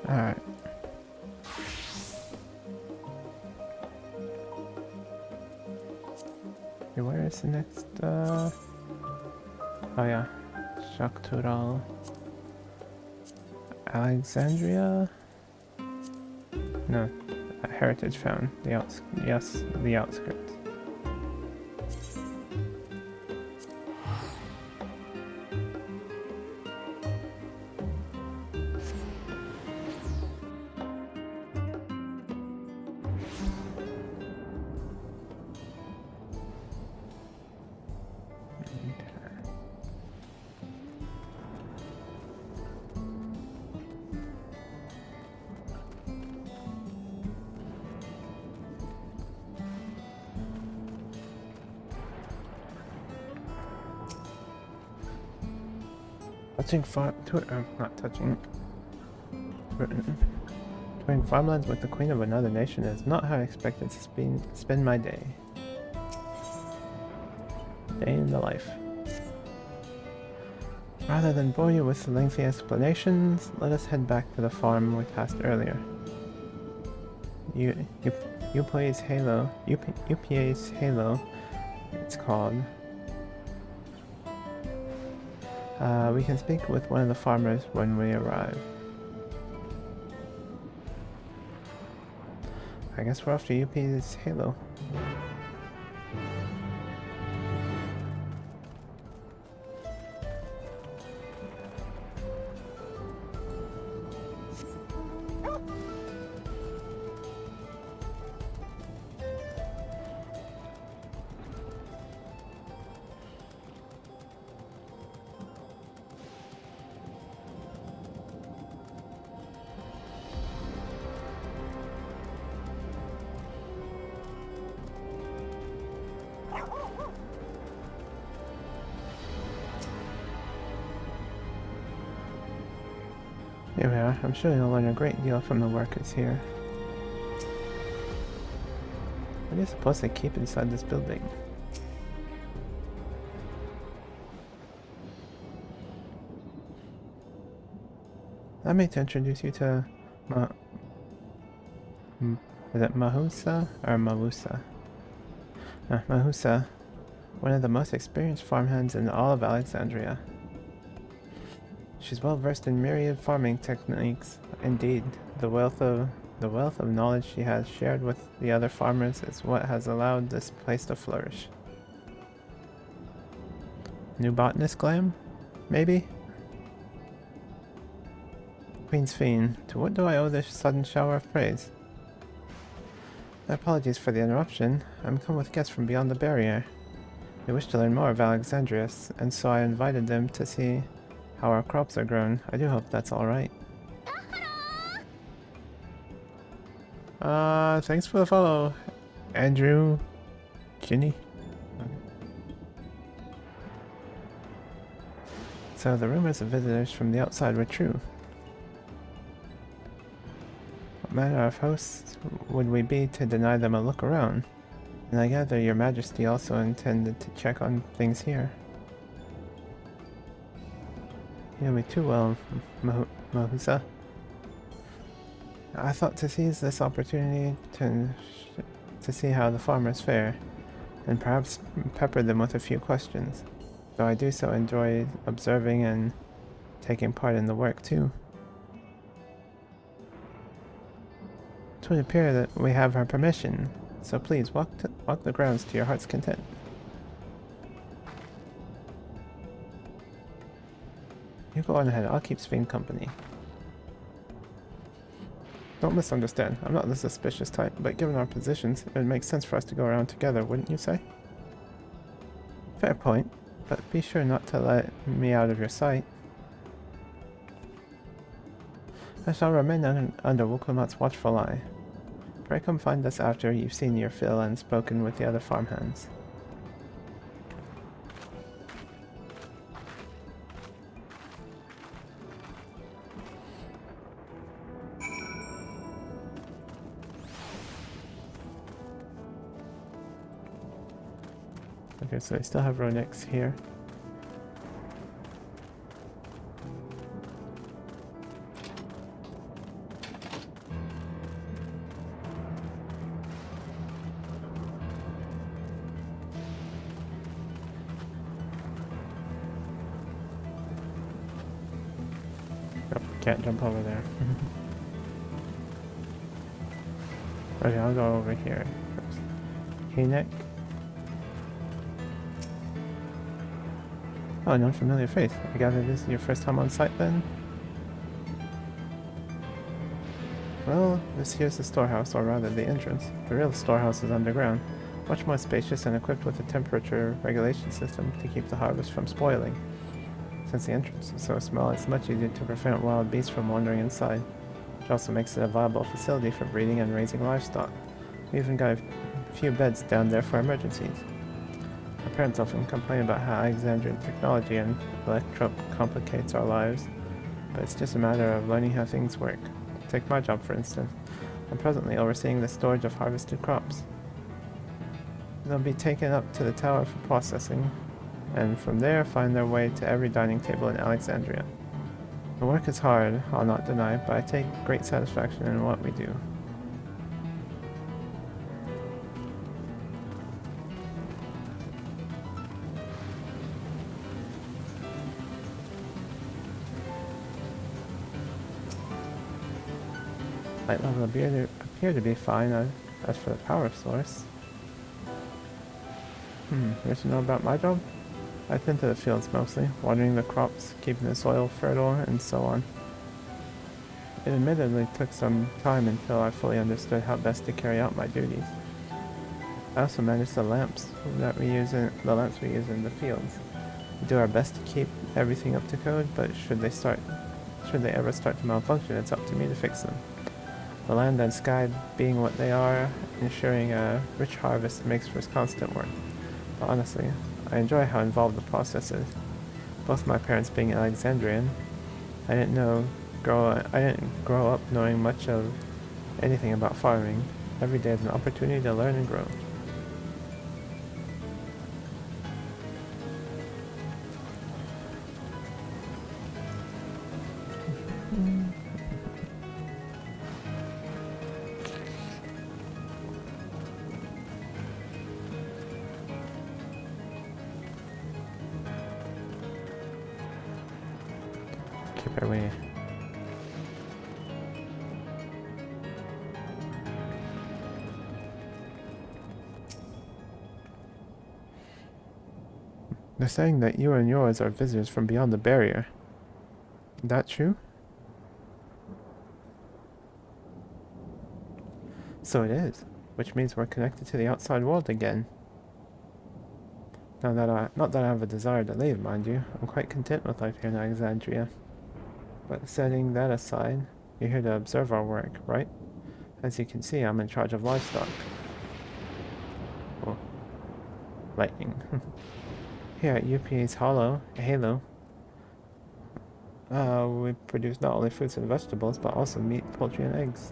Alright. Okay, where is the next, oh yeah. Shaktural. Alexandria? No, Heritage Found. Yes, the outskirts. Not touching. Touring farmlands with the queen of another nation is not how I expected to spend my day. Day in the life. Rather than bore you with lengthy explanations, let us head back to the farm we passed earlier. UPA's Halo, it's called. We can speak with one of the farmers when we arrive. I guess we're off to UPA's Halo. Here we are. I'm sure you'll learn a great deal from the workers here. What are you supposed to keep inside this building? Allow me to introduce you to is it Mahusa or Mawusa? Mahusa, one of the most experienced farmhands in all of Alexandria. She's well versed in myriad farming techniques. Indeed, the wealth of knowledge she has shared with the other farmers is what has allowed this place to flourish. New botanist glam? Maybe? Queen's Fiend, to what do I owe this sudden shower of praise? My apologies for the interruption. I'm come with guests from beyond the barrier. They wish to learn more of Alexandria, and so I invited them to see how our crops are grown. I do hope that's alright. Thanks for the follow, Andrew. Ginny. So the rumors of visitors from the outside were true. What manner of hosts would we be to deny them a look around? And I gather your majesty also intended to check on things here. You know me too well, Mahusa. I thought to seize this opportunity to see how the farmers fare, and perhaps pepper them with a few questions, though I do so enjoy observing and taking part in the work too. It would appear that we have her permission, so please walk the grounds to your heart's content. You go on ahead, I'll keep Sven company. Don't misunderstand, I'm not the suspicious type, but given our positions, it would make sense for us to go around together, wouldn't you say? Fair point, but be sure not to let me out of your sight. I shall remain under Wuklamat's watchful eye. Pray come find us after you've seen your fill and spoken with the other farmhands. Okay, so I still have Ronix here. can't jump over there. Okay, I'll go over here first. Hey, Nick. Oh, an unfamiliar face. I gather this is your first time on site then? Well, this here's the storehouse, or rather the entrance. The real storehouse is underground, much more spacious and equipped with a temperature regulation system to keep the harvest from spoiling. Since the entrance is so small, it's much easier to prevent wild beasts from wandering inside, which also makes it a viable facility for breeding and raising livestock. We even got a few beds down there for emergencies. My parents often complain about how Alexandrian technology and electro complicates our lives, but it's just a matter of learning how things work. Take my job, for instance. I'm presently overseeing the storage of harvested crops. They'll be taken up to the tower for processing, and from there find their way to every dining table in Alexandria. The work is hard, I'll not deny, but I take great satisfaction in what we do. Light level appear to be fine as for the power source. Wish to know about my job? I tend to the fields mostly, watering the crops, keeping the soil fertile, and so on. It admittedly took some time until I fully understood how best to carry out my duties. I also manage the lamps we use in the fields. We do our best to keep everything up to code, but should they ever start to malfunction, it's up to me to fix them. The land and sky being what they are, ensuring a rich harvest makes for constant work. But honestly, I enjoy how involved the process is. Both my parents being Alexandrian, I didn't grow up knowing much of anything about farming. Every day is an opportunity to learn and grow. Keep our way. They're saying that you and yours are visitors from beyond the barrier. Is that true? So it is, which means we're connected to the outside world again. Not that I have a desire to leave, mind you. I'm quite content with life here in Alexandria. But setting that aside, you're here to observe our work, right? As you can see, I'm in charge of livestock. Oh. Lightning. Here at UPA's Halo, we produce not only fruits and vegetables, but also meat, poultry, and eggs.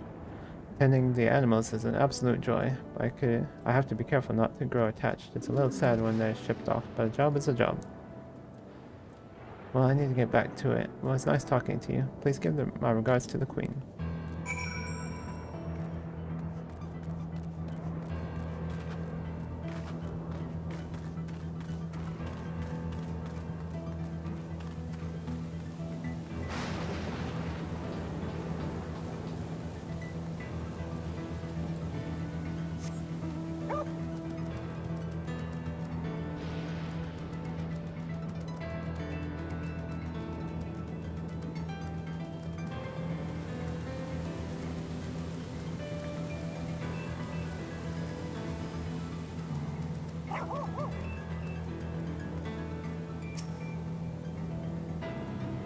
Tending the animals is an absolute joy. I have to be careful not to grow attached. It's a little sad when they're shipped off, but a job is a job. Well, I need to get back to it. Well, it's nice talking to you. Please give my regards to the Queen.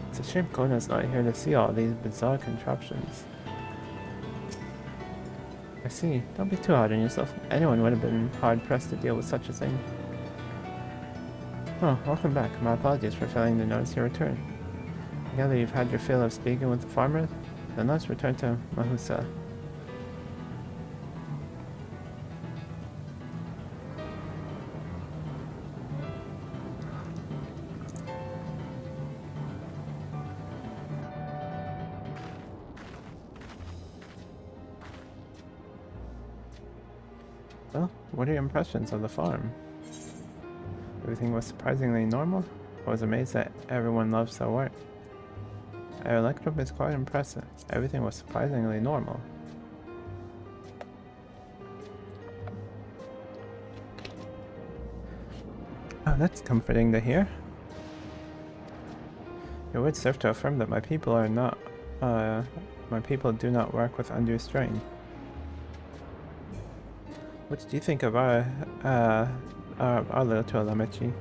It's a shame Kona's not here to see all these bizarre contraptions. I see. Don't be too hard on yourself. Anyone would have been hard-pressed to deal with such a thing. Oh, welcome back. My apologies for failing to notice your return. I gather you've had your fill of speaking with the farmers? Then let's return to Mahusa. Well, what are your impressions of the farm? Everything was surprisingly normal? I was amazed that everyone loves their work. Our electrum is quite impressive. Everything was surprisingly normal. Oh, that's comforting to hear. It would serve to affirm that my people are not, my people do not work with undue strain. What do you think of our little Tolamachi?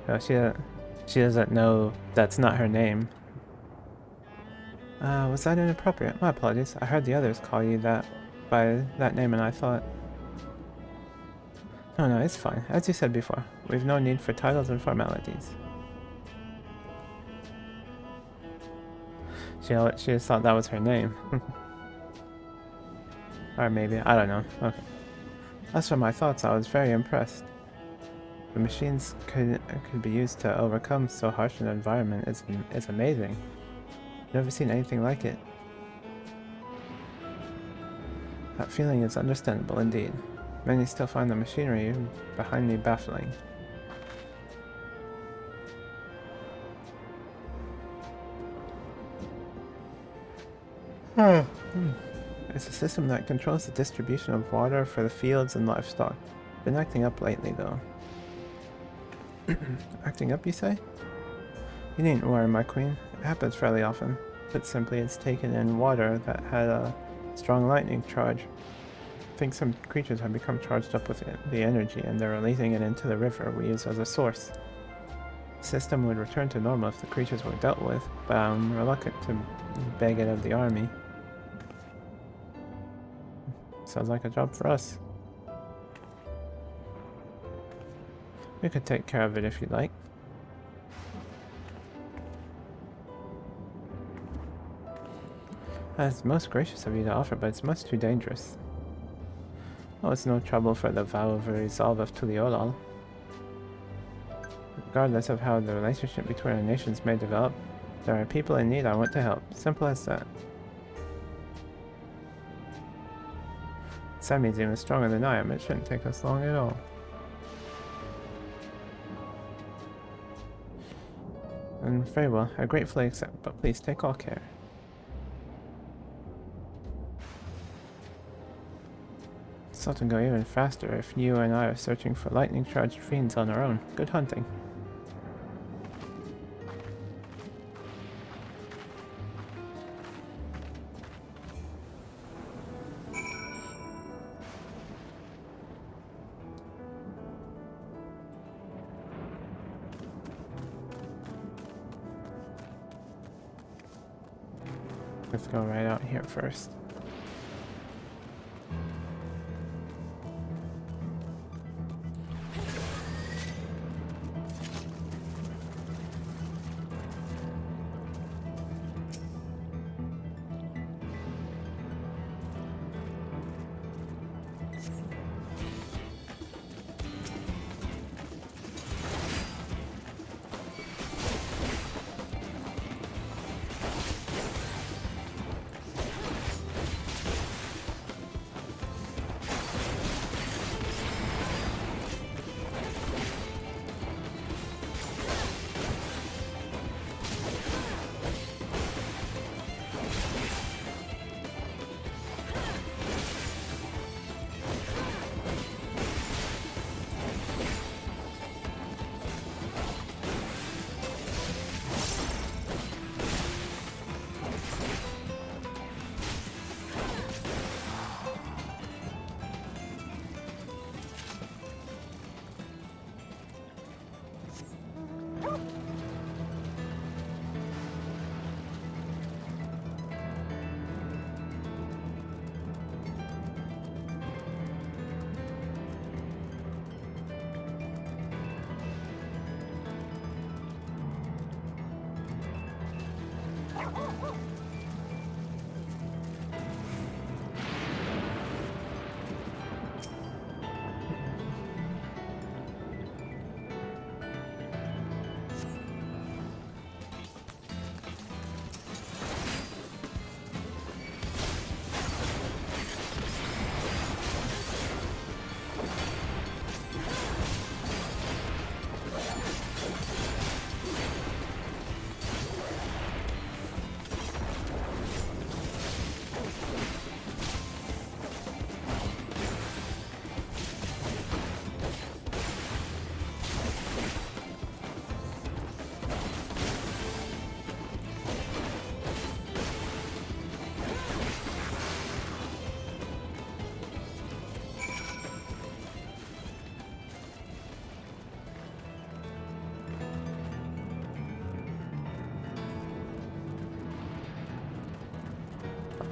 Oh, she doesn't know that's not her name. Was that inappropriate? My apologies. I heard the others call you that by that name and I thought... No, it's fine. As you said before, we've no need for titles and formalities. She just thought that was her name. Or maybe, I don't know. Okay. As for my thoughts, I was very impressed. The machines could be used to overcome so harsh an environment is amazing. Never seen anything like it. That feeling is understandable indeed. Many still find the machinery behind me baffling. It's a system that controls the distribution of water for the fields and livestock. Been acting up lately though. Acting up, you say? You needn't worry, my queen. It happens fairly often. Put simply, it's taken in water that had a strong lightning charge. I think some creatures have become charged up with the energy and they're releasing it into the river we use as a source. The system would return to normal if the creatures were dealt with, but I'm reluctant to beg it of the army. Sounds like a job for us. We could take care of it if you'd like. That's most gracious of you to offer, but it's much too dangerous. Oh, it's no trouble for the vow of resolve of Tuliolal. Regardless of how the relationship between our nations may develop, there are people in need I want to help. Simple as that. Sammy's even stronger than I am. It shouldn't take us long at all. And very well, I gratefully accept, but please take all care. Something go even faster if you and I are searching for lightning-charged fiends on our own. Good hunting. Let's go right out here first.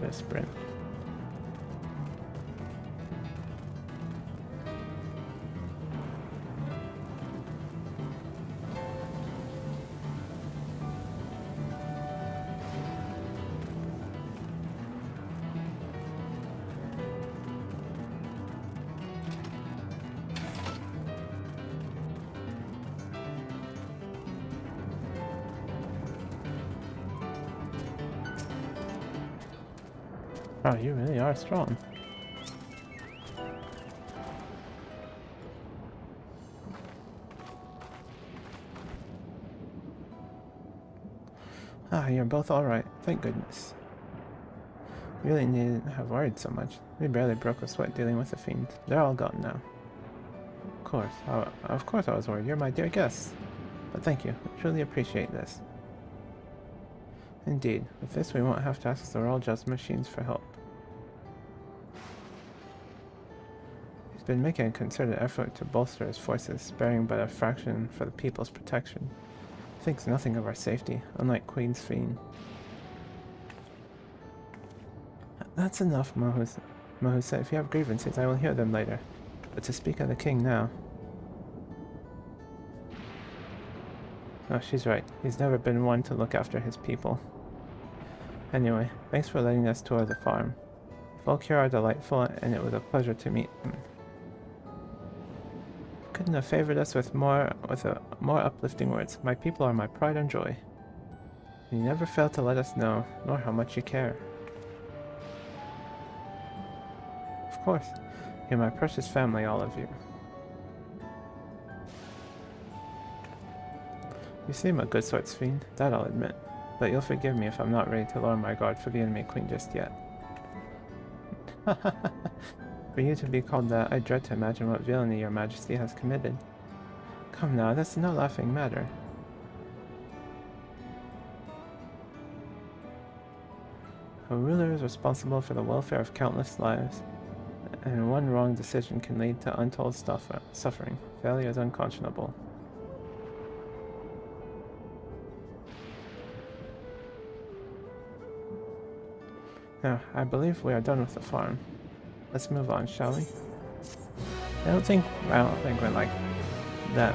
Gonna sprint. Oh, you really are strong. Ah, you're both alright. Thank goodness. You really needn't have worried so much. We barely broke a sweat dealing with the fiends. They're all gone now. Of course I was worried. You're my dear guest. But thank you. I truly appreciate this. Indeed. With this we won't have to ask the royal just machines for help. He's been making a concerted effort to bolster his forces, sparing but a fraction for the people's protection. He thinks nothing of our safety, unlike Queen's Fiend. That's enough, Mahusa. Mahusa, if you have grievances, I will hear them later. But to speak of the king now... Oh, she's right. He's never been one to look after his people. Anyway, thanks for letting us tour the farm. The folk here are delightful, and it was a pleasure to meet them. Couldn't have favored us with more uplifting words. My people are my pride and joy. You never fail to let us know, nor how much you care. Of course. You're my precious family, all of you. You seem a good sort, Fiend, that I'll admit. But you'll forgive me if I'm not ready to lower my guard for the enemy queen just yet. For you to be called that, I dread to imagine what villainy your majesty has committed. Come now, that's no laughing matter. A ruler is responsible for the welfare of countless lives, and one wrong decision can lead to untold suffering. Failure is unconscionable. Now, I believe we are done with the farm. Let's move on, shall we? I don't think we're like that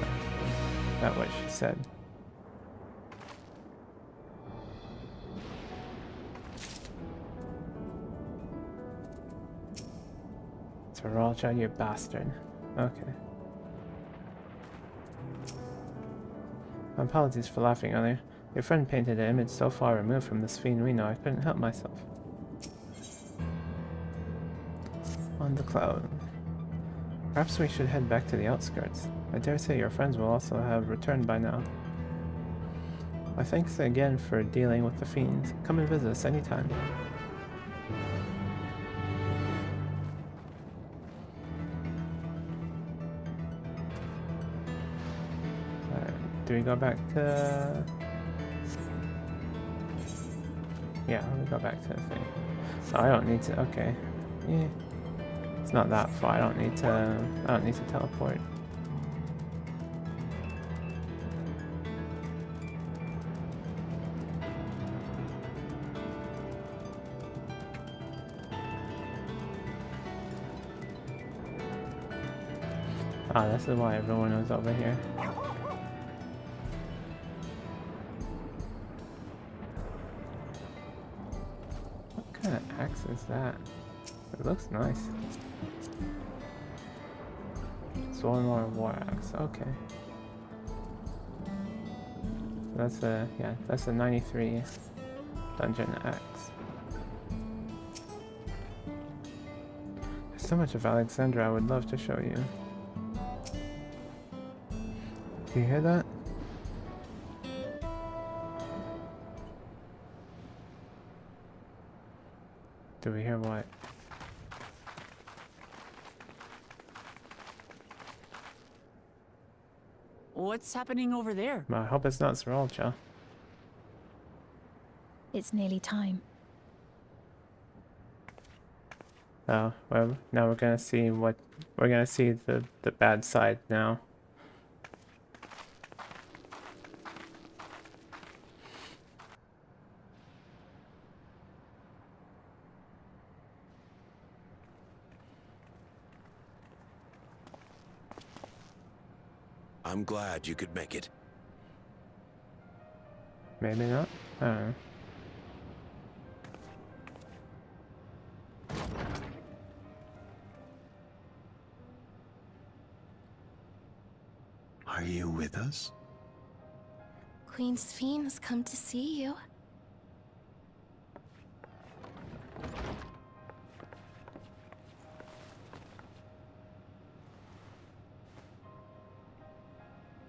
what she said. Saralja, you bastard. Okay. Apologies for laughing earlier. Your friend painted an image so far removed from this fiend we know I couldn't help myself. On the cloud. Perhaps we should head back to the outskirts. I dare say your friends will also have returned by now. My thanks again for dealing with the fiends. Come and visit us anytime. Alright, do we go back to... Yeah, let me go back to the thing. Oh, I don't need to, okay. Yeah. It's not that far. I don't need to teleport. Ah, this is why everyone was over here. What kind of axe is that? It looks nice. One more war axe, okay. So that's a 93 dungeon axe. There's so much of Alexandra I would love to show you. Do you hear that? Do we hear what? What's happening over there? I hope it's not Saralja. It's nearly time. Oh, well, now we're gonna see the bad side now. I'm glad you could make it. Maybe not. I don't know. Are you with us? Queen Sphene has come to see you.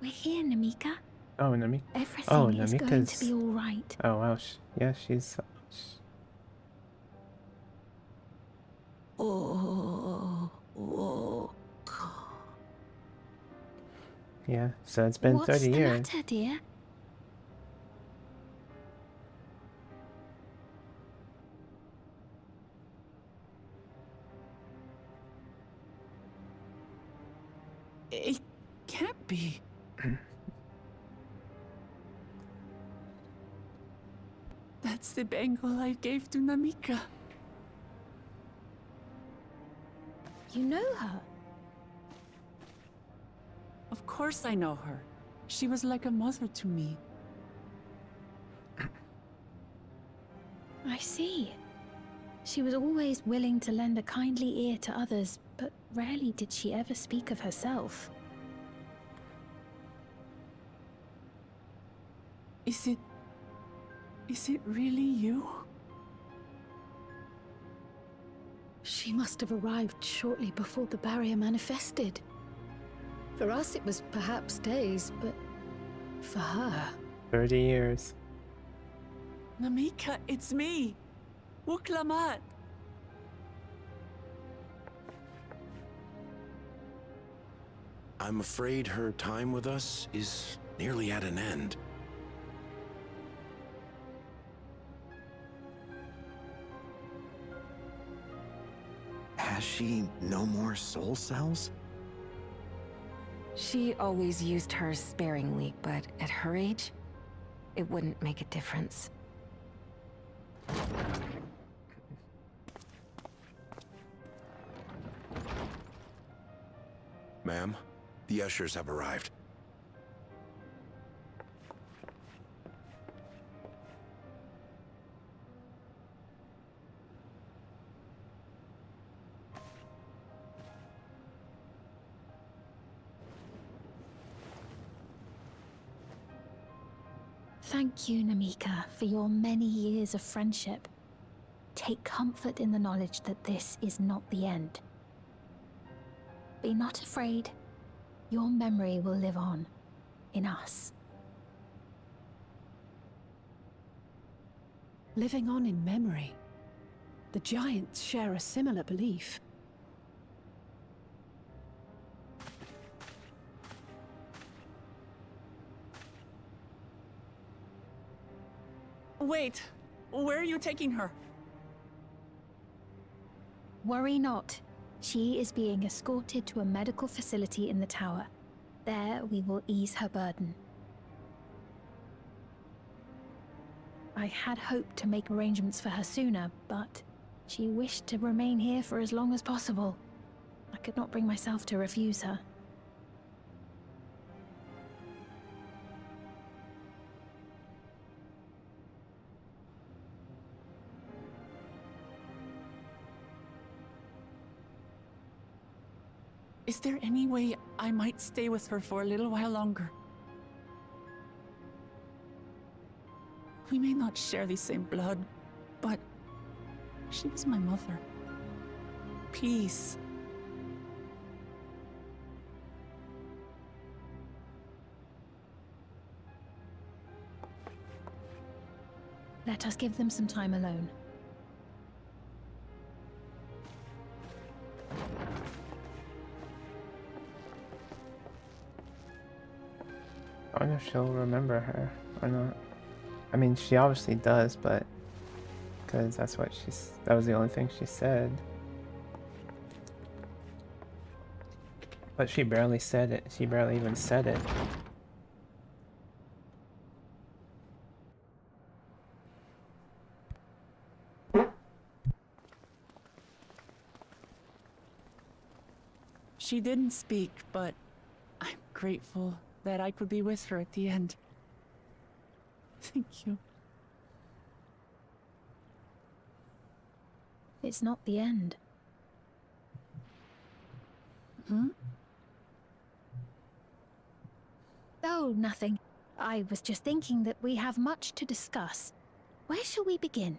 We're here, Namika. Oh, Namika. Everything Oh, is going to Namika's. be all right. Oh wow. Yeah, she's. Yeah. So it's been What's 30 the years. matter, dear? It can't be. That's the bangle I gave to Namika. You know her? Of course I know her. She was like a mother to me. I see. She was always willing to lend a kindly ear to others, but rarely did she ever speak of herself. Is it really you? She must have arrived shortly before the barrier manifested. For us, it was perhaps days, but for her... 30 years. Namika, it's me. Wuklamat. I'm afraid her time with us is nearly at an end. Has she no more soul cells? She always used hers sparingly, but at her age, it wouldn't make a difference. Ma'am, the ushers have arrived. Thank you, Namika, for your many years of friendship. Take comfort in the knowledge that this is not the end. Be not afraid. Your memory will live on, in us. Living on in memory. The Giants share a similar belief. Wait, where are you taking her? Worry not. She is being escorted to a medical facility in the tower. There we will ease her burden. I had hoped to make arrangements for her sooner, but she wished to remain here for as long as possible. I could not bring myself to refuse her. Is there any way I might stay with her for a little while longer? We may not share the same blood, but she was my mother. Please. Let us give them some time alone. I wonder if she'll remember her or not. I mean, she obviously does, but because that was the only thing she said. But she barely said it. She barely even said it. She didn't speak, but I'm grateful that I could be with her at the end. Thank you. It's not the end. Hmm? Oh, nothing. I was just thinking that we have much to discuss. Where shall we begin?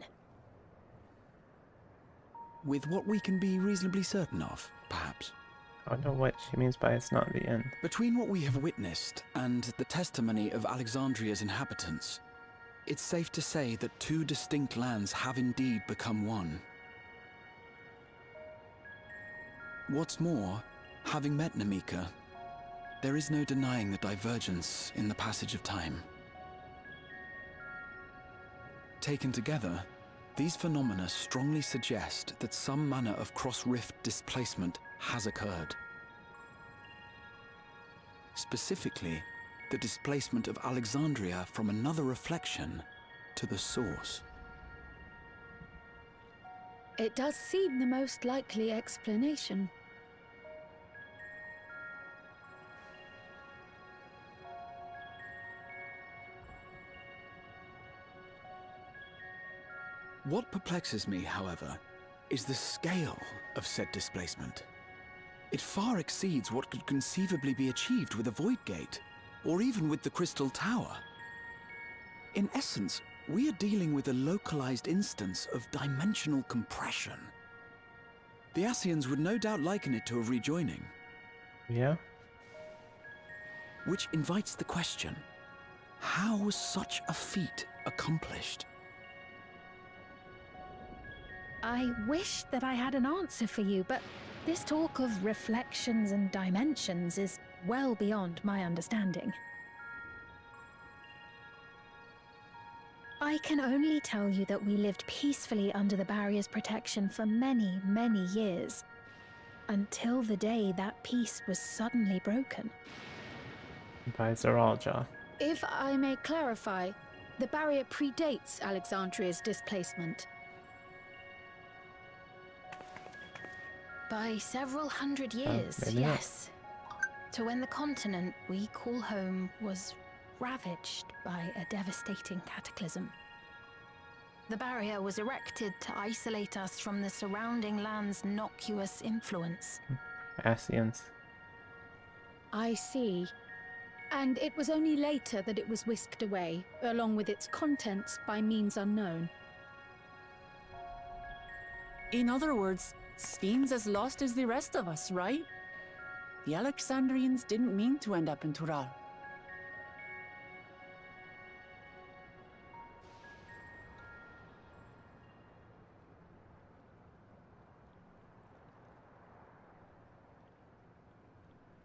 With what we can be reasonably certain of, perhaps. I don't know what she means by it's not the end. Between what we have witnessed and the testimony of Alexandria's inhabitants, it's safe to say that two distinct lands have indeed become one. What's more, having met Namika, there is no denying the divergence in the passage of time. Taken together, these phenomena strongly suggest that some manner of cross-rift displacement has occurred. Specifically, the displacement of Alexandria from another reflection to the source. It does seem the most likely explanation. What perplexes me, however, is the scale of said displacement. It far exceeds what could conceivably be achieved with a void gate, or even with the Crystal Tower. In essence, we are dealing with a localized instance of dimensional compression. The Ascians would no doubt liken it to a rejoining. Yeah? Which invites the question, how was such a feat accomplished? I wish that I had an answer for you, but this talk of reflections and dimensions is well beyond my understanding. I can only tell you that we lived peacefully under the barrier's protection for many, many years, until the day that peace was suddenly broken. By Zeralja. If I may clarify, the barrier predates Alexandria's displacement. By several hundred years, maybe not. yes. To when the continent we call home was ravaged by a devastating cataclysm. The barrier was erected to isolate us from the surrounding land's innocuous influence. Ascians. I see. And it was only later that it was whisked away, along with its contents, by means unknown. In other words, Sphyn's as lost as the rest of us, right? The Alexandrians didn't mean to end up in Tural.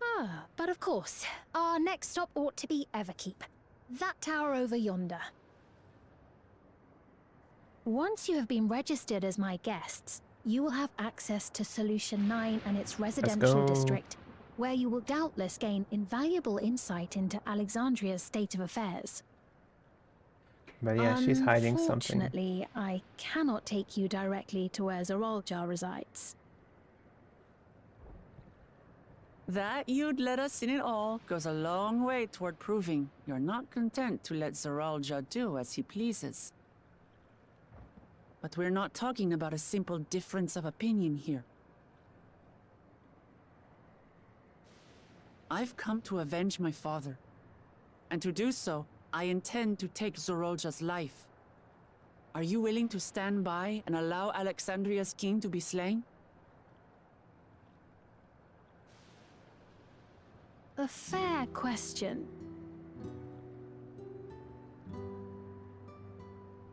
Ah, but of course, our next stop ought to be Everkeep. That tower over yonder. Once you have been registered as my guests, you will have access to Solution 9 and its residential go. district, where you will doubtless gain invaluable insight into Alexandria's state of affairs. But yeah, she's hiding something. Unfortunately, I cannot take you directly to where Zeralja resides. That you'd let us in it all goes a long way toward proving you're not content to let Zeralja do as he pleases. But we're not talking about a simple difference of opinion here. I've come to avenge my father. And to do so, I intend to take Zeralja's life. Are you willing to stand by and allow Alexandria's king to be slain? A fair question.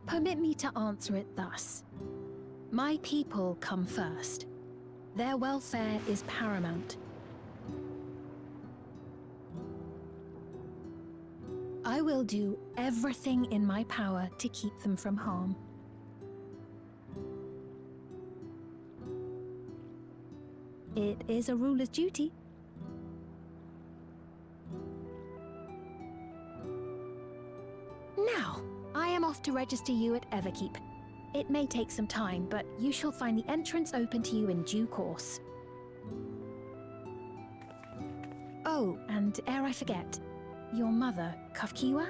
Permit me to answer it thus. My people come first. Their welfare is paramount. I will do everything in my power to keep them from harm. It is a ruler's duty. Now, I am off to register you at Everkeep. It may take some time, but you shall find the entrance open to you in due course. Oh, and ere I forget, Your mother, Kafkiwa?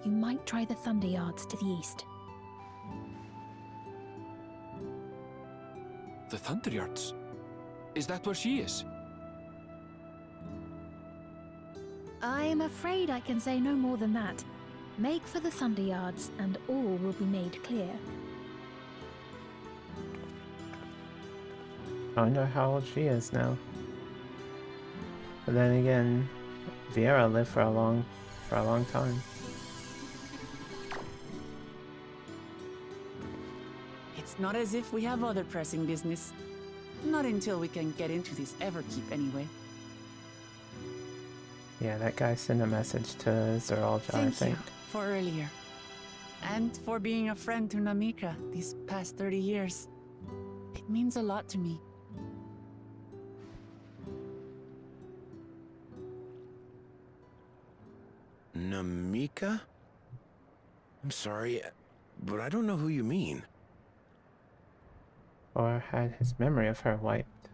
You might try the Thunder Yards to the east. The Thunder Yards? Is that where she is? I'm afraid I can say no more than that. Make for the Thunder Yards, and all will be made clear. I wonder how old she is now. But then again, Vieira lived for a long time. It's not as if we have other pressing business. Not until we can get into this Everkeep anyway. Yeah, that guy sent a message to Zeralja, I Thank think. you for earlier. And for being a friend to Namika these past 30 years. It means a lot to me. Namika? I'm sorry, but I don't know who you mean. Or had his memory of her wiped.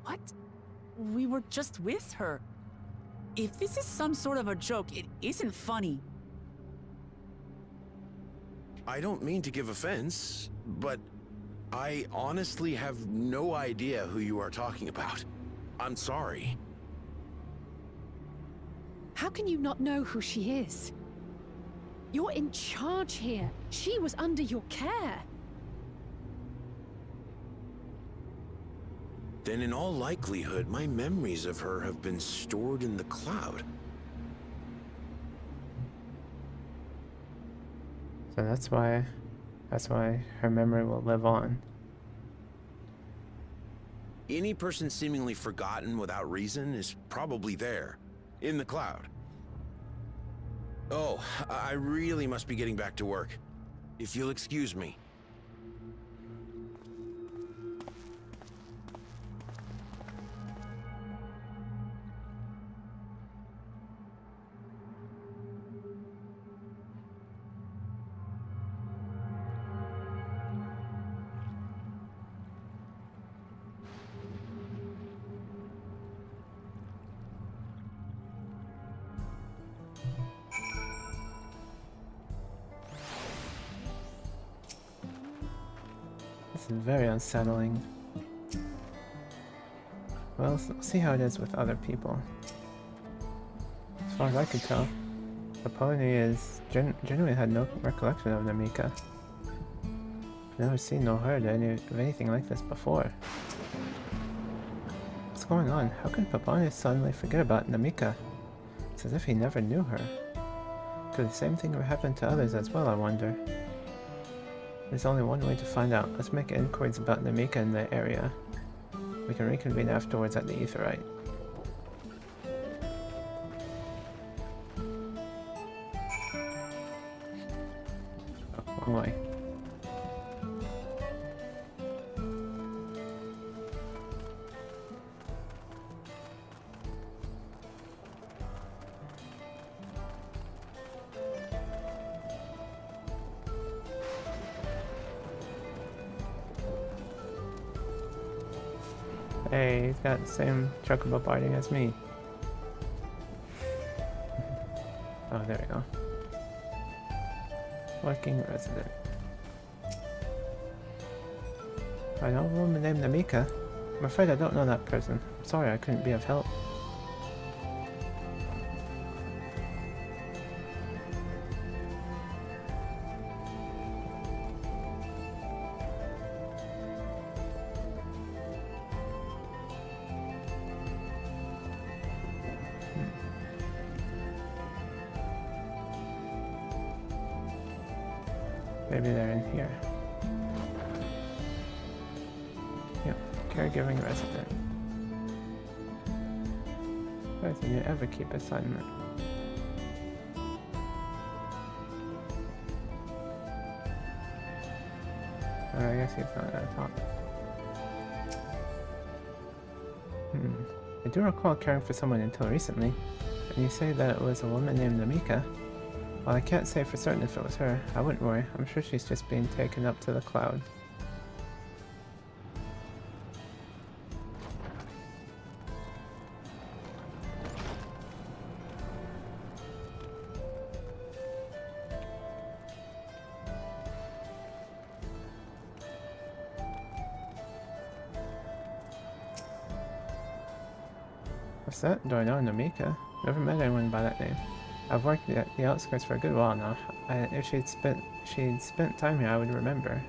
What? We were just with her. If this is some sort of a joke, it isn't funny. I don't mean to give offense, but I honestly have no idea who you are talking about. I'm sorry. How can you not know who she is? You're in charge here. She was under your care. Then in all likelihood, my memories of her have been stored in the cloud. So that's why her memory will live on. Any person seemingly forgotten without reason is probably there, in the cloud. Oh, I really must be getting back to work. If you'll excuse me. This is very unsettling. Well, we'll see how it is with other people. As far as I could tell, Apollonie genuinely had no recollection of Namika. Never seen nor heard of anything like this before. What's going on? How could Papani suddenly forget about Namika? It's as if he never knew her. Could the same thing have happened to others as well, I wonder? There's only one way to find out. Let's make inquiries about Namika in the area. We can reconvene afterwards at the Aetheryte. Oh, wrong way. Hey, he's got the same chocobo biting as me. Oh, there we go. Working resident. I know a woman named Namika. I'm afraid I don't know that person. I'm sorry I couldn't be of help. Maybe they're in here. Yep, caregiving resident. Where's the new Everkeep assignment? I guess he's not gonna talk. I do recall caring for someone until recently. And you say that it was a woman named Namika. While I can't say for certain if it was her, I wouldn't worry. I'm sure she's just being taken up to the cloud. What's that? Do I know Namika? Never met anyone by that name. I've worked at the outskirts for a good while now. If she'd spent time here, I would remember.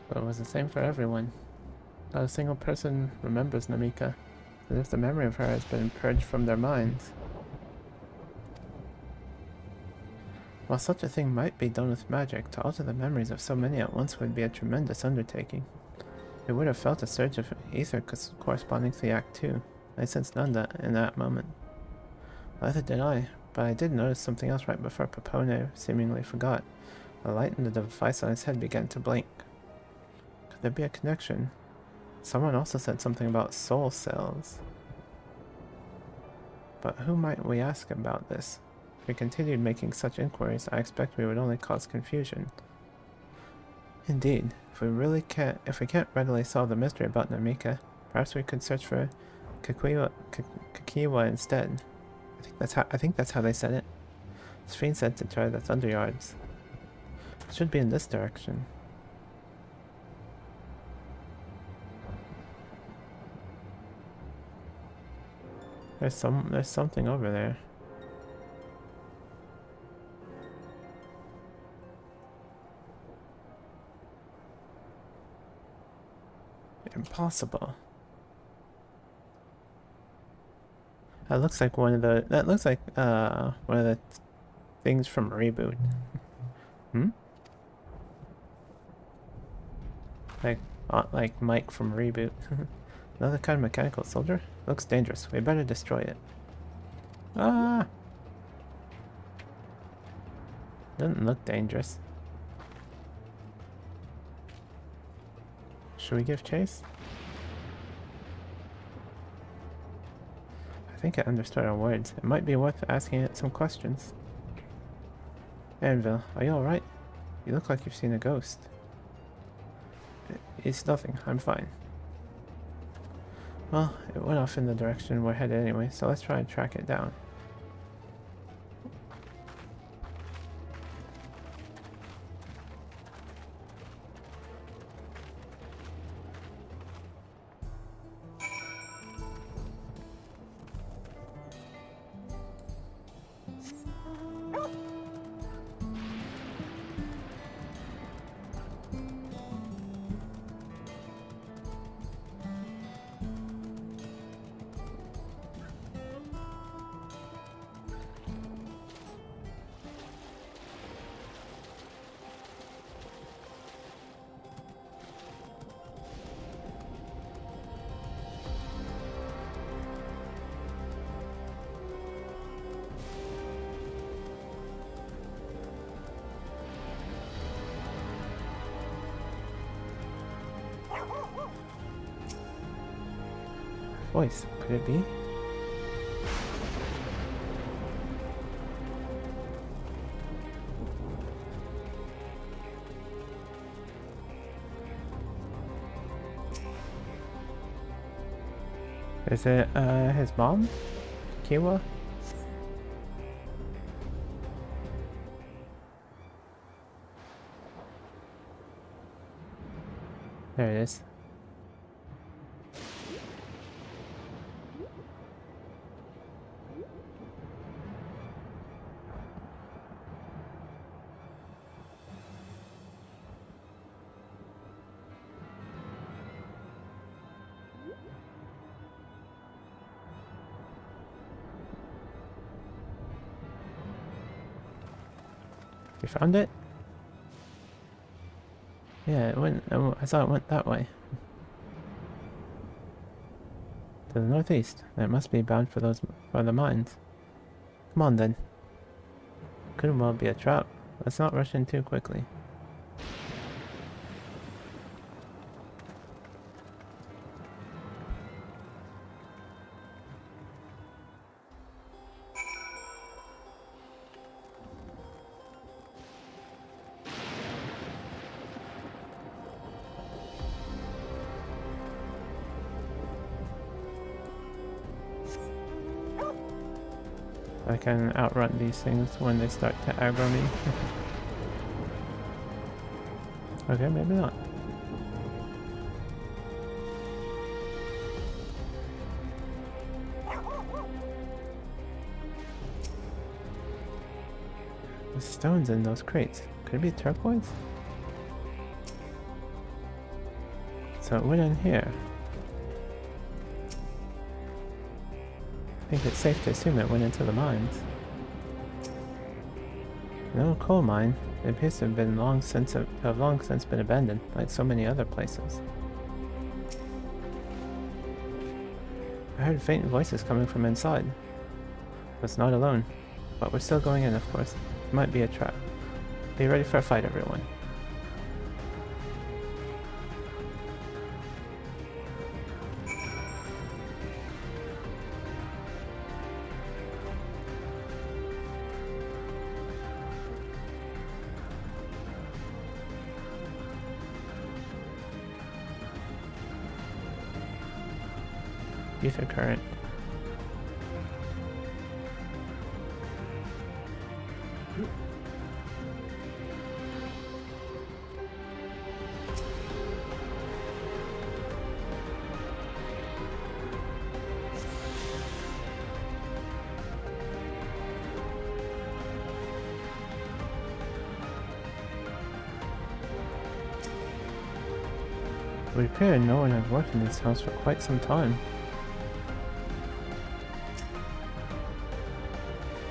But it was the same for everyone. Not a single person remembers Namika, as if the memory of her has been purged from their minds. While such a thing might be done with magic, to alter the memories of so many at once would be a tremendous undertaking. It would have felt a surge of ether corresponding to the act too. I sensed none that in that moment. Neither did I, but I did notice something else right before Papone seemingly forgot. The light in the device on his head began to blink. Could there be a connection? Someone also said something about soul cells. But who might we ask about this? If we continued making such inquiries, I expect we would only cause confusion. Indeed, if we can't readily solve the mystery about Namika, perhaps we could search for Kakiwa instead. I think that's how they said it. Sphene said to try the Thunder Yards. It should be in this direction. There's something over there. Impossible. That looks like one of the things from Reboot. Like Mike from Reboot. Another kind of mechanical soldier? Looks dangerous. We better destroy it. Ah! Doesn't look dangerous. Should we give chase? I think I understood our words. It might be worth asking it some questions. Anvil, are you alright? You look like you've seen a ghost. It's nothing. I'm fine. Well, it went off in the direction we're headed anyway, so let's try and track it down. Voice, could it be? Is it his mom? Kiwa? There it is. You found it? Yeah, it went. I saw it went that way. To the northeast. It must be bound for the mines. Come on then. Could well be a trap. Let's not rush in too quickly. I can outrun these things when they start to aggro me. Okay, maybe not. The stones in those crates. Could it be turquoise? So it went in here. I think it's safe to assume it went into the mines. No coal mine. It appears to have been long since been abandoned, like so many other places. I heard faint voices coming from inside. I was not alone, but we're still going in, of course. It might be a trap. Be ready for a fight, everyone. Ether current. It would appear no one had worked in this house for quite some time.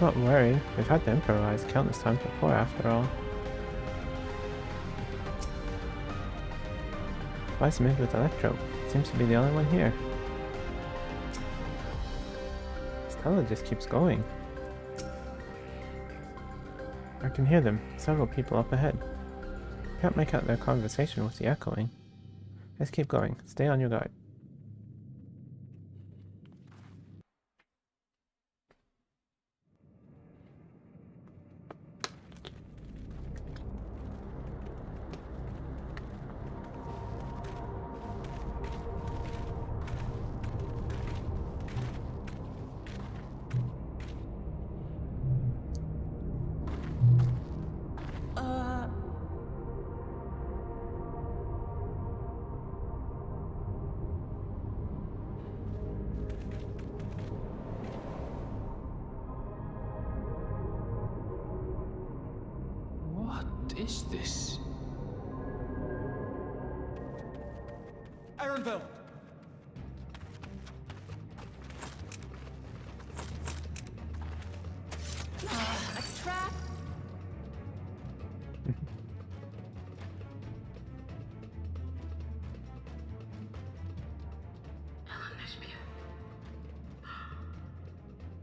Not worried, we've had to improvise countless times before after all. Device made with electro. Seems to be the only one here. Stella just keeps going. I can hear them, several people up ahead. Can't make out their conversation with the echoing. Let's keep going, stay on your guard. What is this? Aaronville! A trap?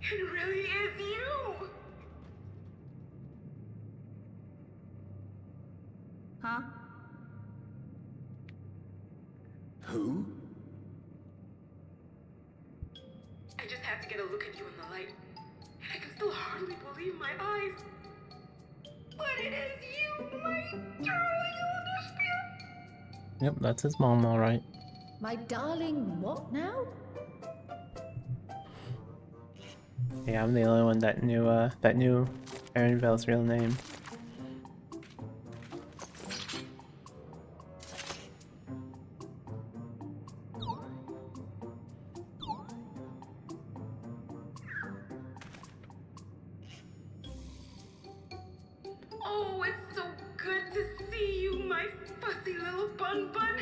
It really is you! Huh? Who? I just had to get a look at you in the light. And I can still hardly believe my eyes. But it is you, my darling Elderspiel! Yep, that's his mom, alright. My darling, what now? Yeah, I'm the only one that knew Aaronville's real name. Oh, it's so good to see you, my fussy little bun bun.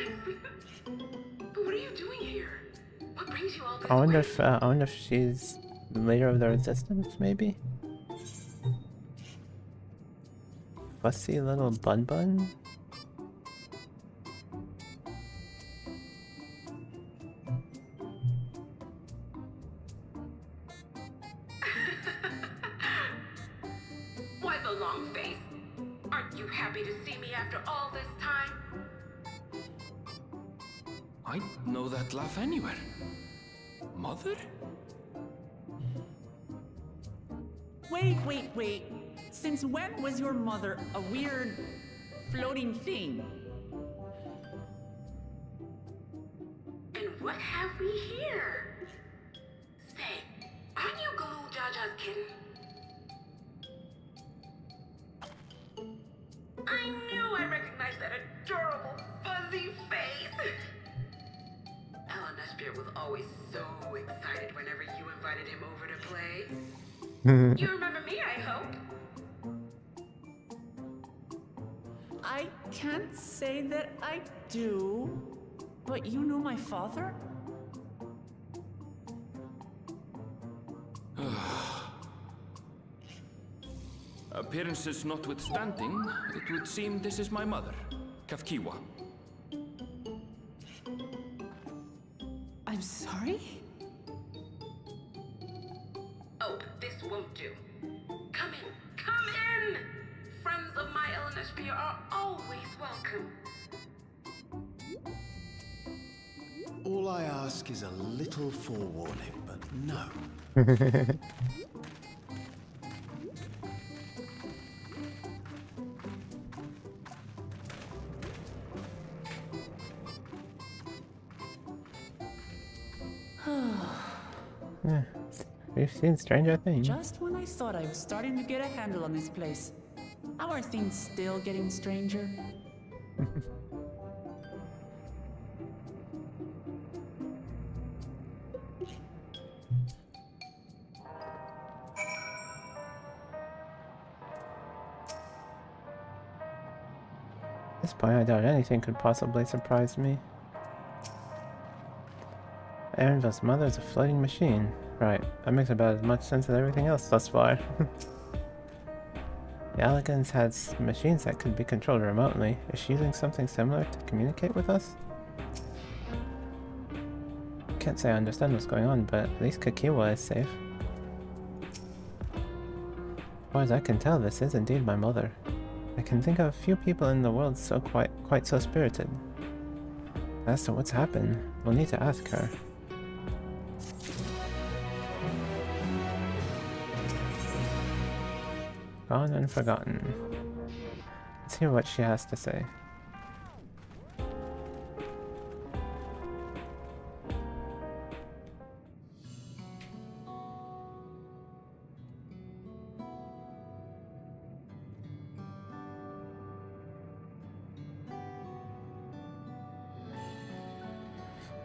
But what are you doing here? What brings you all this I wonder way? if she's the leader of the resistance, maybe? fussy little bun bun? Why the long face? Aren't you happy to see me after all this time? I know that laugh anywhere. Mother? Wait. Since when was your mother a weird floating thing? And what have we here? Say, aren't you Galoo Jaja's kitten? I knew I recognized that adorable fuzzy face. Ellen Spear was always so excited whenever you invited him over to play. You remember me, I hope? I can't say that I do, but you know my father? Appearances notwithstanding, it would seem this is my mother, Kafkiwa. I'm sorry? Oh, this won't do. Come in! Friends of my Ellen Spear are always welcome. All I ask is a little forewarning, but no. Yeah, we've seen Stranger Things. Just when I thought I was starting to get a handle on this place. How are things still getting stranger? At this point, I doubt anything could possibly surprise me. Aaronville's mother is a floating machine. Right, that makes about as much sense as everything else thus far. The Allegans had machines that could be controlled remotely. Is she using something similar to communicate with us? Can't say I understand what's going on, but at least Kakiwa is safe. As far as I can tell, this is indeed my mother. I can think of a few people in the world so quite so spirited. As to what's happened, we'll need to ask her. Gone and forgotten. Let's hear what she has to say.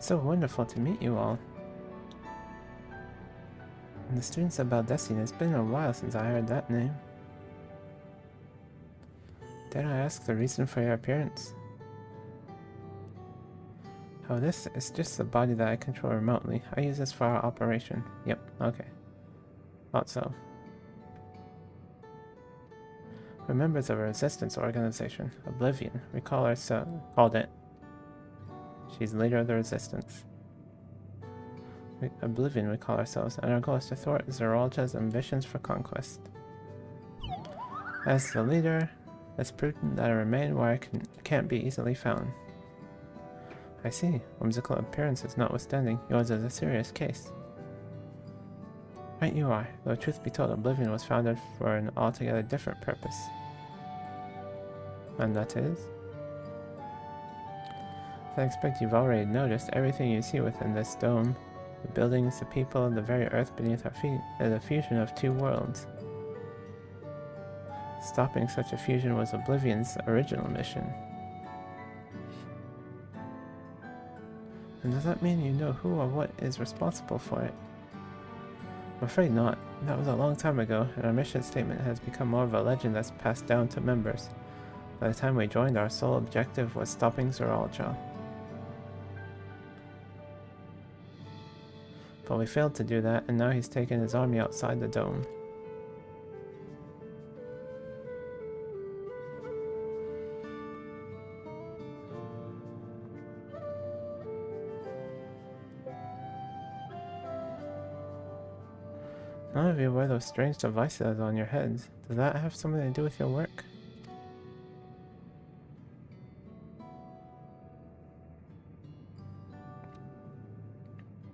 So wonderful to meet you all. And the students of Baldessian, it's been a while since I heard that name. Dare I ask the reason for your appearance? Oh, this is just the body that I control remotely. I use this for our operation. Yep, okay. Thought so. We're members of a resistance organization, Oblivion. We call ourselves called it. She's leader of the resistance. Oblivion we call ourselves, and our goal is to thwart Zeralja's ambitions for conquest. As the leader, it's prudent that I remain where I can't be easily found. I see. Whimsical appearances notwithstanding, yours is a serious case. Right you are, though truth be told, Oblivion was founded for an altogether different purpose. And that is? As I expect you've already noticed, everything you see within this dome, the buildings, the people, the very earth beneath our feet, is a fusion of two worlds. Stopping such a fusion was Oblivion's original mission. And does that mean you know who or what is responsible for it? I'm afraid not. That was a long time ago, and our mission statement has become more of a legend that's passed down to members. By the time we joined, our sole objective was stopping Zeralja. But we failed to do that, and now he's taken his army outside the dome. None of you wear those strange devices on your heads. Does that have something to do with your work?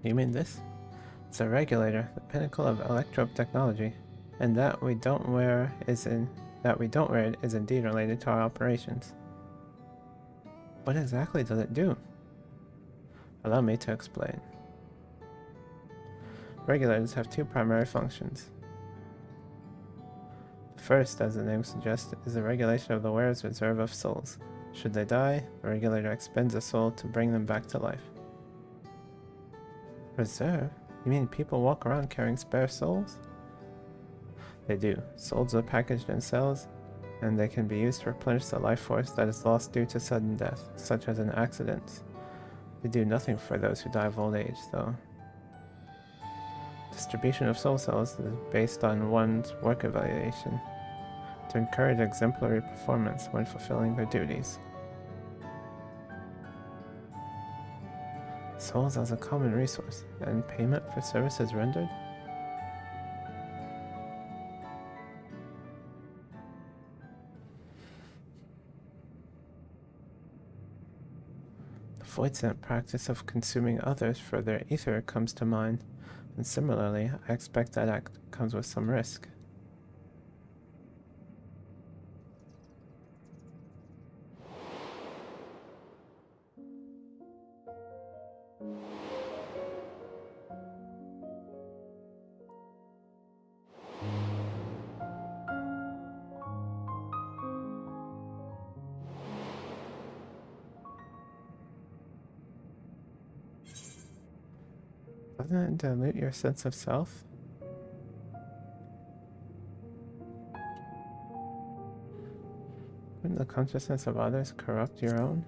You mean this? It's a regulator, the pinnacle of electro technology, and that we don't wear it is indeed related to our operations. What exactly does it do? Allow me to explain. Regulators have two primary functions. The first, as the name suggests, is the regulation of the wearer's reserve of souls. Should they die, the regulator expends a soul to bring them back to life. Reserve? You mean people walk around carrying spare souls? They do. Souls are packaged in cells, and they can be used to replenish the life force that is lost due to sudden death, such as an accident. They do nothing for those who die of old age, though. Distribution of soul cells is based on one's work evaluation, to encourage exemplary performance when fulfilling their duties. Souls as a common resource, and payment for services rendered? The void practice of consuming others for their ether comes to mind, and similarly, I expect that act comes with some risk. Doesn't it dilute your sense of self? Wouldn't the consciousness of others corrupt your own?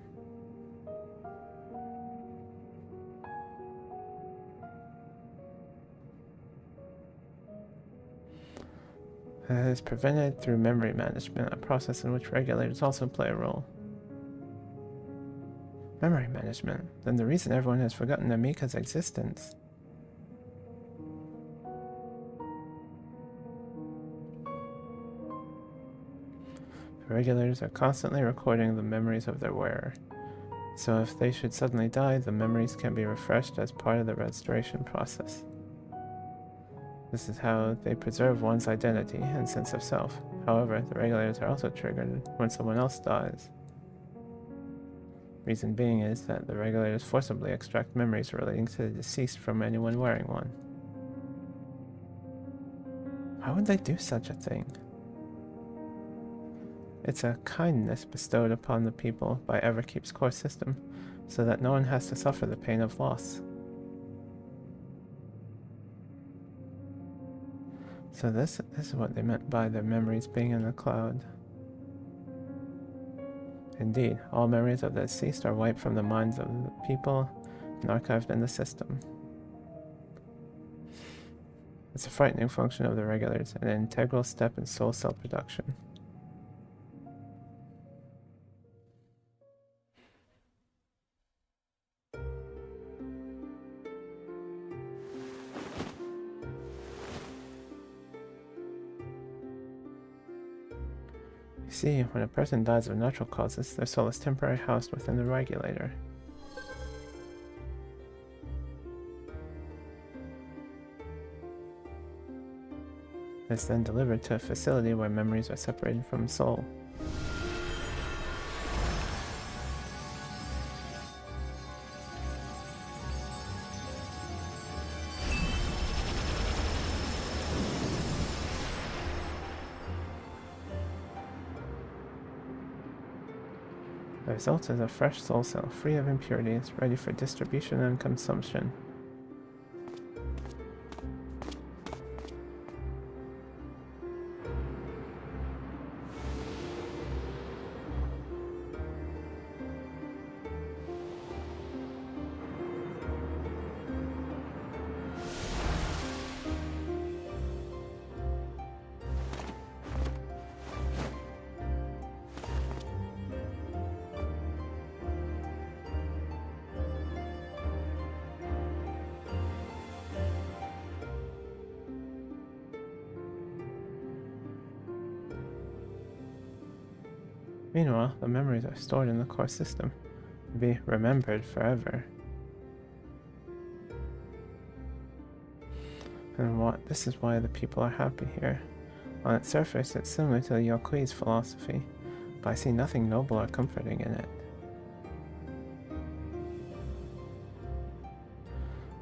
It is prevented through memory management, a process in which regulators also play a role. Memory management? Then the reason everyone has forgotten Namika's existence. The regulators are constantly recording the memories of their wearer, so if they should suddenly die, the memories can be refreshed as part of the restoration process. This is how they preserve one's identity and sense of self. However, the regulators are also triggered when someone else dies. Reason being is that the regulators forcibly extract memories relating to the deceased from anyone wearing one. Why would they do such a thing? It's a kindness bestowed upon the people by Everkeep's core system, so that no one has to suffer the pain of loss. So this is what they meant by their memories being in the cloud. Indeed, all memories of the deceased are wiped from the minds of the people and archived in the system. It's a frightening function of the regulators, an integral step in soul cell production. You see, when a person dies of natural causes, their soul is temporarily housed within the regulator. It's then delivered to a facility where memories are separated from soul. The result is a fresh soul cell, free of impurities, ready for distribution and consumption. Meanwhile, the memories are stored in the core system, to be remembered forever. And this is why the people are happy here. On its surface, it's similar to the Yokui's philosophy, but I see nothing noble or comforting in it.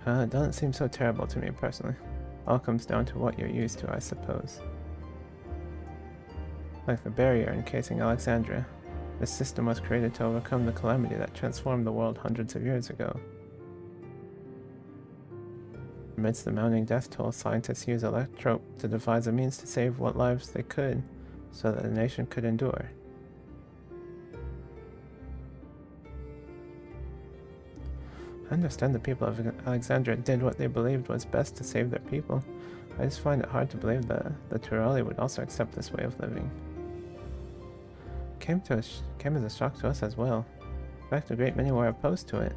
It doesn't seem so terrible to me personally. All comes down to what you're used to, I suppose. Like the barrier encasing Alexandria, this system was created to overcome the calamity that transformed the world hundreds of years ago. Amidst the mounting death toll, scientists used electrope to devise a means to save what lives they could, so that the nation could endure. I understand the people of Alexandria did what they believed was best to save their people. I just find it hard to believe that the Turali would also accept this way of living. It came as a shock to us as well. In fact, a great many were opposed to it.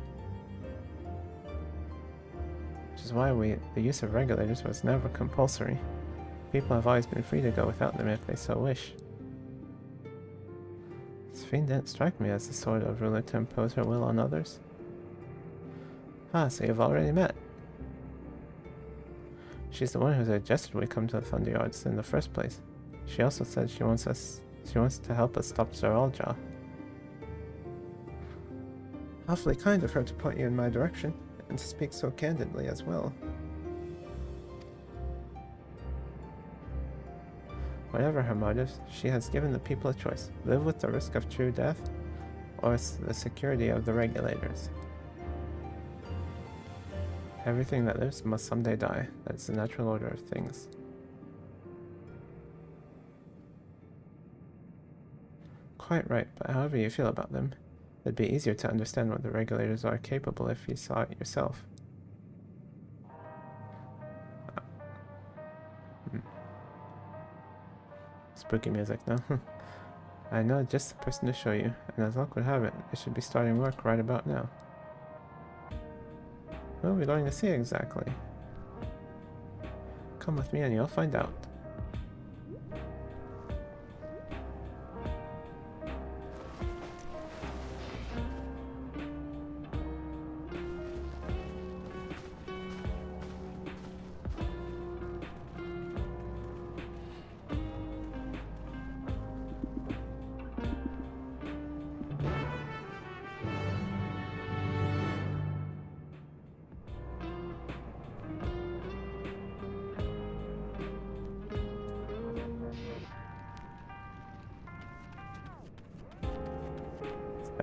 Which is why the use of regulators was never compulsory. People have always been free to go without them if they so wish. This fiend didn't strike me as the sort of ruler to impose her will on others. Ah, so you've already met. She's the one who suggested we come to the Thunder Yards in the first place. She also said she wants to help us stop Zeralja. Awfully kind of her to point you in my direction, and to speak so candidly as well. Whatever her motives, she has given the people a choice. Live with the risk of true death, or the security of the regulators. Everything that lives must someday die. That's the natural order of things. Quite right, but however you feel about them, it'd be easier to understand what the regulators are capable if you saw it yourself. Spooky music, no? I know just the person to show you, and as luck would have it, I should be starting work right about now. What are we going to see exactly? Come with me and you'll find out.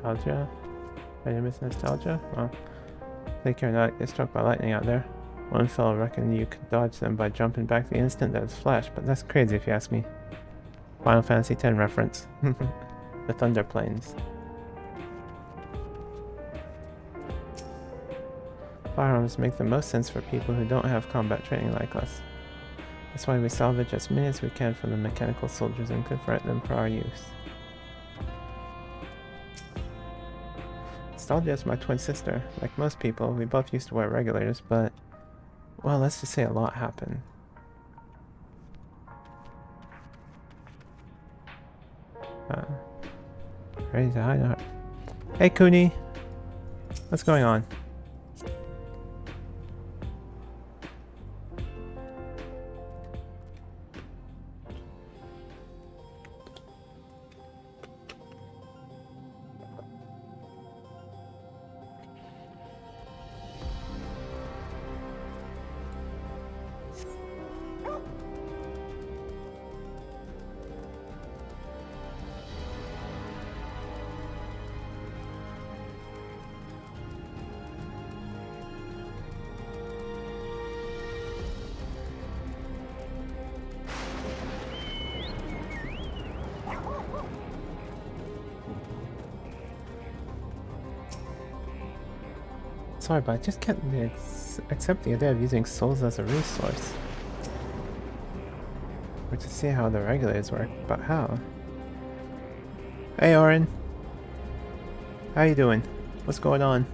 Nostalgia? My name is Nostalgia? Well, take care not get struck by lightning out there. One fellow reckoned you could dodge them by jumping back the instant that it's flashed, but that's crazy if you ask me. Final Fantasy X reference. The Thunder Plains. Firearms make the most sense for people who don't have combat training like us. That's why we salvage as many as we can from the mechanical soldiers and convert them for our use. Nostalgia is my twin sister. Like most people, we both used to wear regulators, but, well, let's just say a lot happened. Ready to hide out. Hey, Kuni! What's going on? Sorry, but I just can't accept the idea of using souls as a resource. Or to see how the regulators work, but how? Hey, Orin. How you doing? What's going on?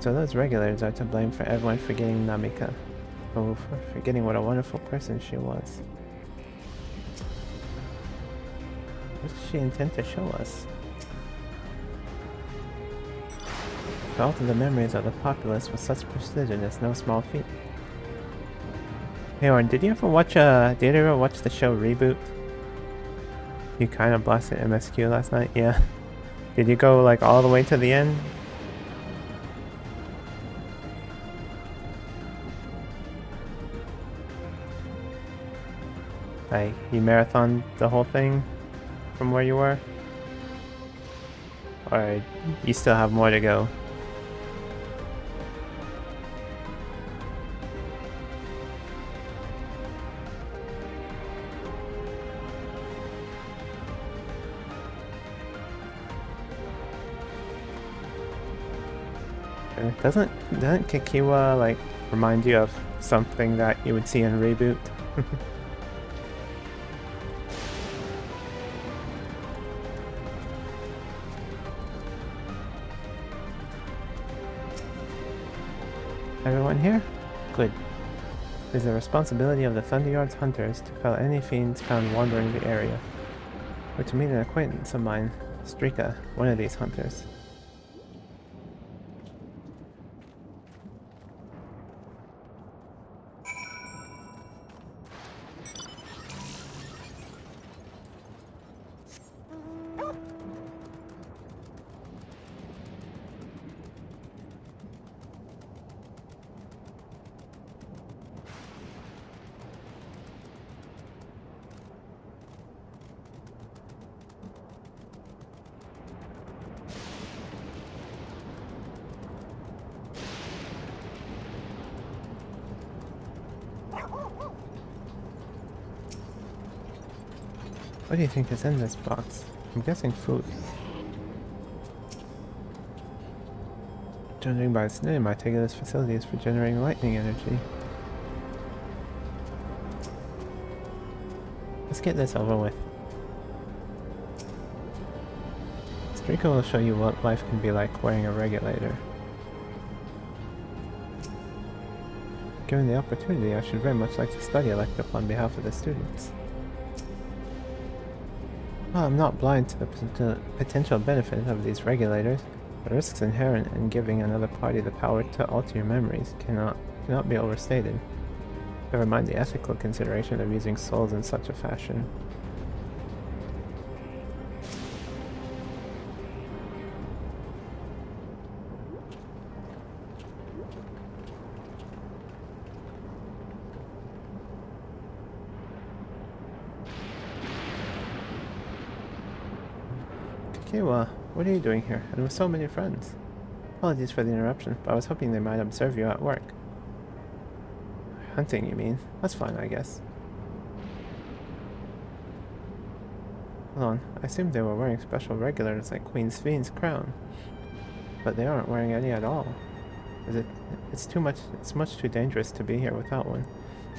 So those regulators are to blame for everyone forgetting Namika. Oh, for forgetting what a wonderful person she was. What does she intend to show us? To alter the memories of the populace with such precision is no small feat. Hey Oren, did you ever watch the show Reboot? You kind of blasted MSQ last night, yeah. Did you go like all the way to the end? Like, you marathoned the whole thing from where you were? Or you still have more to go? Doesn't Kikiwa like remind you of something that you would see in Reboot? Everyone here? Good. It is the responsibility of the Thunderyard's hunters to fell any fiends found wandering the area. Or to meet an acquaintance of mine, Strika, one of these hunters. What do you think is in this box? I'm guessing food. Judging by its name, I take it this facility is for generating lightning energy. Let's get this over with. Strika will show you what life can be like wearing a regulator. Given the opportunity, I should very much like to study electric on behalf of the students. Well, I'm not blind to the potential benefit of these regulators. The risks inherent in giving another party the power to alter your memories cannot be overstated. Never mind the ethical consideration of using souls in such a fashion. Kikiwa, what are you doing here, and with so many friends? Apologies for the interruption, but I was hoping they might observe you at work. Hunting, you mean? That's fine, I guess. Hold on, I assumed they were wearing special regulators like Queen Spheen's crown. But they aren't wearing any at all. It's much too dangerous to be here without one.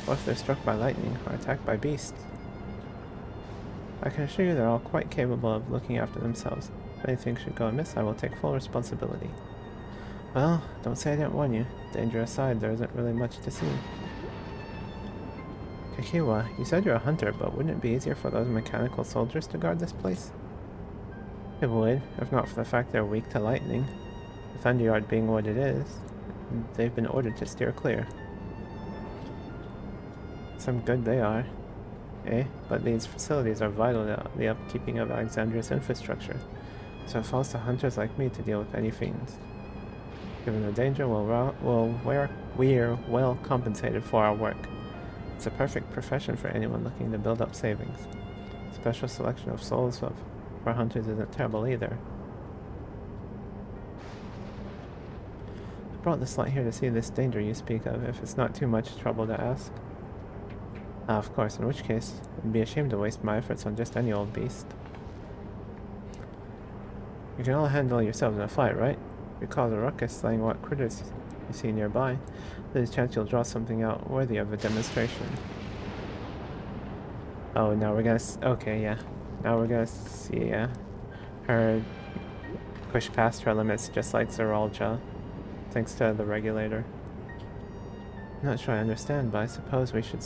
What if they're struck by lightning, or attacked by beasts? I can assure you they're all quite capable of looking after themselves. If anything should go amiss, I will take full responsibility. Well, don't say I didn't warn you. Danger aside, there isn't really much to see. Kikiwa, you said you're a hunter, but wouldn't it be easier for those mechanical soldiers to guard this place? It would, if not for the fact they're weak to lightning. The Thunderyard being what it is, they've been ordered to steer clear. Some good they are. But these facilities are vital to the upkeeping of Alexandria's infrastructure, so it falls to hunters like me to deal with any fiends. Given the danger, we're well compensated for our work. It's a perfect profession for anyone looking to build up savings. Special selection of souls for hunters isn't terrible either. I brought this light here to see this danger you speak of, if it's not too much trouble to ask. Of course, in which case, it'd be a shame to waste my efforts on just any old beast. You can all handle yourselves in a fight, right? You cause a ruckus slaying what critters you see nearby. There's a chance you'll draw something out worthy of a demonstration. Oh, now we're gonna okay, yeah. Now we're gonna see her push past her limits just like Zeralja, thanks to the regulator. Not sure I understand, but I suppose we should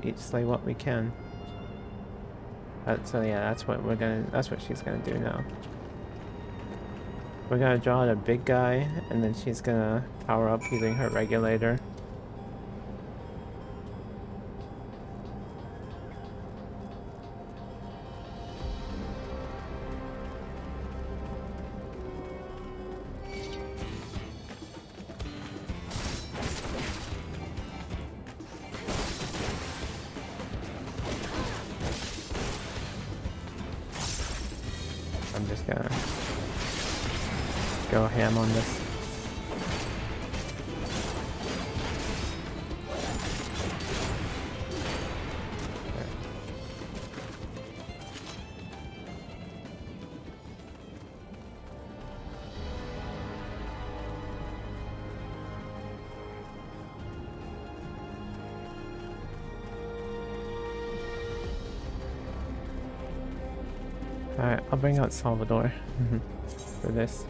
each slay what we can. So yeah, that's what she's gonna do now. We're gonna draw the big guy, and then she's gonna power up using her regulator. I'm just gonna go ham on this. Alright, I'll bring out Salvador for this.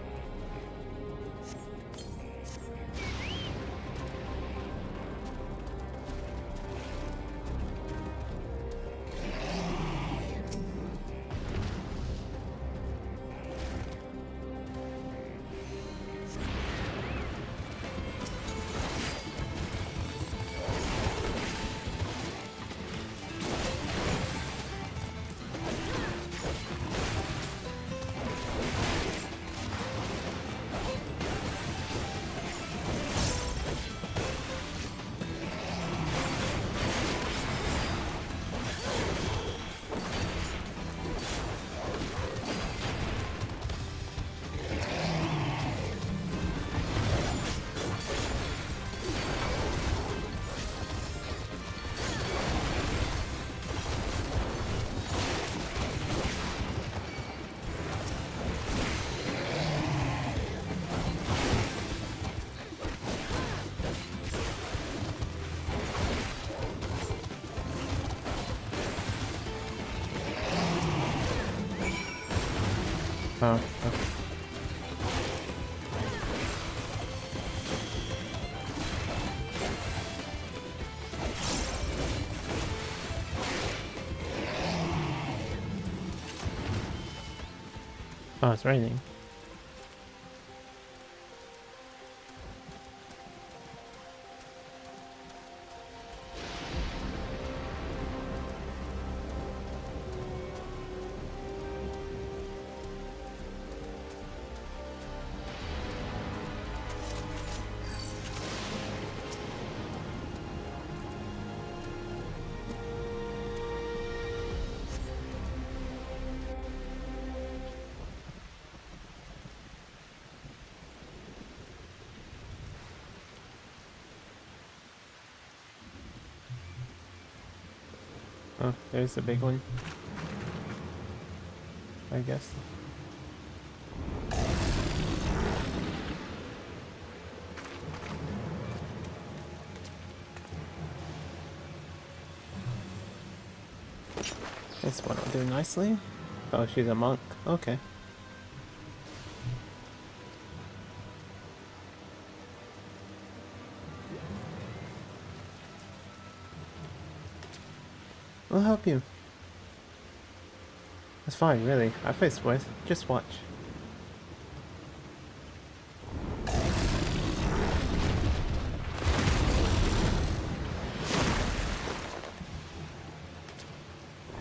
Oh, okay. Oh, it's raining. Oh, there's the big one, I guess. This one will do nicely. Oh, she's a monk. Okay. I'll help you. That's fine, really. I face worse. Just watch.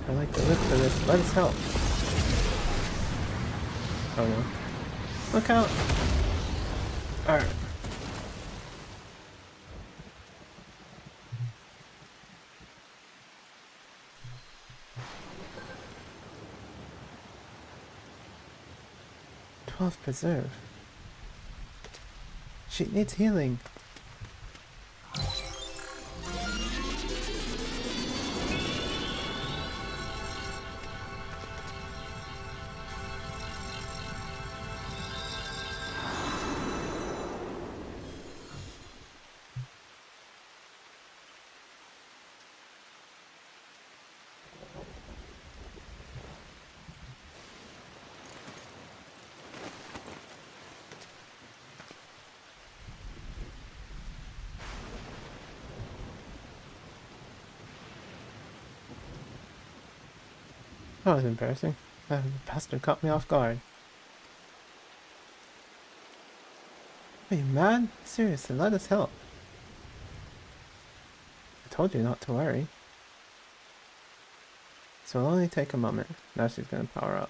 I like to live for this. Let us help. Oh no. Look out! Alright. Preserve. She needs healing. That was embarrassing. That bastard caught me off guard. Are you mad? Seriously, let us help. I told you not to worry. So it'll only take a moment. Now she's gonna power up.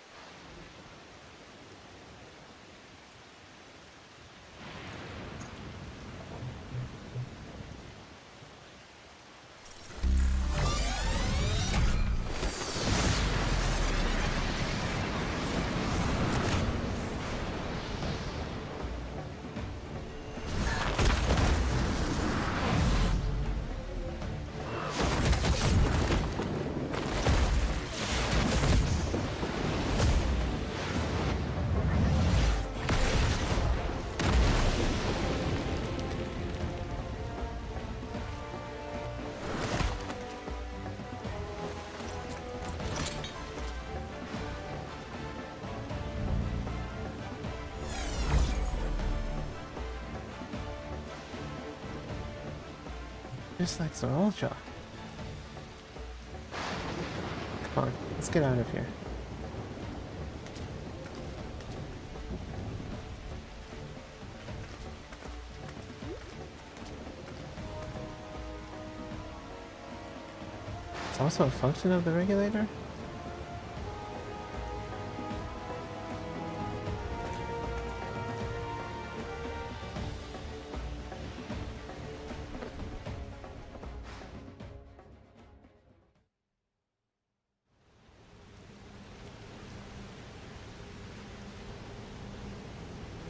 Just like Zorolja. Come on, let's get out of here. It's also a function of the regulator?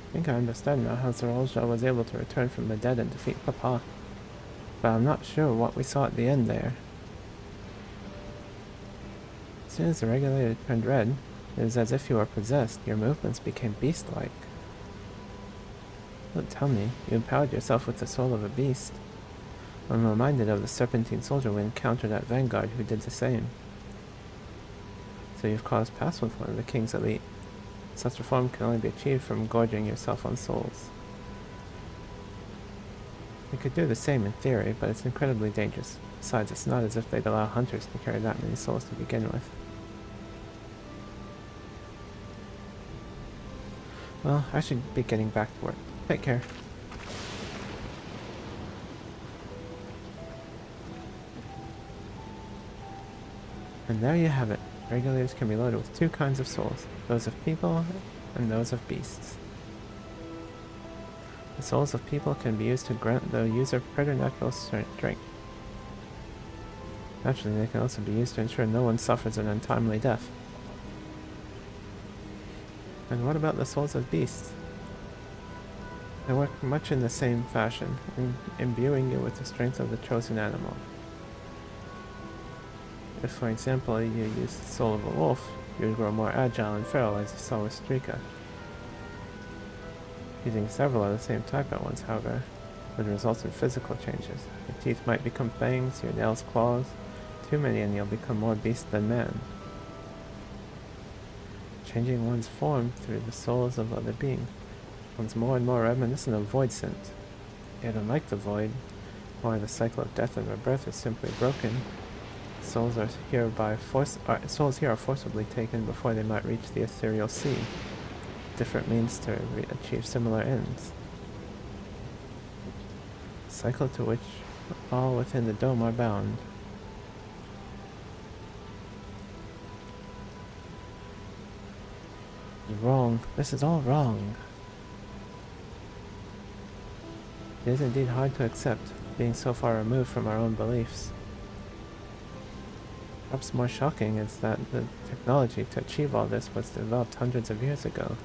I think I understand now how Zorolja was able to return from the dead and defeat Papa. But I'm not sure what we saw at the end there. As soon as the regulator turned red, it was as if you were possessed. Your movements became beast-like. Don't tell me, you empowered yourself with the soul of a beast. I'm reminded of the Serpentine soldier we encountered at Vanguard who did the same. So you've crossed paths with one of the King's elite. Such reform can only be achieved from gorging yourself on souls. We could do the same in theory, but it's incredibly dangerous. Besides, it's not as if they'd allow hunters to carry that many souls to begin with. Well, I should be getting back to work. Take care. And there you have it. Regulators can be loaded with two kinds of souls, those of people and those of beasts. The souls of people can be used to grant the user preternatural strength. Naturally, they can also be used to ensure no one suffers an untimely death. And what about the souls of beasts? They work much in the same fashion, imbuing you with the strength of the chosen animal. If, for example, you use the soul of a wolf, you would grow more agile and feral, as you saw with Strika. Using several of the same type at once, however, would result in physical changes. Your teeth might become fangs, your nails claws. Too many and you'll become more beast than man. Changing one's form through the souls of other beings becomes more and more reminiscent of void scent. Yet unlike the void, where the cycle of death and rebirth is simply broken, souls here are forcibly taken before they might reach the ethereal sea. Different means to achieve similar ends. A cycle to which all within the dome are bound. Wrong. This is all wrong. It is indeed hard to accept, being so far removed from our own beliefs. Perhaps more shocking is that the technology to achieve all this was developed hundreds of years ago.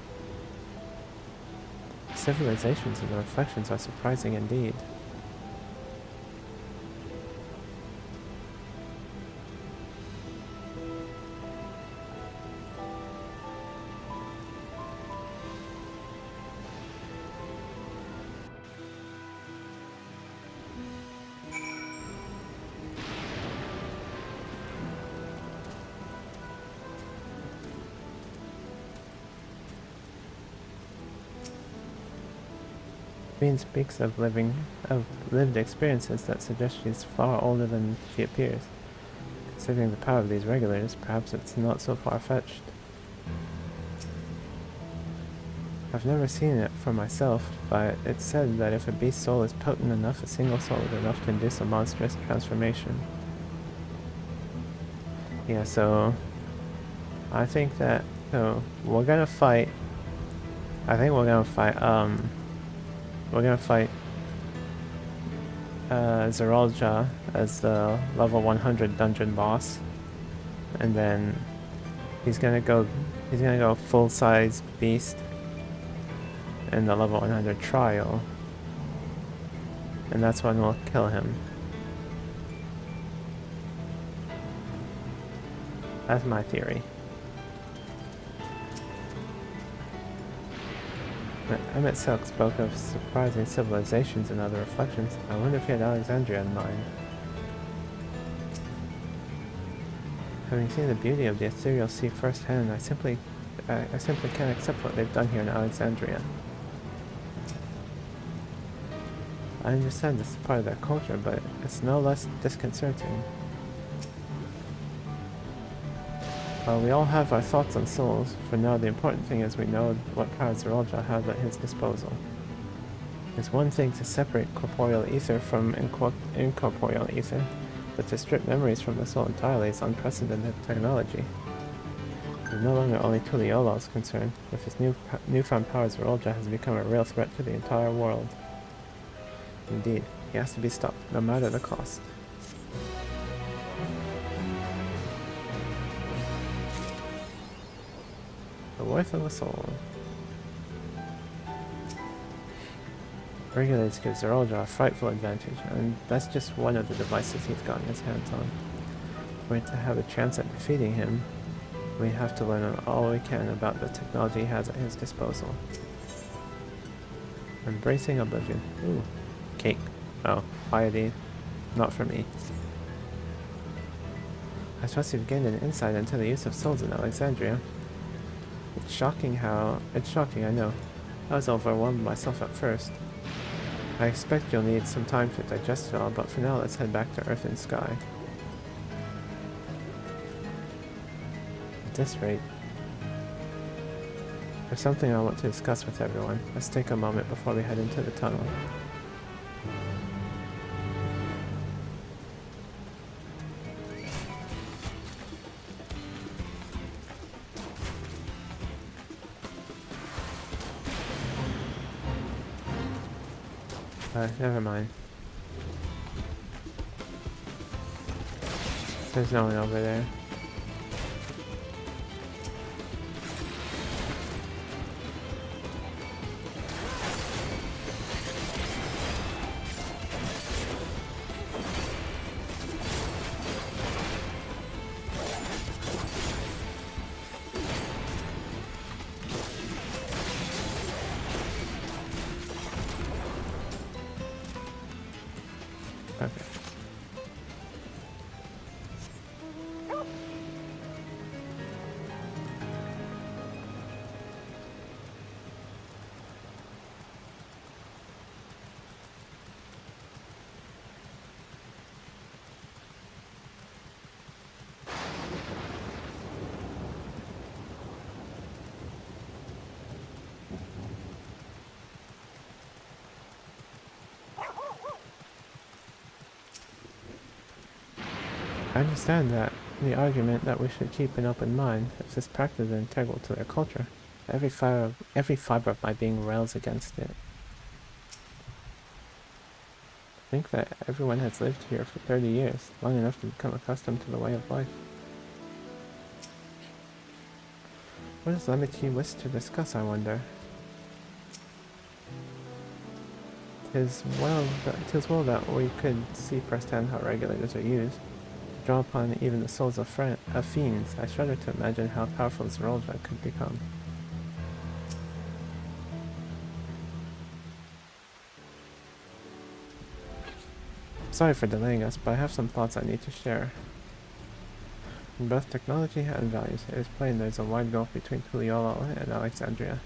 Civilizations and their reflections are surprising indeed. Queen speaks of lived experiences that suggest she's far older than she appears. Saving the power of these regulators, perhaps it's not so far-fetched. I've never seen it for myself, but it's said that if a beast's soul is potent enough, a single soul is enough to induce a monstrous transformation. Yeah, so I think that we're gonna fight. I think we're gonna fight Zeralja as the level 100 dungeon boss, and then he's gonna go full-size beast in the level 100 trial, and that's when we'll kill him. That's my theory. Emmett Silk spoke of surprising civilizations and other reflections. I wonder if he had Alexandria in mind. Having seen the beauty of the ethereal sea firsthand, I simply can't accept what they've done here in Alexandria. I understand this is part of their culture, but it's no less disconcerting. Well, we all have our thoughts on souls. For now, the important thing is we know what power Zeralja has at his disposal. It's one thing to separate corporeal ether from incorporeal ether, but to strip memories from the soul entirely is unprecedented technology. There's no longer only Tuliola's concerned. With his newfound power, Zeralja has become a real threat to the entire world. Indeed, he has to be stopped, no matter the cost. The worth of a soul. Regulators give Zeralja a frightful advantage, and that's just one of the devices he's gotten his hands on. If we're to have a chance at defeating him, we have to learn all we can about the technology he has at his disposal. Embracing oblivion. Ooh. Cake. Oh, piety. Not for me. I trust you've gained an insight into the use of souls in Alexandria. It's shocking, I know. I was overwhelmed myself at first. I expect you'll need some time to digest it all, but for now let's head back to Earth and Sky. At this rate, there's something I want to discuss with everyone. Let's take a moment before we head into the tunnel. Never mind. There's no one over there. I understand that, the argument that we should keep an open mind, if this practice is integral to their culture. Every fiber of my being rails against it. I think that everyone has lived here for 30 years, long enough to become accustomed to the way of life. What does Lemity wish to discuss, I wonder? 'Tis well that we could see firsthand how regulators are used. Draw upon even the souls of fiends. I shudder to imagine how powerful Zeralja could become. Sorry for delaying us, but I have some thoughts I need to share. In both technology and values, it is plain there is a wide gulf between Tuliyola and Alexandria.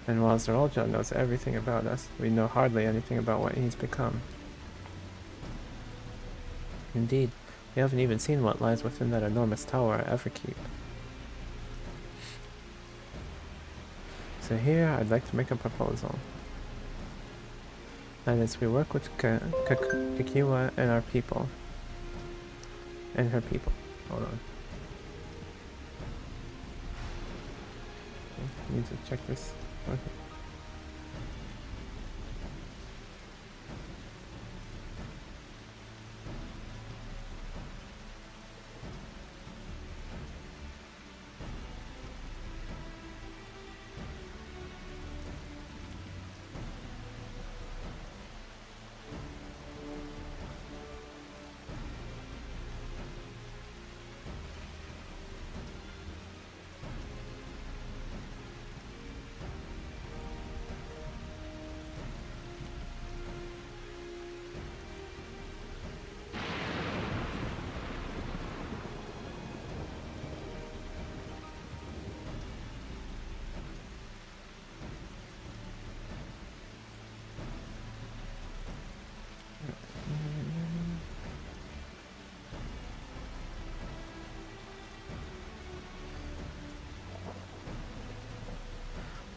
And while Zeralja knows everything about us, we know hardly anything about what he's become. Indeed, You haven't even seen what lies within that enormous tower I ever keep. So here, I'd like to make a proposal. That is, we work with Kakiwa and our people. And her people. Hold on. I need to check this. Okay.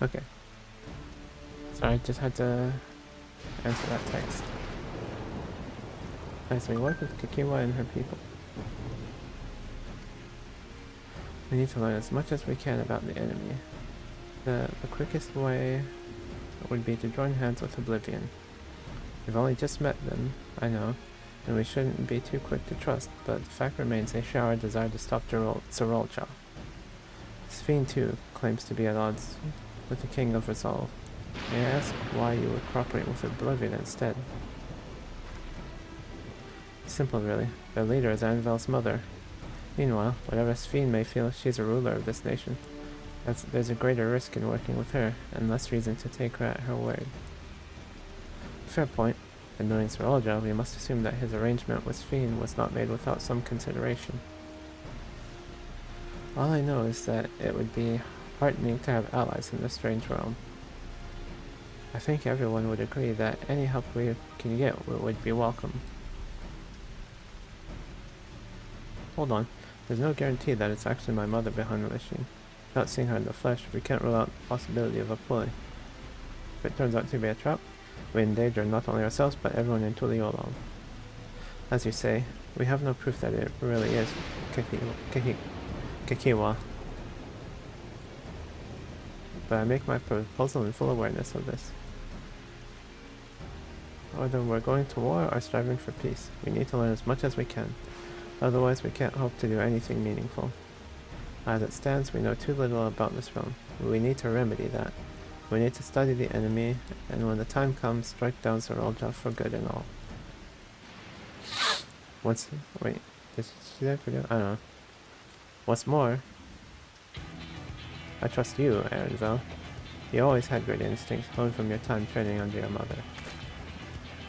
Okay. Sorry, I just had to answer that text. As we work with Kakiwa and her people. We need to learn as much as we can about the enemy. The quickest way would be to join hands with Oblivion. We've only just met them, I know, and we shouldn't be too quick to trust, but the fact remains they share our desire to stop Zerolja. Sphene too claims to be at odds with the King of Resolve. May I ask why you would cooperate with Oblivion instead? Simple really. Their leader is Anvil's mother. Meanwhile, whatever Sphene may feel, she's a ruler of this nation. There's a greater risk in working with her, and less reason to take her at her word. Fair point. And knowing Zerolja, we must assume that his arrangement with Sphene was not made without some consideration. All I know is that it would be heartening to have allies in this strange realm. I think everyone would agree that any help we can get would be welcome. Hold on, there's no guarantee that it's actually my mother behind the machine. Without seeing her in the flesh, we can't rule out the possibility of a ploy. If it turns out to be a trap, we endanger not only ourselves but everyone in Tuliolong. As you say, we have no proof that it really is Kakiwa. But I make my proposal in full awareness of this. Whether we're going to war or striving for peace, we need to learn as much as we can. Otherwise, we can't hope to do anything meaningful. As it stands, we know too little about this realm. We need to remedy that. We need to study the enemy, and when the time comes, strike down Zerolja for good and all. Wait, did she see that video? I don't know. What's more, I trust you, Anvil. You always had great instincts, honed from your time training under your mother.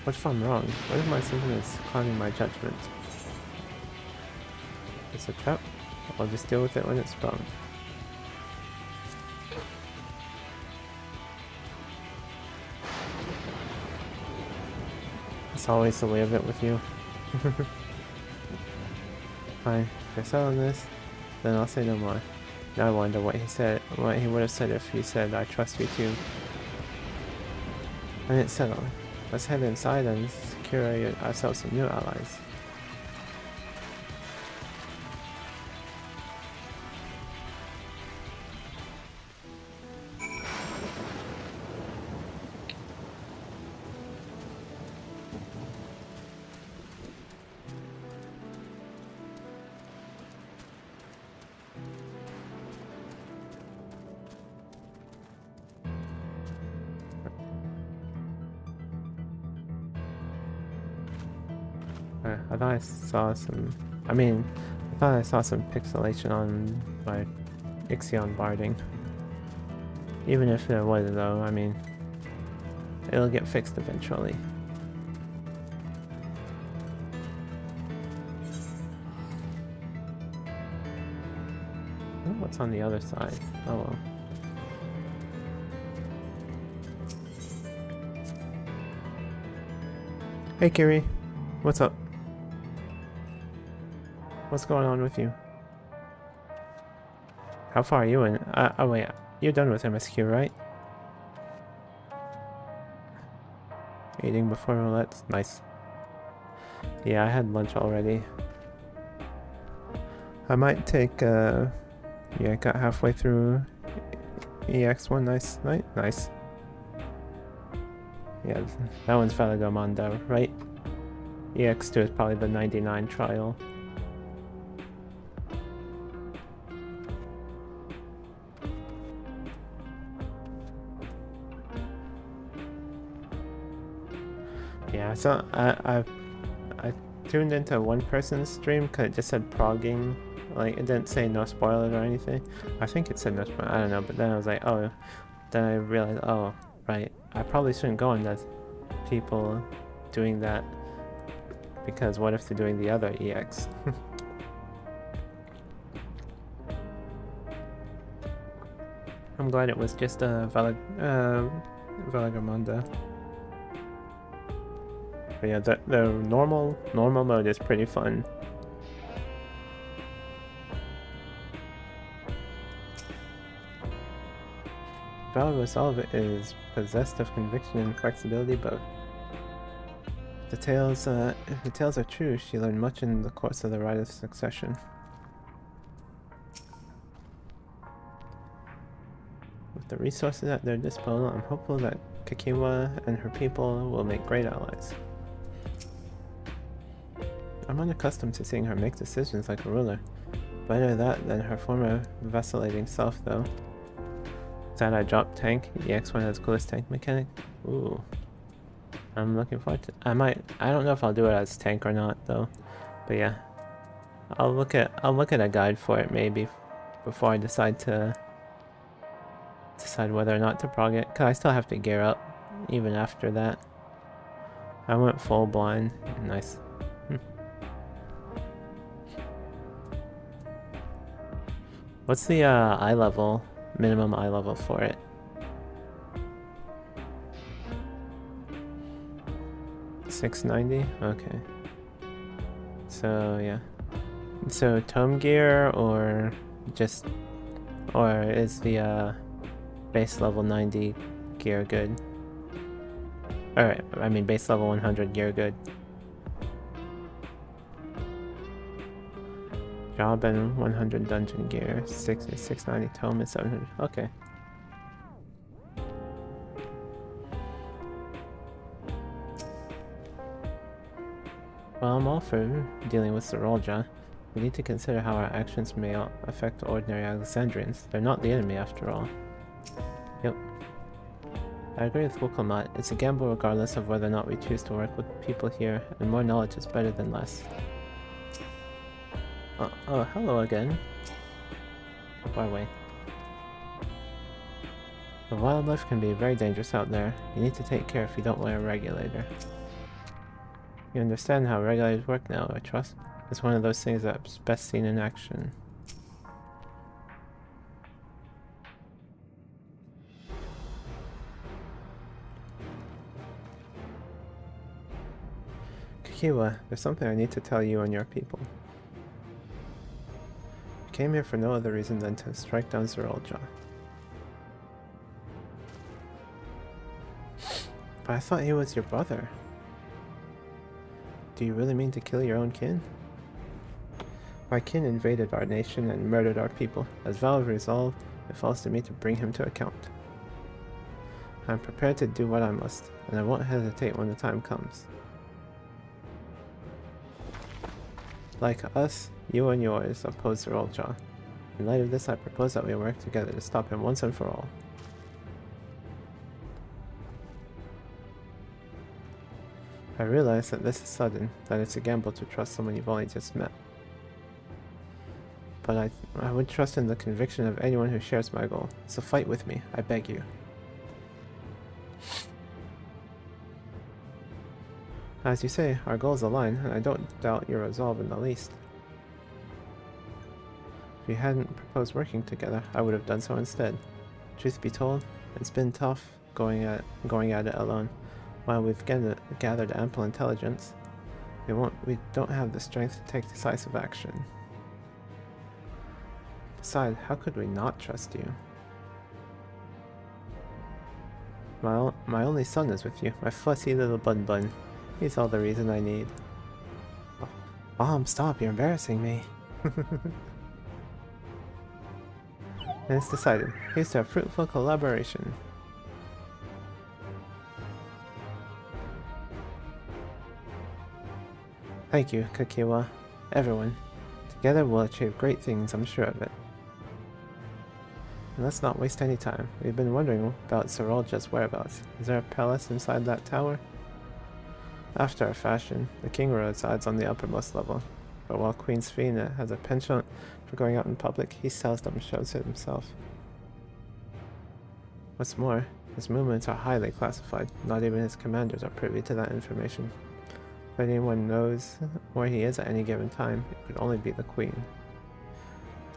What if I'm wrong? What if my sentiments clouding my judgment? It's a trap. I'll just deal with it when it's sprung. It's always the way of it with you. Fine, if you're selling this, then I'll say no more. Now I wonder what he would have said if he said, I trust you too. And it's settled. Let's head inside and secure ourselves some new allies. I thought I saw some, I thought I saw some pixelation on my Ixion barding. Even if there was though, it'll get fixed eventually. Oh, what's on the other side? Oh well. Hey Kiri, what's up? What's going on with you? How far are you in? Oh wait, you're done with MSQ, right? Eating before roulette. Nice. Yeah, I had lunch already. I might take, yeah, I got halfway through EX one. Nice. Nice. Yeah, that one's Valigamanda, right? EX2 is probably the 99 trial. Yeah, so I tuned into one person's stream because it just said progging, like it didn't say no spoilers or anything. I think it said no spoilers, I don't know, but then I was like, oh, then I realized, oh, right, I probably shouldn't go on those people doing that, because what if they're doing the other EX? I'm glad it was just a Valigamanda. But yeah, the normal mode is pretty fun. Valve Resolve is possessed of conviction and flexibility both. If the tales are true, she learned much in the course of the Rite of Succession. With the resources at their disposal, I'm hopeful that Kakiwa and her people will make great allies. I'm unaccustomed to seeing her make decisions like a ruler. Better that than her former vacillating self, though. Glad I dropped tank. EX1 has coolest tank mechanic. Ooh. I'm looking forward to. I don't know if I'll do it as tank or not, though. But yeah. I'll look at a guide for it maybe before I decide whether or not to prog it. Cause I still have to gear up even after that. I went full blind. Nice. What's the eye level, minimum eye level for it? $690? Okay. So yeah. So tome gear or is the base level 90 gear good? Alright, I mean base level 100 gear good. Job and 100 dungeon gear, 690 tome and 700. Okay. Well, I'm all for dealing with Zerolja. We need to consider how our actions may affect ordinary Alexandrians. They're not the enemy after all. Yep. I agree with Wukelmat. It's a gamble regardless of whether or not we choose to work with people here, and more knowledge is better than less. Oh, hello again. Far away. The wildlife can be very dangerous out there. You need to take care if you don't wear a regulator. You understand how regulators work now, I trust. It's one of those things that's best seen in action. Kakiwa, there's something I need to tell you and your people. I came here for no other reason than to strike down Zerolja. But I thought he was your brother. Do you really mean to kill your own kin? My kin invaded our nation and murdered our people. As Valve resolved, it falls to me to bring him to account. I'm prepared to do what I must, and I won't hesitate when the time comes. Like us, you and yours oppose Zerolja. In light of this, I propose that we work together to stop him once and for all. I realize that this is sudden, that it's a gamble to trust someone you've only just met. But I would trust in the conviction of anyone who shares my goal, so fight with me, I beg you. As you say, our goals align, and I don't doubt your resolve in the least. If you hadn't proposed working together, I would have done so instead. Truth be told, it's been tough going at it alone. While we've gathered ample intelligence, we don't have the strength to take decisive action. side, how could we not trust you? My only son is with you, my fussy little bun. He's all the reason I need. Oh, Mom, stop, you're embarrassing me. And it's decided. Here's to a fruitful collaboration. Thank you, Kakiwa. Everyone. Together we'll achieve great things, I'm sure of it. And let's not waste any time. We've been wondering about Zerolja's whereabouts. Is there a palace inside that tower? After a fashion, the king resides on the uppermost level. But while Queen Sphina has a penchant for going out in public, he seldom shows it himself. What's more, his movements are highly classified. Not even his commanders are privy to that information. If anyone knows where he is at any given time, it could only be the Queen.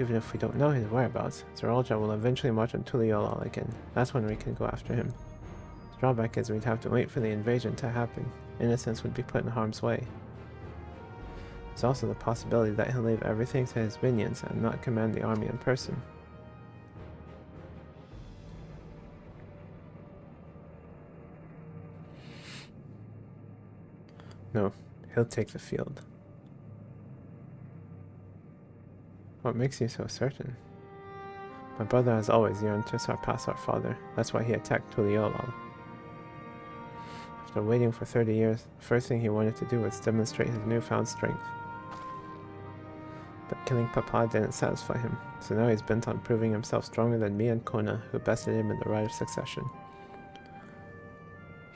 Even if we don't know his whereabouts, Zerolja will eventually march on Tuliolal again. That's when we can go after him. The drawback is we'd have to wait for the invasion to happen. Innocents would be put in harm's way. There's also the possibility that he'll leave everything to his minions and not command the army in person. No, he'll take the field. What makes you so certain? My brother has always yearned to surpass our father. That's why he attacked Tuliolal. After waiting for 30 years, the first thing he wanted to do was demonstrate his newfound strength. But killing Papa didn't satisfy him, so now he's bent on proving himself stronger than me and Kona, who bested him in the right of succession.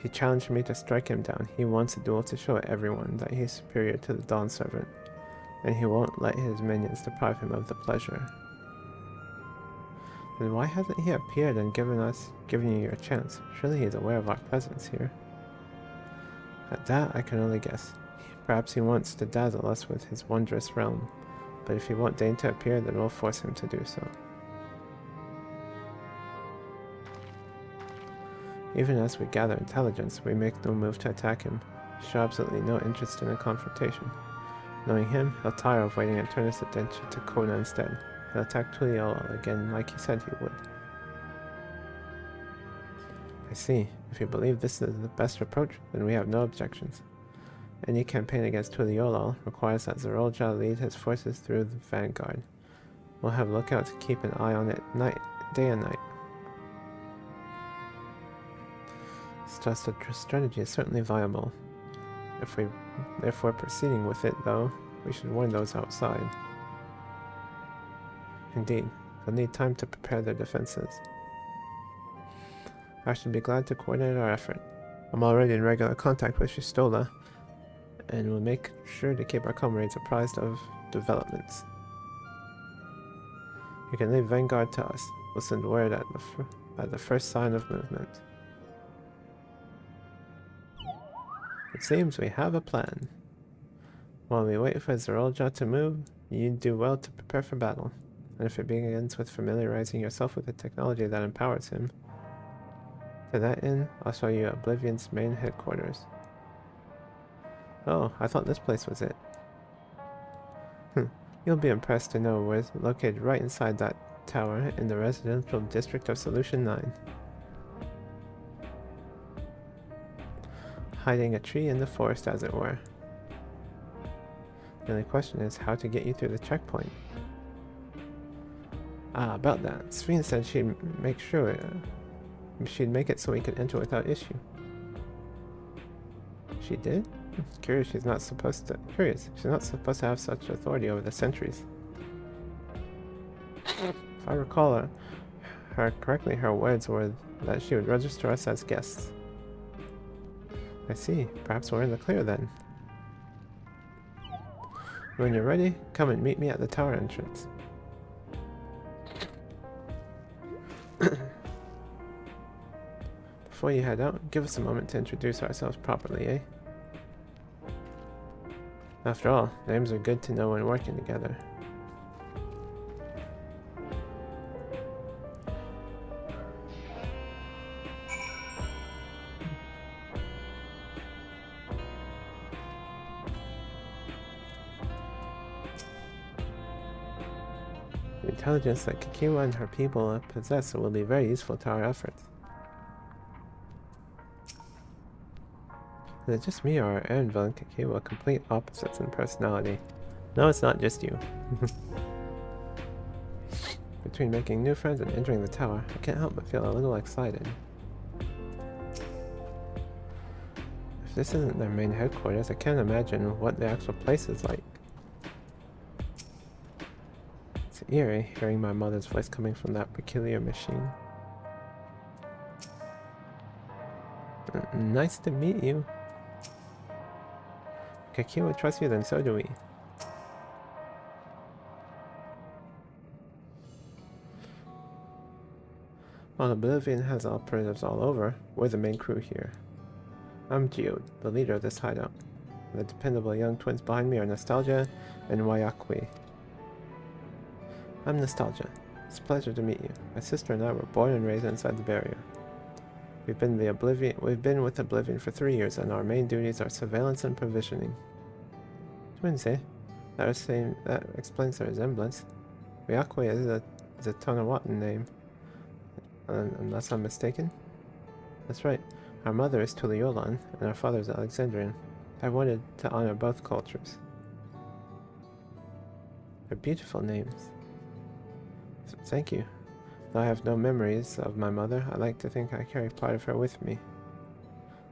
He challenged me to strike him down. He wants a duel to show everyone that he's superior to the Dawn Servant, and he won't let his minions deprive him of the pleasure. Then why hasn't he appeared and given you your chance? Surely he is aware of our presence here. At that, I can only guess. Perhaps he wants to dazzle us with his wondrous realm, but if he won't deign to appear, then we'll force him to do so. Even as we gather intelligence, we make no move to attack him. Show absolutely no interest in a confrontation. Knowing him, he'll tire of waiting and turn his attention to Kona instead. He'll attack Tuliolal again like he said he would. I see. If you believe this is the best approach, then we have no objections. Any campaign against Tuliolal requires that Zerolja lead his forces through the vanguard. We'll have lookouts to keep an eye on it day and night. Such a strategy is certainly viable. If we're proceeding with it, though, we should warn those outside. Indeed, they'll need time to prepare their defenses. I should be glad to coordinate our effort. I'm already in regular contact with Shistola, and we'll make sure to keep our comrades apprised of developments. You can leave Vanguard to us. We'll send word at the first sign of movement. It seems we have a plan. While we wait for Zerolja to move, you do well to prepare for battle. And if it begins with familiarizing yourself with the technology that empowers him, to that end, I'll show you Oblivion's main headquarters. Oh, I thought this place was it. You'll be impressed to know we're located right inside that tower in the residential district of Solution 9. Hiding a tree in the forest, as it were. The only question is how to get you through the checkpoint. Ah, about that. Sphina said she'd make it so we could enter without issue. She did? Curious, she's not supposed to have such authority over the sentries. If I recall her correctly, her words were that she would register us as guests. I see. Perhaps we're in the clear then. When you're ready, come and meet me at the tower entrance. Before you head out, give us a moment to introduce ourselves properly, eh? After all, names are good to know when working together. intelligence that Kikiwa and her people possess will be very useful to our efforts. Is it just me, or are Erenville and Kikiwa complete opposites in personality? No, it's not just you. Between making new friends and entering the tower, I can't help but feel a little excited. If this isn't their main headquarters, I can't imagine what the actual place is like. It's eerie hearing my mother's voice coming from that peculiar machine. Nice to meet you. Kikiwa trusts you, then so do we. While Oblivion has operatives all over, we're the main crew here. I'm Geode, the leader of this hideout. The dependable young twins behind me are Nostalgia and Wayakwe. I'm Nostalgia. It's a pleasure to meet you. My sister and I were born and raised inside the barrier. We've been with Oblivion for 3 years, and our main duties are surveillance and provisioning. Twins, eh? That explains the resemblance. Wayakwe is a Tonawatan name, unless I'm mistaken. That's right. Our mother is Tuliolan, and our father is Alexandrian. I wanted to honor both cultures. They're beautiful names. So thank you. Though I have no memories of my mother, I like to think I carry part of her with me.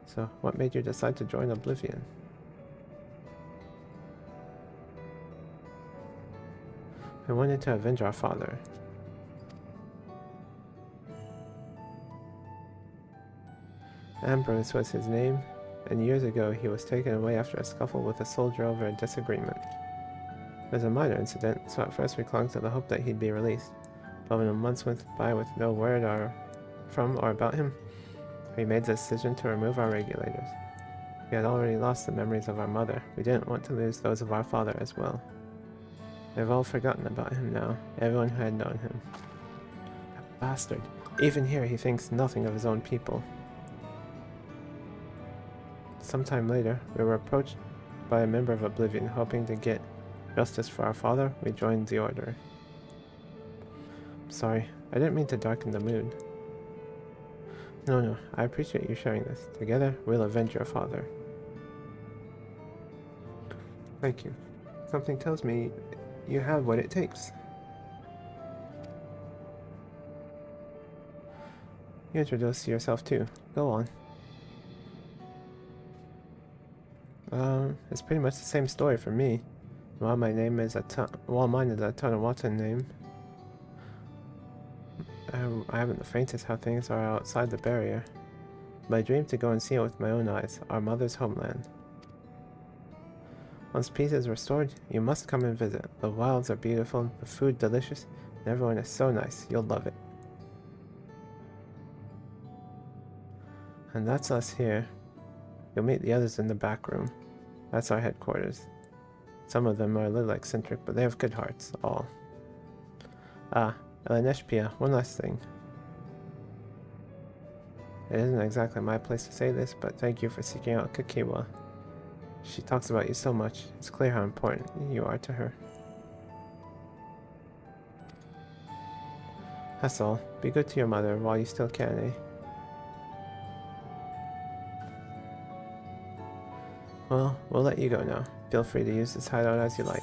So, what made you decide to join Oblivion? I wanted to avenge our father. Ambrose was his name, and years ago he was taken away after a scuffle with a soldier over a disagreement. It was a minor incident, so at first we clung to the hope that he'd be released. But when months went by with no word from or about him, we made the decision to remove our regulators. We had already lost the memories of our mother. We didn't want to lose those of our father as well. They've all forgotten about him now, everyone who had known him. That bastard. Even here he thinks nothing of his own people. Sometime later, we were approached by a member of Oblivion hoping to get justice for our father. We joined the Order. Sorry, I didn't mean to darken the mood. No, I appreciate you sharing this. Together, we'll avenge your father. Thank you. Something tells me you have what it takes. You introduce yourself too. Go on. It's pretty much the same story for me. While mine is a Tonawatan name, I haven't the faintest how things are outside the barrier. But I dream to go and see it with my own eyes, our mother's homeland. Once peace is restored, you must come and visit. The wilds are beautiful, the food delicious, and everyone is so nice. You'll love it. And that's us here. You'll meet the others in the back room. That's our headquarters. Some of them are a little eccentric, but they have good hearts, all. Ah, Eleneshpia, one last thing. It isn't exactly my place to say this, but thank you for seeking out Kikiwa. She talks about you so much, it's clear how important you are to her. That's all. Be good to your mother while you still can, eh? Well, we'll let you go now. Feel free to use this hideout as you like.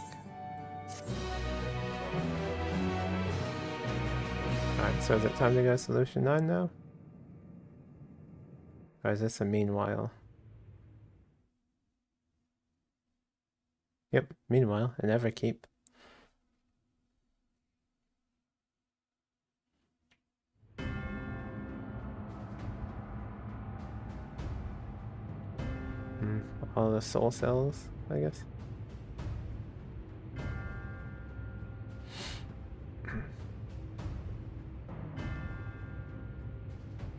Alright, so is it time to go to Solution 9 now? Or is this a meanwhile? Yep, meanwhile, and Everkeep. All the soul cells, I guess.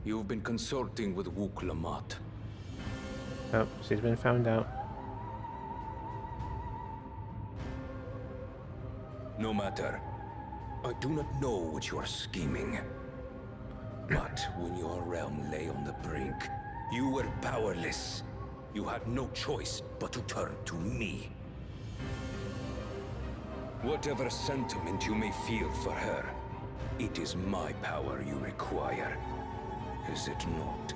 You've been consulting with Wook Lamont. Oh, she's been found out. No matter. I do not know what you are scheming. But when your realm lay on the brink, you were powerless. You had no choice but to turn to me. Whatever sentiment you may feel for her, it is my power you require, is it not?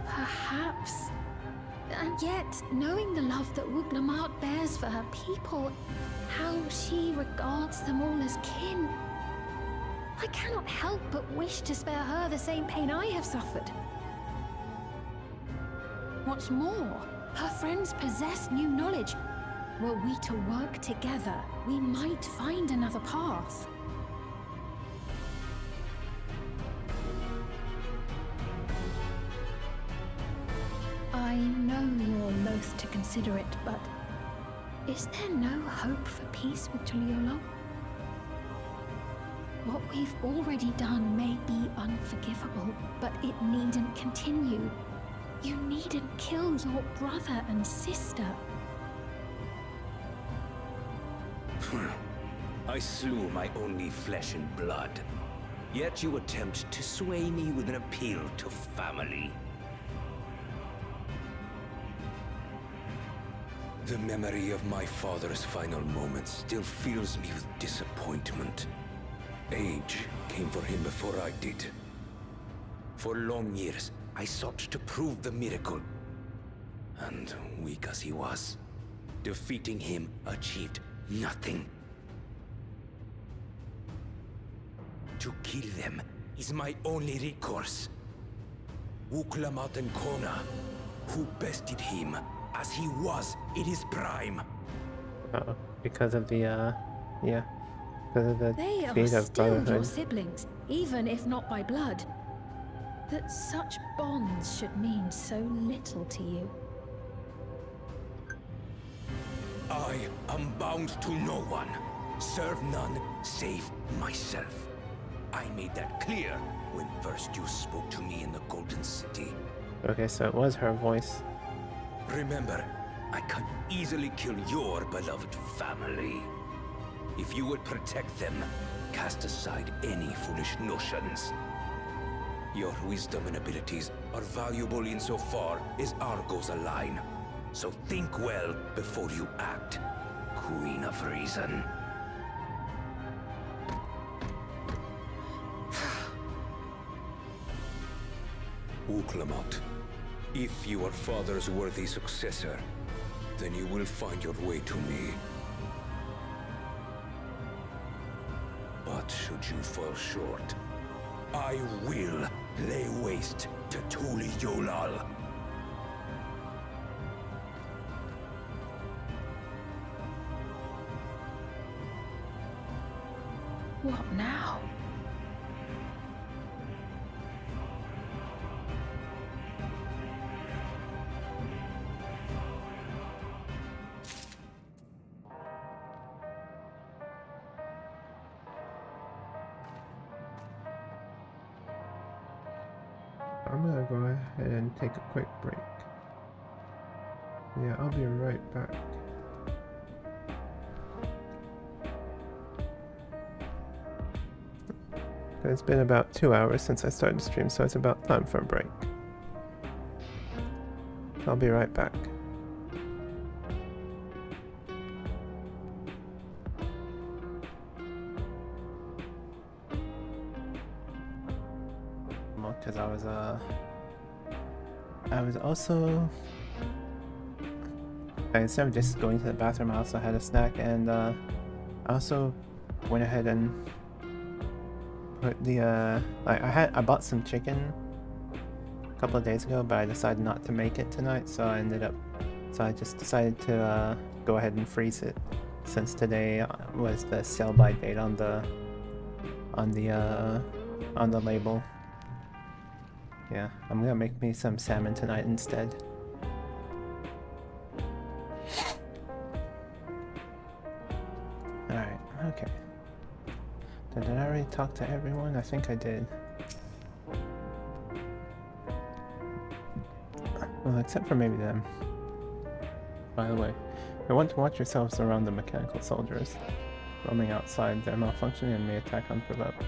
Perhaps. And yet, knowing the love that Wuglamat bears for her people, how she regards them all as kin, I cannot help but wish to spare her the same pain I have suffered. What's more, her friends possess new knowledge. Were we to work together, we might find another path. I know you're loath to consider it, but is there no hope for peace with Tuliolo? What we've already done may be unforgivable, but it needn't continue. You needn't kill your brother and sister. I slew my only flesh and blood. Yet you attempt to sway me with an appeal to family. The memory of my father's final moments still fills me with disappointment. Age came for him before I did. For long years, I sought to prove the miracle. And weak as he was, defeating him achieved nothing. To kill them is my only recourse. Wuglamat and Kona, who bested him as he was in his prime. Because of the, yeah. Because of the They fate are of still your brotherhood. siblings, even if not by blood. That such bonds should mean so little to you. I am bound to no one. Serve none save myself. I made that clear when first you spoke to me in the Golden City. Okay, so it was her voice. Remember, I could easily kill your beloved family. If you would protect them, cast aside any foolish notions. Your wisdom and abilities are valuable insofar as our goals align. So think well before you act, Queen of Reason. Wuglamat, if you are father's worthy successor, then you will find your way to me. But should you fall short, I will lay waste to Tuli Yolal. What now? I'm gonna go ahead and take a quick break. Yeah, I'll be right back. It's been about 2 hours since I started the stream, so it's about time for a break. I'll be right back. Because I was also, instead of just going to the bathroom, I also had a snack, and I also went ahead and put the I bought some chicken a couple of days ago, but I decided not to make it tonight, so I just decided to go ahead and freeze it, since today was the sell by date on the label. Yeah, I'm gonna make me some salmon tonight instead. Alright, okay. Did I already talk to everyone? I think I did. Well, except for maybe them. By the way, you want to watch yourselves around the mechanical soldiers roaming outside. They're malfunctioning and may attack unprovoked.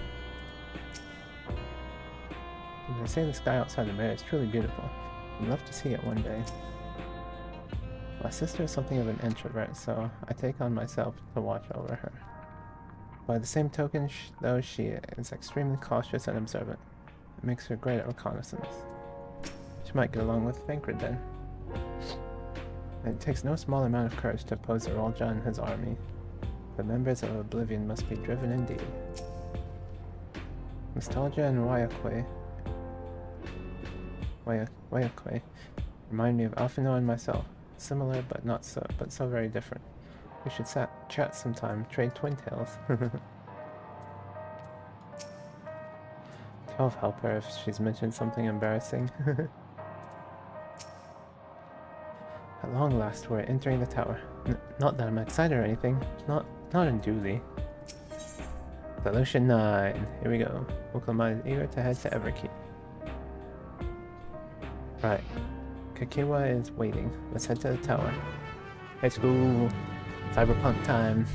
They say the sky outside the bay is truly beautiful. I'd love to see it one day. My sister is something of an introvert, so I take on myself to watch over her. By the same token, though, she is extremely cautious and observant. It makes her great at reconnaissance. She might get along with Thancred then. It takes no small amount of courage to oppose Zeralja and his army. The members of Oblivion must be driven indeed. Nostalgia and Wayakwe remind me of Alphino and myself. Similar, but not so very different. We should chat sometime, trade twin tales. 12 help her if she's mentioned something embarrassing. At long last, we're entering the tower. Not that I'm excited or anything. Not unduly. Solution 9. Here we go. Woklama is eager to head to Everkeep. Right. Kakiwa is waiting. Let's head to the tower. High school. Cyberpunk time.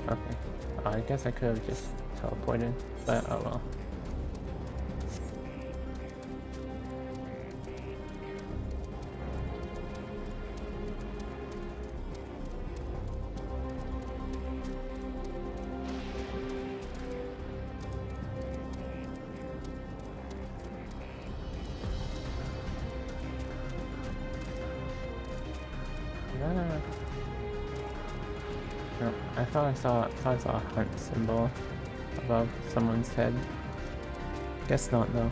Okay. I guess I could have just teleported, but oh well. No, I thought I saw a hunt symbol above someone's head. Guess not though.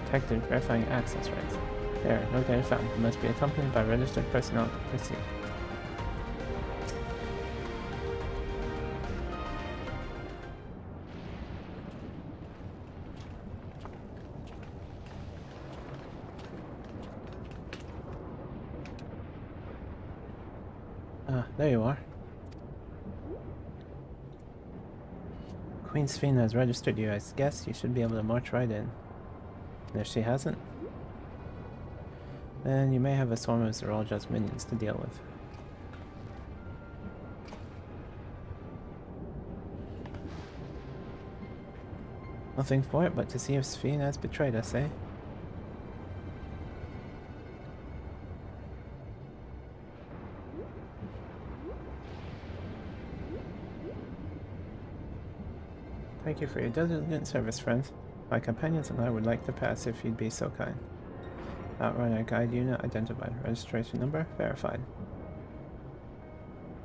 Detected verifying access rights. There, no data found. It must be accompanied by registered personnel. Proceed. There you are. Queen Sphene has registered you as guest. You should be able to march right in. And if she hasn't, then you may have a swarm of Zeralja's minions to deal with. Nothing for it but to see if Sphene has betrayed us, eh? Thank you for your diligent service, friends. My companions and I would like to pass if you'd be so kind. Outrunner guide unit identified. Registration number verified.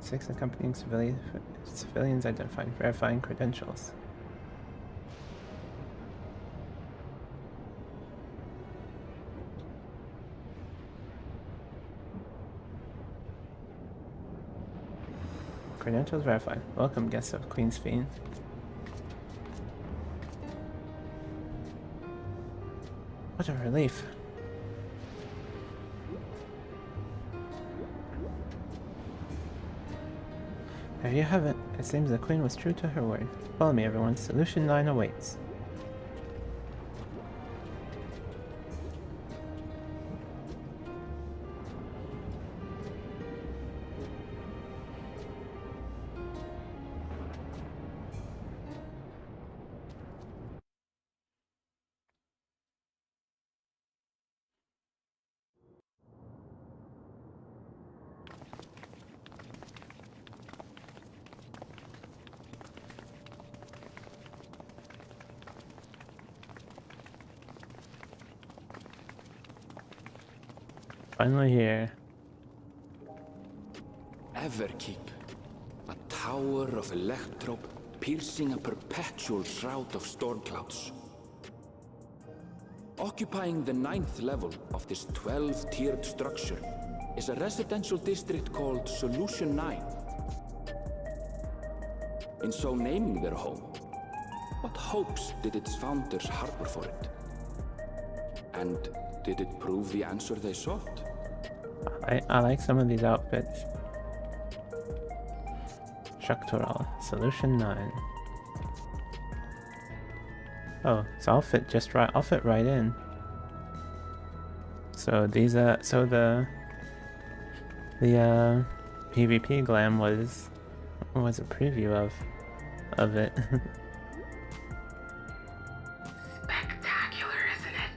6 accompanying civilians identified. Verifying credentials. Credentials verified. Welcome, guests of Queen Sphene. What a relief. There you have it. It seems the Queen was true to her word. Follow me, everyone. Solution 9 awaits. Finally here. Everkeep. A tower of electrope piercing a perpetual shroud of storm clouds. Occupying the 9th level of this 12-tiered structure is a residential district called Solution 9. In so naming their home, what hopes did its founders harbor for it? And did it prove the answer they sought? I like some of these outfits. Structural. Solution 9. Oh, so I'll fit just right. I'll fit right in. So these so the PvP glam was a preview of it. Spectacular, isn't it?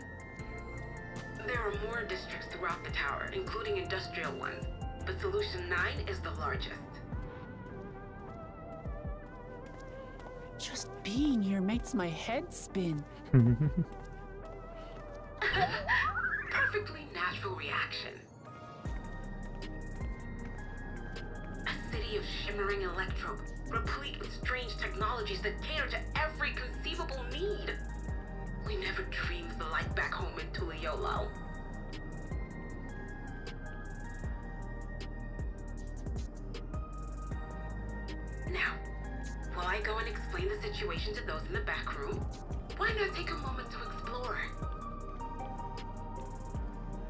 There are more districts throughout the tower, including industrial ones, but Solution 9 is the largest. Just being here makes my head spin. Perfectly natural reaction. A city of shimmering electrope, replete with strange technologies that cater to every conceivable need. We never dreamed the life back home in Tuliolo. Now, while I go and explain the situation to those in the back room, why not take a moment to explore?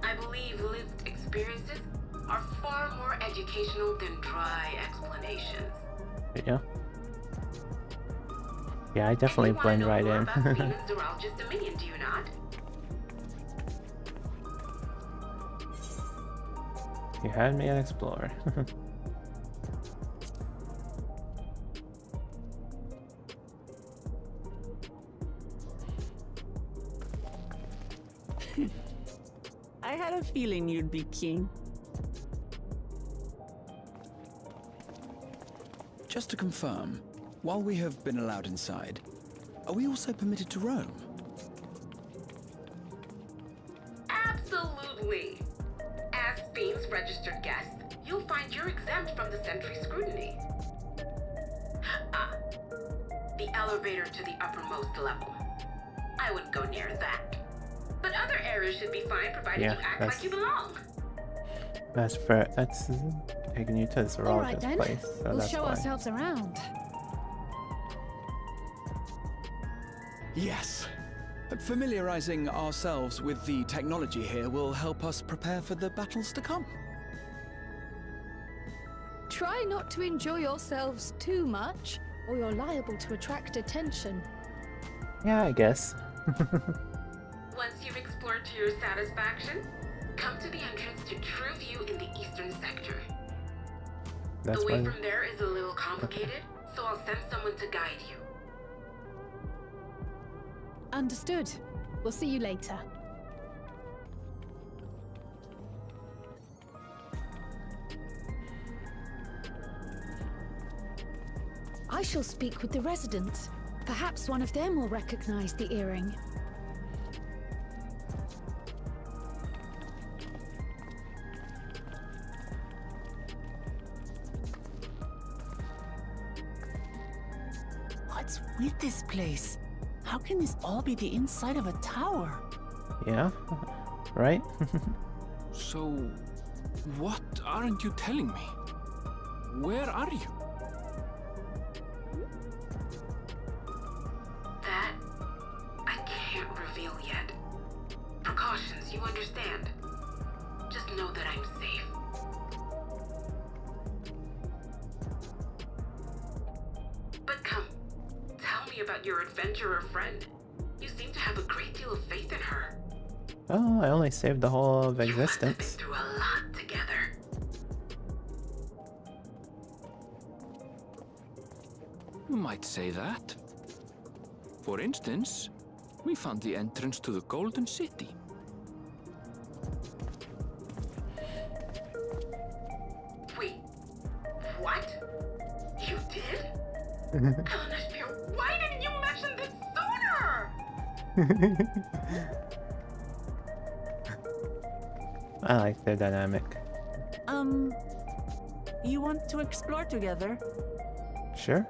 I believe lived experiences are far more educational than dry explanations. Yeah. Yeah, I definitely blend right in. Zoologist Dominion, do you not? You had me an explorer. I had a feeling you'd be king. Just to confirm, while we have been allowed inside, are we also permitted to roam? Absolutely. As Spain's registered guest, you'll find you're exempt from the sentry scrutiny. The elevator to the uppermost level. I wouldn't go near that. But other areas should be fine, provided you act like you belong. That's taking you to the All right zoologist then, place. So we'll that's show why. ourselves around. Yes. Familiarizing ourselves with the technology here will help us prepare for the battles to come. Try not to enjoy yourselves too much, or you're liable to attract attention. Yeah, I guess. Once you've explored to your satisfaction, come to the entrance to True View in the eastern sector. That's The way why. from there is a little complicated, so I'll send someone to guide you. Understood. We'll see you later. I shall speak with the residents. Perhaps one of them will recognize the earring. What's with this place? How can this all be the inside of a tower? Yeah. Right. So, what aren't you telling me? Where are you? That I can't reveal yet. about your adventurer friend. You seem to have a great deal of faith in her. Oh, I only saved the whole of You must have been existence. through a lot together. You might say that. For instance, we found the entrance to the Golden City. Wait, what? You did? Eleanor Spear, why didn't you mention this sooner? I like their dynamic. You want to explore together? Sure.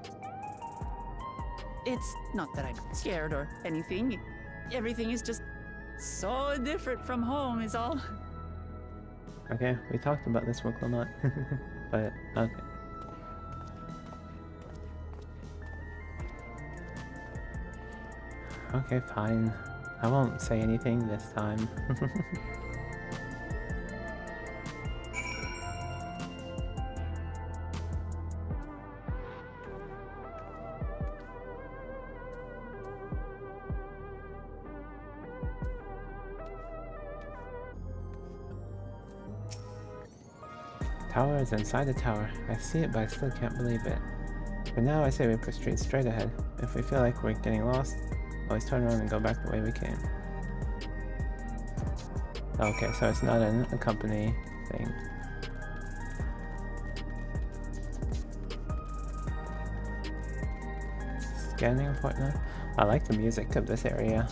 It's not that I'm scared or anything. Everything is just so different from home is all. Okay, we talked about this one a lot. But, okay. Okay, fine. I won't say anything this time. Tower is inside the tower. I see it, but I still can't believe it. For now, I say we proceed straight ahead. If we feel like we're getting lost, always turn around and go back the way we came. Okay, so it's not a company thing. Scanning and whatnot. I like the music of this area.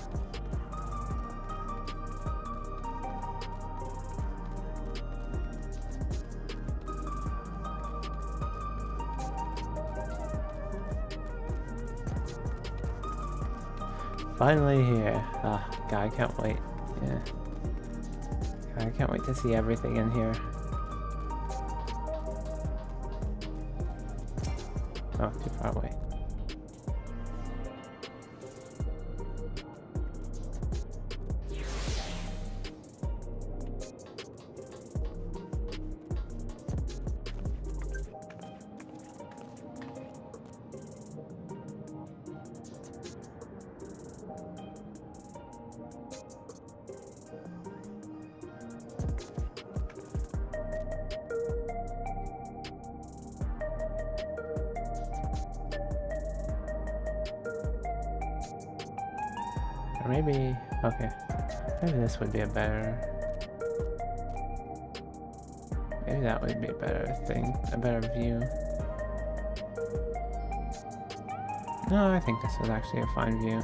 Finally here. Ah, God, I can't wait. Yeah. God, I can't wait to see everything in here. Oh, too far away. Or maybe, okay, maybe this would be a better, maybe that would be a better thing, a better view. No, I think this was actually a fine view.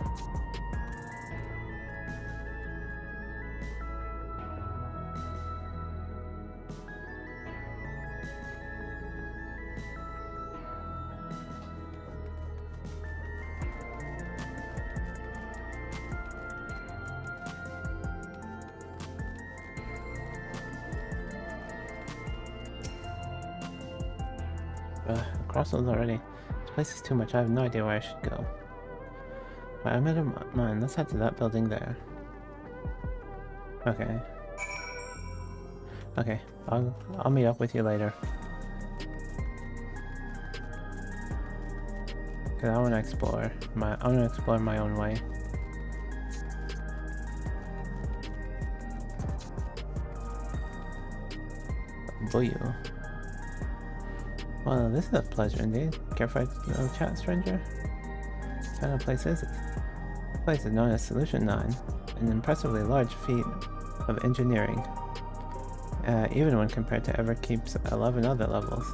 Across those already. This place is too much. I have no idea where I should go. But I'm out of mind. Let's head to that building there. Okay. Okay. I'll meet up with you later. Cause I want to explore my own way. Booyah. Well, this is a pleasure indeed. Care for a chat, stranger? What kind of place is it? This place is known as Solution 9, an impressively large feat of engineering, even when compared to Everkeep's 11 other levels.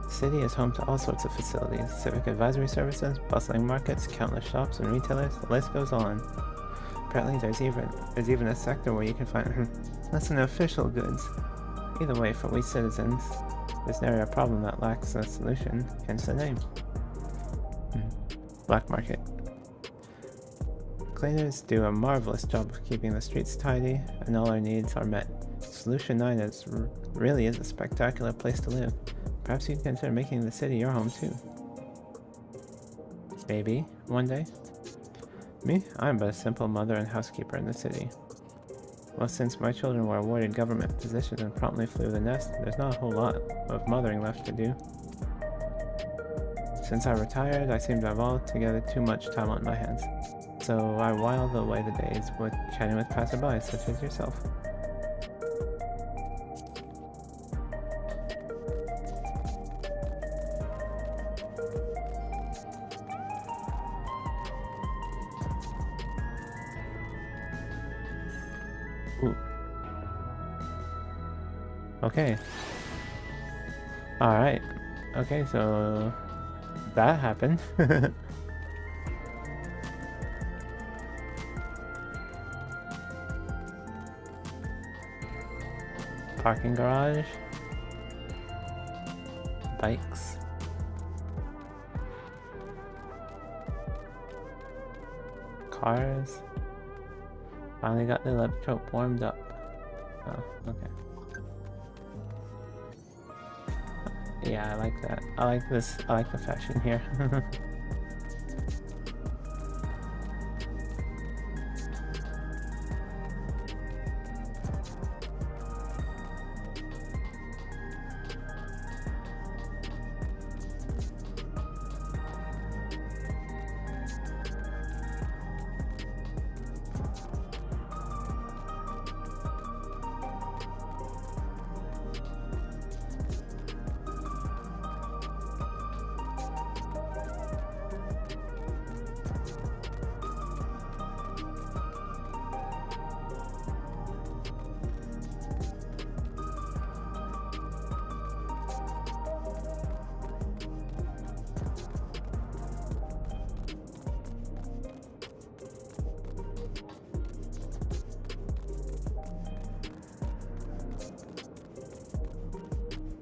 The city is home to all sorts of facilities, civic advisory services, bustling markets, countless shops and retailers, the list goes on. Apparently there's even a sector where you can find less than official goods. Either way, for we citizens, there's never a problem that lacks a solution, hence the name. Black market. Cleaners do a marvelous job of keeping the streets tidy, and all our needs are met. Solution 9 really is a spectacular place to live. Perhaps you'd consider making the city your home too. Maybe, one day. Me? I'm but a simple mother and housekeeper in the city. Well, since my children were awarded government positions and promptly flew the nest, there's not a whole lot of mothering left to do. Since I retired, I seem to have altogether too much time on my hands. So I whiled away the days with chatting with passersby such as yourself. Ooh. Okay. Alright. Okay, so that happened. Parking garage. Bikes. Cars. Finally got the electrope warmed up. Oh, okay. Yeah, I like that. I like this. I like the fashion here.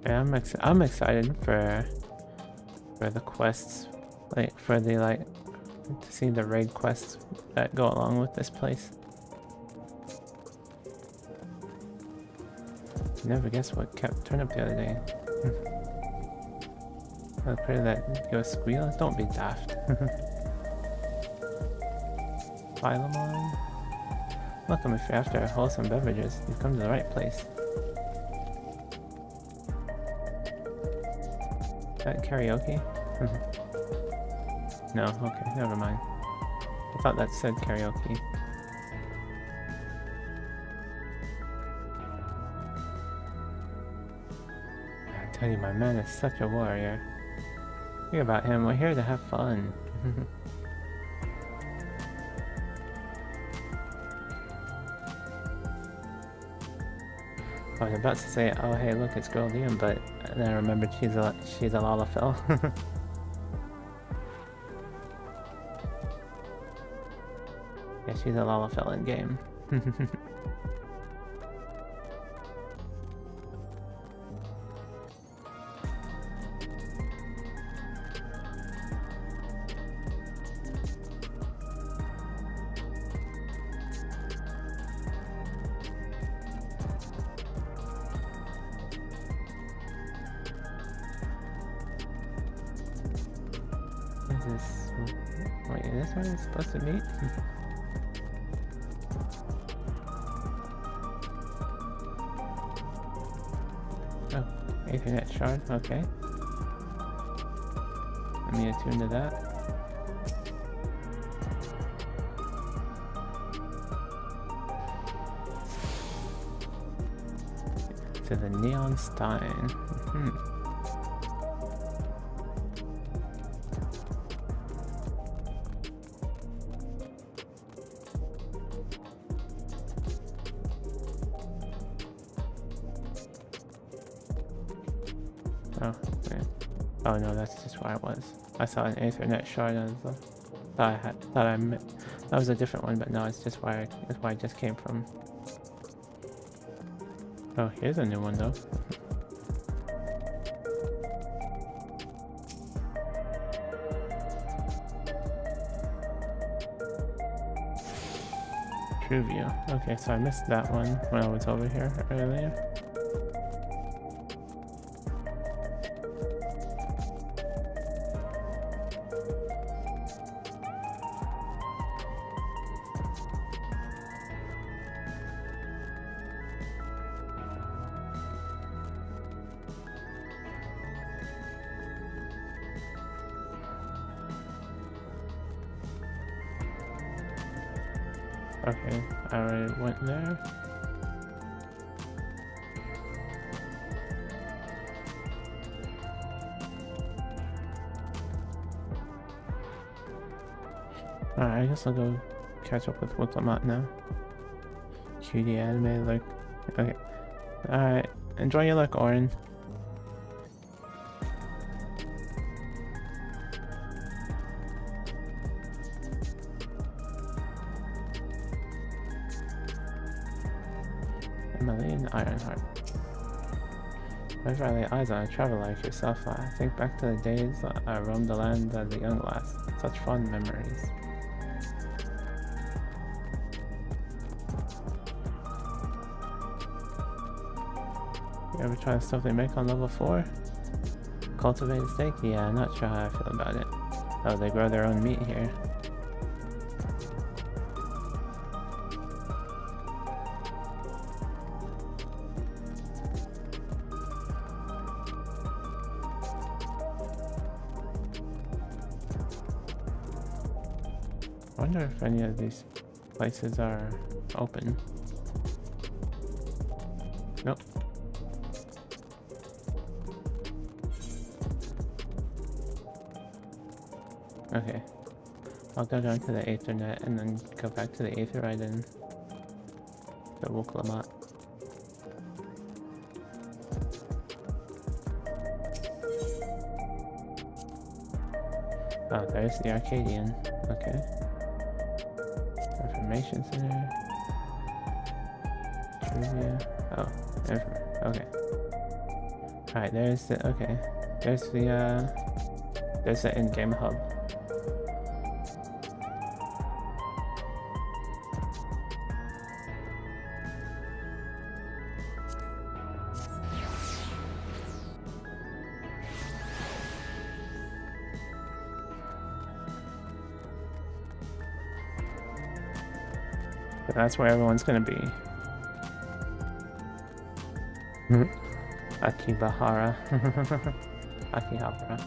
Yeah, I'm excited for the quests, like for the to see the raid quests that go along with this place. Never guess what kept turned up the other day. I pray that goes squeal. Don't be daft. Philemon. Welcome. If you're after wholesome beverages, you've come to the right place. Is that karaoke? No, okay, never mind. I thought that said karaoke. I tell you, my man is such a warrior. Think about him, we're here to have fun. I was about to say, oh hey look, it's Girl Liam, but then I remembered she's a Lalafell. Yeah, she's a Lalafell in game. Wait, is this where it's supposed to meet? Oh, Ethernet shard, okay. Let me attune to that. To the Neon Stein. Oh, wait. Oh no, that's just where I was. I saw an Ethernet shard and that was a different one, but no, it's just where I just came from. Oh, here's a new one though. True view. Okay, so I missed that one when I was over here earlier. Okay, I already went there. Alright, I guess I'll go catch up with Wookamat now. Cutie anime look. Okay. Alright, enjoy your look, Orin. Emmeline Ironheart. Whenever I lay eyes on a traveler like yourself, I think back to the days I roamed the land as a young lass. Such fond memories. You ever try the stuff they make on level 4? Cultivated steak? Yeah, I'm not sure how I feel about it. Oh, they grow their own meat here. I wonder if any of these places are open. Nope. Okay. I'll go down to the Aethernet and then go back to the Aetherite and the Woklamat. Oh, there's the Arcadian. Okay. Information Center. Trivia. Oh, okay. Alright, there's the, okay. There's the in-game hub. But that's where everyone's gonna be. Akibahara. Akihabara.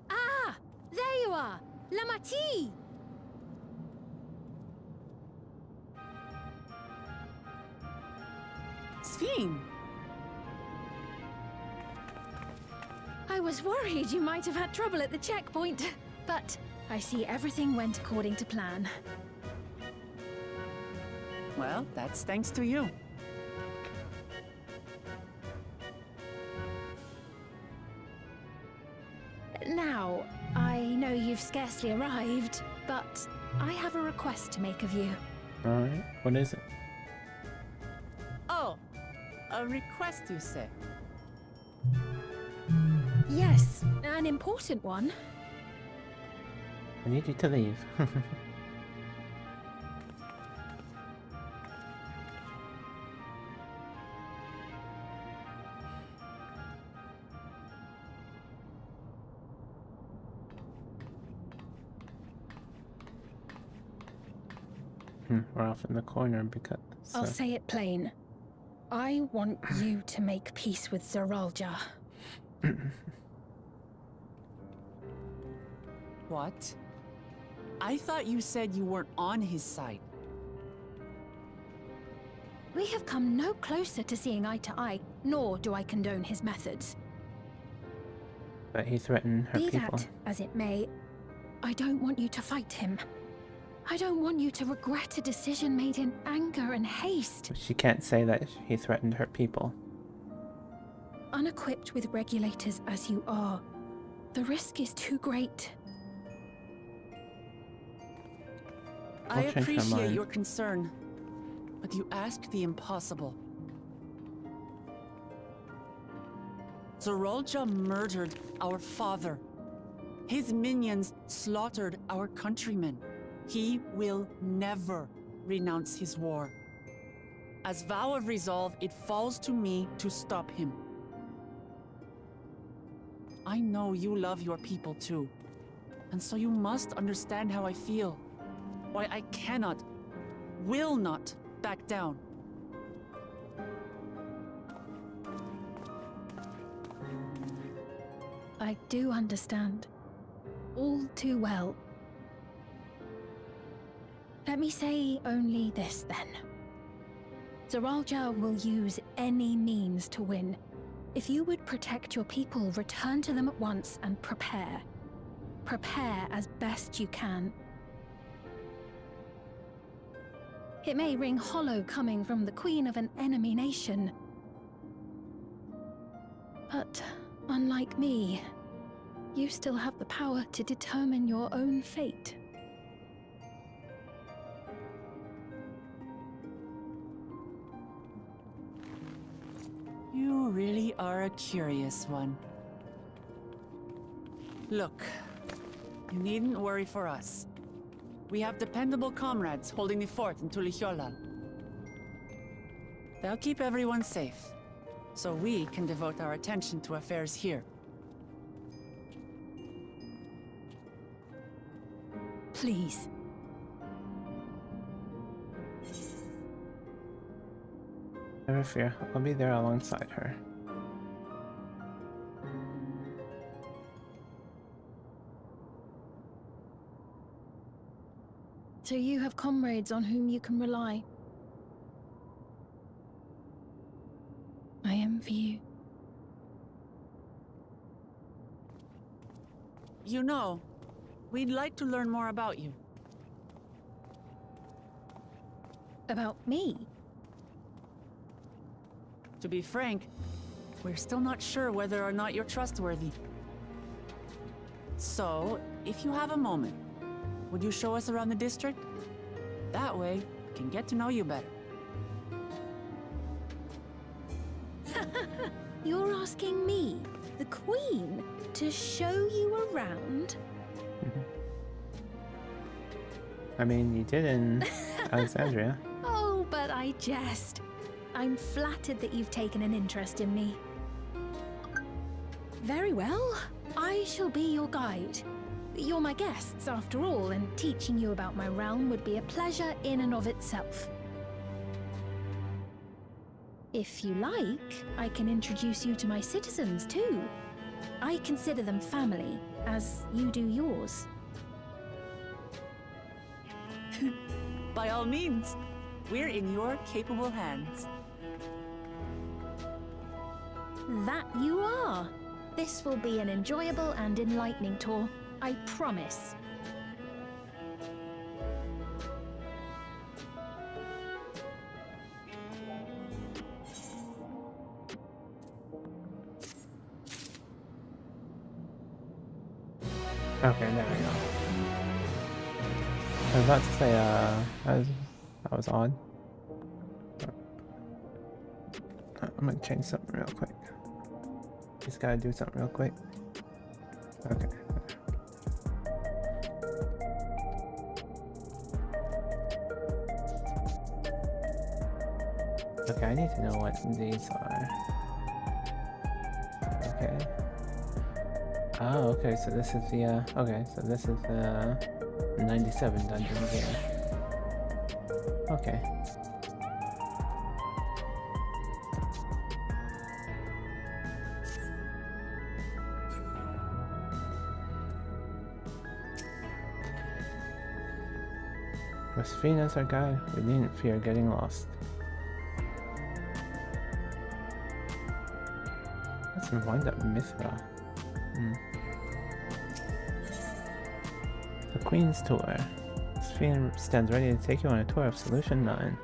Ah! There you are! Lamati! Sphene! I was worried you might have had trouble at the checkpoint, but I see everything went according to plan. Well, that's thanks to you. Now, I know you've scarcely arrived, but I have a request to make of you. Alright, what is it? Oh, a request, you say? Yes, an important one. I need you to leave. We're off in the corner because... I'll say it plain. I want you to make peace with Zeralja. What? I thought you said you weren't on his side. We have come no closer to seeing eye to eye, nor do I condone his methods. But he threatened her Be people. that as it may, I don't want you to fight him. I don't want you to regret a decision made in anger and haste. She can't say that he threatened her people. Unequipped with regulators as you are, the risk is too great. I change my appreciate mind. your concern, but you asked the impossible. Zeralja murdered our father. His minions slaughtered our countrymen. He will never renounce his war. As vow of resolve, it falls to me to stop him. I know you love your people too. And so you must understand how I feel. Why I cannot, will not back down. I do understand. All too well. Let me say only this then. Zeralja will use any means to win. If you would protect your people, return to them at once and prepare. Prepare as best you can. It may ring hollow coming from the queen of an enemy nation. But unlike me, you still have the power to determine your own fate. You really are a curious one. Look, you needn't worry for us. We have dependable comrades holding the fort in Tulihiola. They'll keep everyone safe, so we can devote our attention to affairs here. Please. Never fear, I'll be there alongside her. So you have comrades on whom you can rely. I envy you. You know, we'd like to learn more about you. About me? To be frank, we're still not sure whether or not you're trustworthy. So, if you have a moment, would you show us around the district? That way, we can get to know you better. You're asking me, the Queen, to show you around? I mean, you did in Alexandria. Oh, but I jest. I'm flattered that you've taken an interest in me. Very well. I shall be your guide. You're my guests, after all, and teaching you about my realm would be a pleasure in and of itself. If you like, I can introduce you to my citizens, too. I consider them family, as you do yours. By all means, we're in your capable hands. That you are. This will be an enjoyable and enlightening tour, I promise. Okay, there we go. I was about to say, that was odd. I'm gonna change something real quick. Just gotta do something real quick. Okay. Okay, I need to know what these are. Okay. Oh, okay, so this is the, okay, so this is the 97 dungeon here. Okay. With Sphene as our guide, we needn't fear getting lost. Let's wind up Mithra. The Queen's Tour. Sphene stands ready to take you on a tour of Solution 9.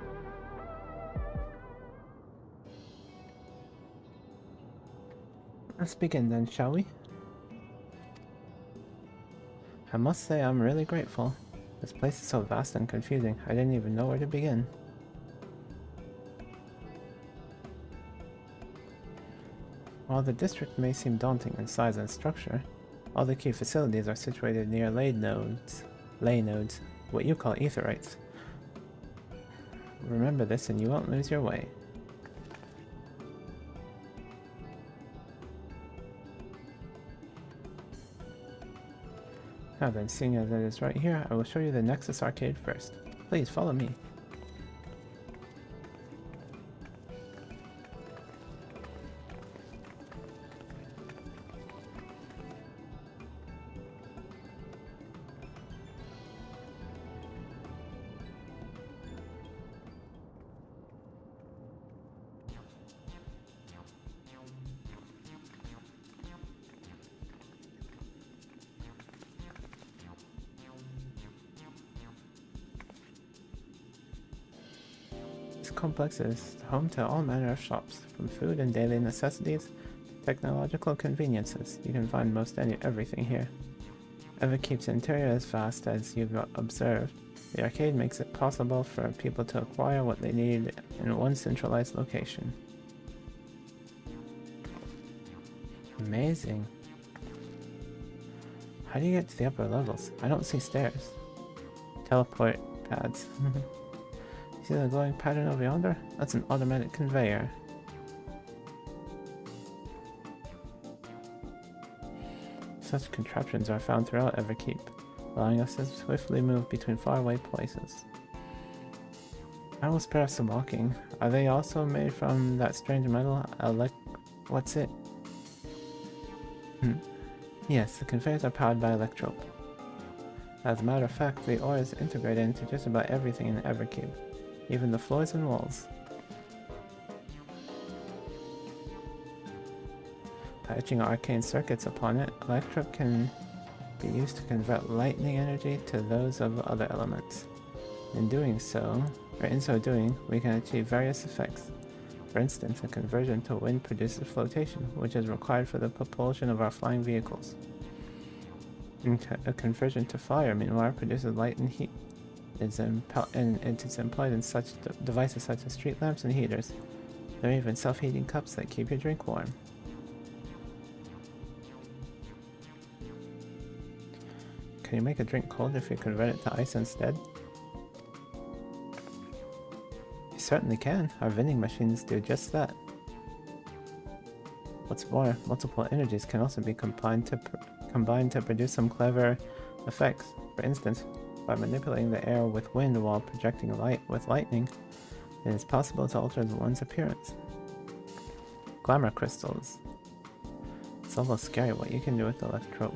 Let's begin then, shall we? I must say I'm really grateful. This place is so vast and confusing, I didn't even know where to begin. While the district may seem daunting in size and structure, all the key facilities are situated near lay nodes, what you call aetherites. Remember this and you won't lose your way. Now then, seeing as it is right here, I will show you the Nexus arcade first. Please follow me. This complex is home to all manner of shops, from food and daily necessities to technological conveniences. You can find most everything here. Everkeep's interior is vast as you've observed. The arcade makes it possible for people to acquire what they need in one centralized location. Amazing. How do you get to the upper levels? I don't see stairs. Teleport pads. See the glowing pattern over yonder? That's an automatic conveyor. Such contraptions are found throughout Everkeep, allowing us to swiftly move between faraway places. I will spare us some walking. Are they also made from that strange metal? What's it? Yes, the conveyors are powered by electrope. As a matter of fact, the ore is integrated into just about everything in Everkeep. Even the floors and walls. By etching arcane circuits upon it, electrope can be used to convert lightning energy to those of other elements. In so doing, we can achieve various effects. For instance, a conversion to wind produces flotation, which is required for the propulsion of our flying vehicles. A conversion to fire, meanwhile, produces light and heat. It is employed in such devices such as street lamps and heaters. There are even self-heating cups that keep your drink warm. Can you make a drink cold if you convert it to ice instead? You certainly can. Our vending machines do just that. What's more, multiple energies can also be combined to produce some clever effects. For instance, by manipulating the air with wind while projecting light with lightning, it is possible to alter one's appearance. Glamour crystals. It's almost scary what you can do with electrope.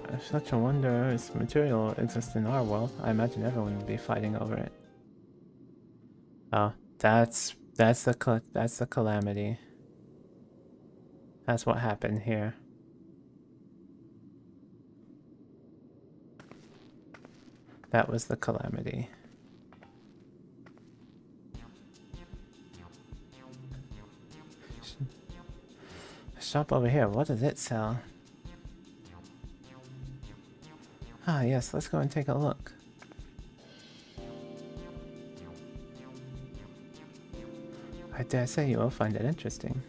If such a wondrous material exists in our world, I imagine everyone would be fighting over it. Oh, that's the calamity. That's what happened here. That was the calamity. Shop over here, what does it sell? Ah yes, let's go and take a look. I dare say you will find it interesting.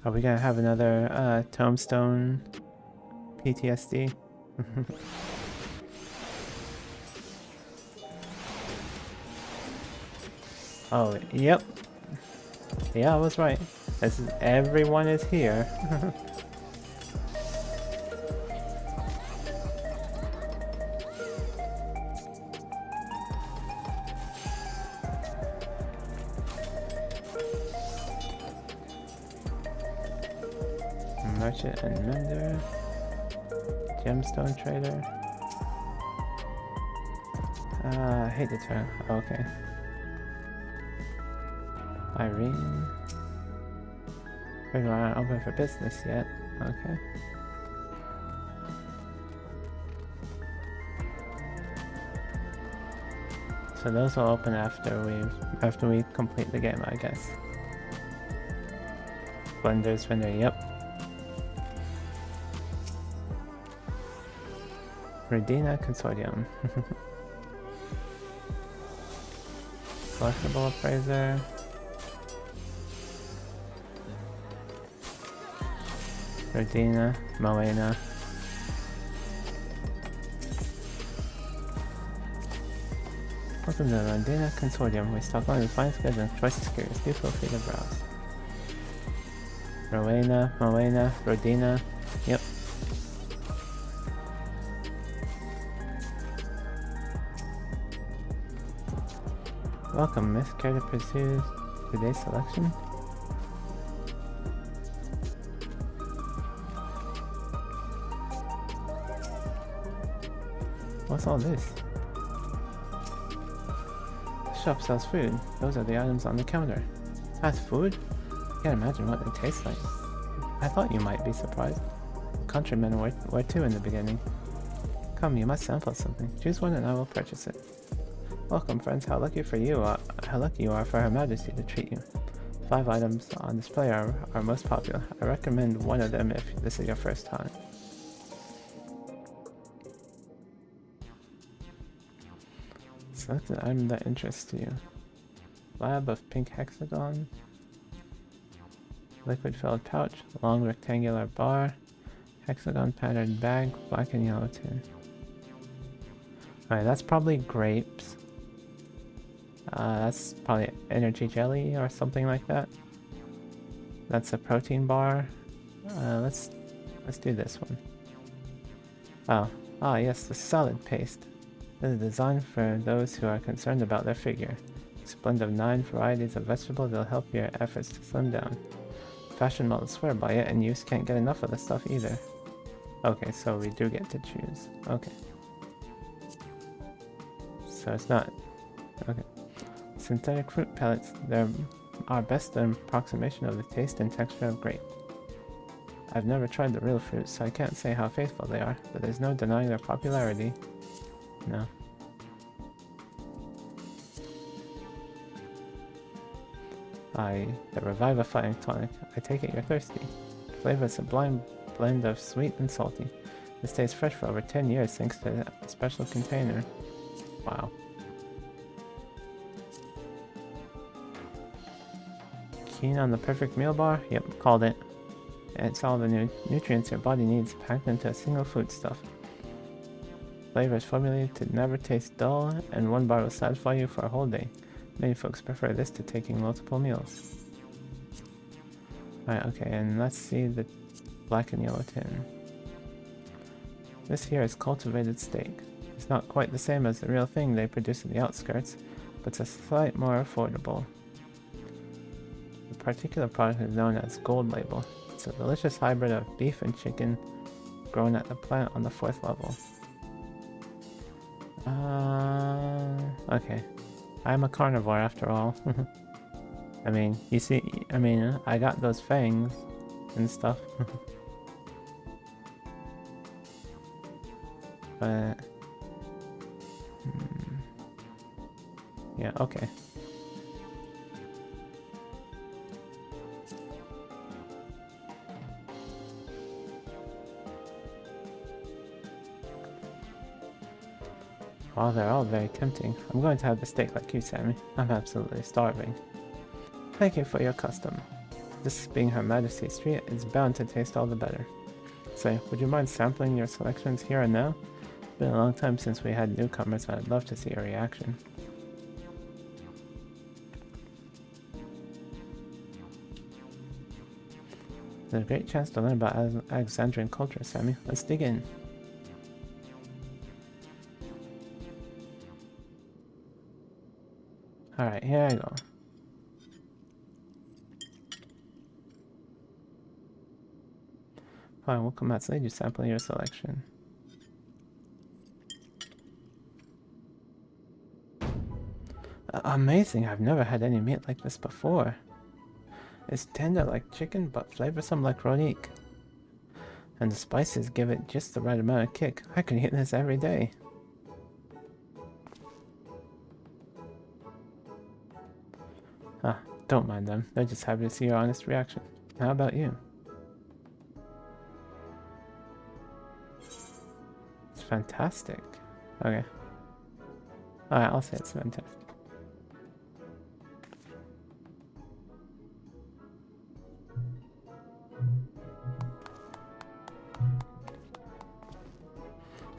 Are we gonna have another tombstone PTSD? Oh, yep. Yeah, I was right. Everyone is here. Merchant and Mender, Gemstone Trader. I hate the term. Okay. Irene. We're not open for business yet. Okay. So those will open after we complete the game, I guess. Blenders vendor, yep. Redina Consortium. Collectible appraiser. Redina, Moena. Welcome to the Redina Consortium. We stock only the finest goods and choicest securities. Do feel free to browse. Moena, Rodina. Yep. Welcome, Miss. Care to pursue today's selection? What's all this? The shop sells food. Those are the items on the counter. That's food? Can't imagine what they taste like. I thought you might be surprised. The countrymen were too in the beginning. Come, you must sample something. Choose one and I will purchase it. Welcome, friends. How lucky you are for Her Majesty to treat you. 5 items on display are most popular. I recommend one of them if this is your first time. Select an item that interests you. Slab of pink hexagon. Liquid filled pouch. Long rectangular bar. Hexagon patterned bag. Black and yellow tin. Alright, that's probably grapes. That's probably energy jelly or something like that. That's a protein bar. Let's do this one. Oh yes, the salad paste. This is designed for those who are concerned about their figure. It's a blend of 9 varieties of vegetables that'll help your efforts to slim down. Fashion models swear by it, and you can't get enough of the stuff either. Okay, so we do get to choose. Okay. So it's not... Okay. Synthetic fruit pellets. They're our best approximation of the taste and texture of grape. I've never tried the real fruit, so I can't say how faithful they are, but there's no denying their popularity. No. The revivifying tonic. I take it you're thirsty. The flavor is a blend of sweet and salty. It stays fresh for over 10 years thanks to a special container. Wow. Keen on the perfect meal bar? Yep, called it. It's all the nutrients your body needs packed into a single foodstuff. Flavor is formulated to never taste dull, and one bar will satisfy you for a whole day. Many folks prefer this to taking multiple meals. Alright, okay, and let's see the black and yellow tin. This here is cultivated steak. It's not quite the same as the real thing they produce in the outskirts, but it's a slight more affordable. The particular product is known as Gold Label. It's a delicious hybrid of beef and chicken grown at the plant on the 4th level. Okay. I'm a carnivore after all. I mean, you see, I got those fangs and stuff. But... yeah, okay. Well, they're all very tempting. I'm going to have the steak like you, Sammy. I'm absolutely starving. Thank you for your custom. This being Her Majesty's treat, it's bound to taste all the better. Say, would you mind sampling your selections here and now? It's been a long time since we had newcomers, and I'd love to see a reaction. There's a great chance to learn about Alexandrian culture, Sammy. Let's dig in. Alright, here I go. Fine, we'll come outside you sample your selection. Amazing, I've never had any meat like this before. It's tender like chicken, but flavorsome like Ronique. And the spices give it just the right amount of kick. I can eat this every day. Don't mind them. They're just happy to see your honest reaction. How about you? It's fantastic. Okay. Alright, I'll say it's fantastic.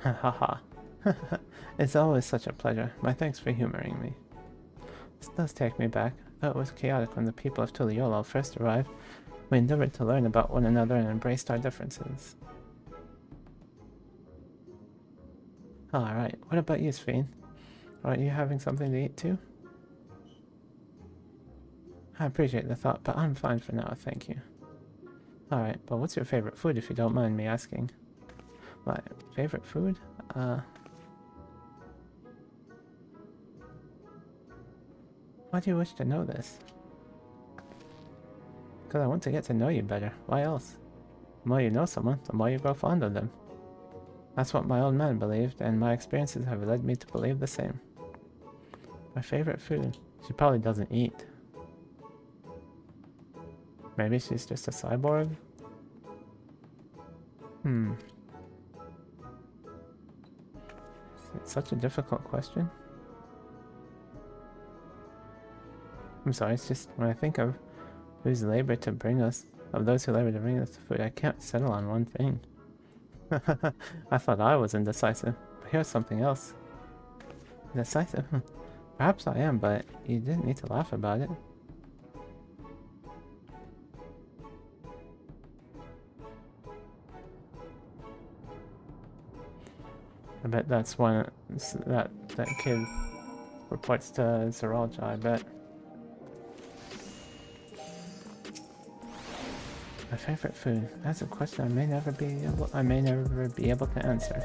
Haha. It's always such a pleasure. My thanks for humoring me. This does take me back. It was chaotic when the people of Tuliolo first arrived. We endeavored to learn about one another and embraced our differences. Alright, what about you, Sven? Are you having something to eat too? I appreciate the thought, but I'm fine for now, thank you. Alright, but what's your favorite food if you don't mind me asking? My favorite food? Why do you wish to know this? Because I want to get to know you better. Why else? The more you know someone, the more you grow fond of them. That's what my old man believed, and my experiences have led me to believe the same. My favorite food? She probably doesn't eat. Maybe she's just a cyborg? It's such a difficult question. I'm sorry, it's just when I think of whose labor to bring us, of those who labor to bring us the food, I can't settle on one thing. I thought I was indecisive, but here's something else. Indecisive? Perhaps I am, but you didn't need to laugh about it. I bet that's one that kid reports to Zeralja, I bet. My favorite food? That's a question I may never be able to answer.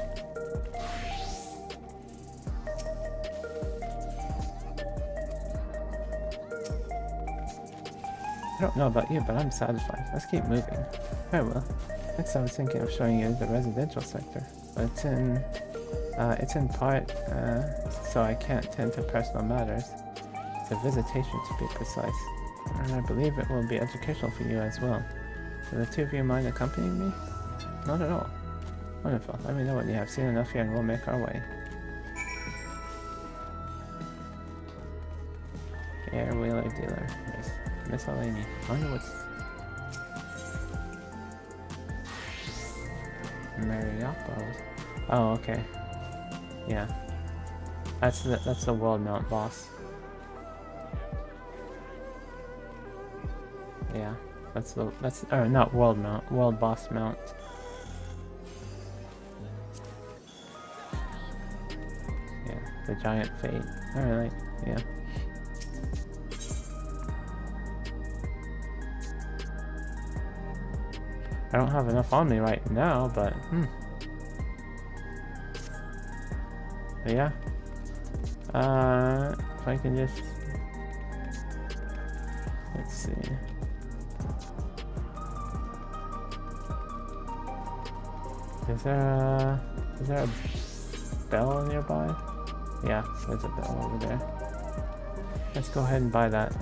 I don't know about you, but I'm satisfied. Let's keep moving. Very well. Next I was thinking of showing you the residential sector, but it's in part, so I can't tend to personal matters. It's a visitation to be precise, and I believe it will be educational for you as well. Do the two of you mind accompanying me? Not at all. Wonderful. Let me know when you have seen enough here and we'll make our way. Air-wheeler dealer. Miscellany. I wonder what's... Mariapos. Oh, okay. Yeah. That's the world mount boss. Yeah. That's not world mount, world boss mount. Yeah, the giant fate. Alright, yeah. I don't have enough on me right now, but But yeah. If I can just... Let's see. Is there a bell nearby? Yeah, there's a bell over there. Let's go ahead and buy that.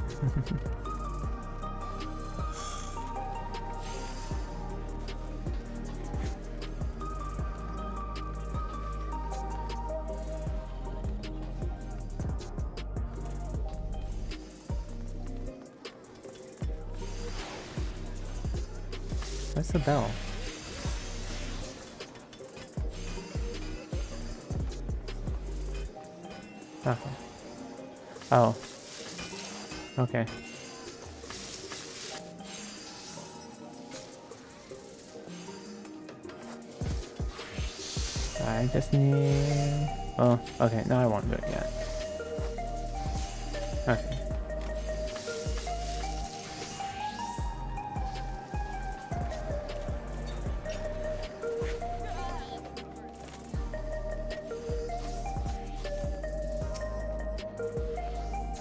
Where's the bell? Oh. Okay. I just need... Oh, okay, no, I won't do it yet. Okay.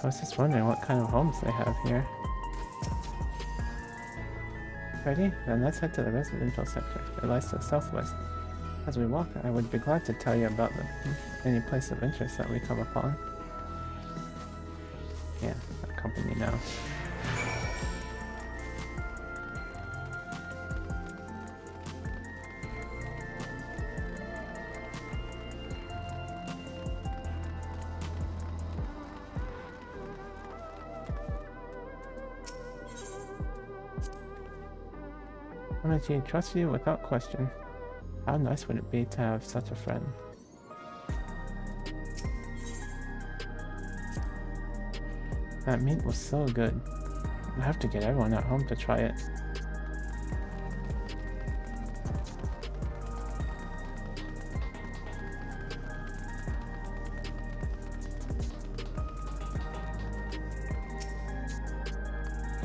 I was just wondering what kind of homes they have here. Ready? Then let's head to the residential sector. It lies to the southwest. As we walk, I would be glad to tell you about any place of interest that we come upon. Yeah, accompany me now. She trusts you without question. How nice would it be to have such a friend? That meat was so good. I have to get everyone at home to try it.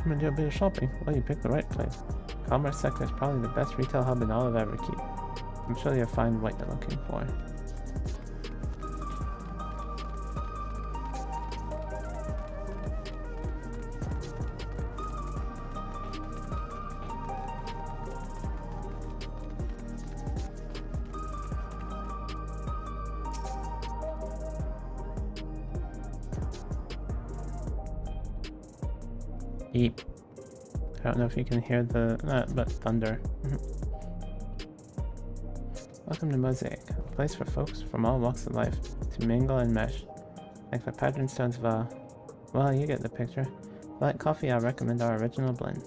recommend you a bit of shopping. Well, you picked the right place. Commerce sector is probably the best retail hub in all of Everkeep. I'm sure you'll find what you're looking for. Eep. I don't know if you can hear the but thunder. Welcome to Mosaic, a place for folks from all walks of life to mingle and mesh, like the patterned stones of well, you get the picture. If you like coffee, I'll recommend our original blend.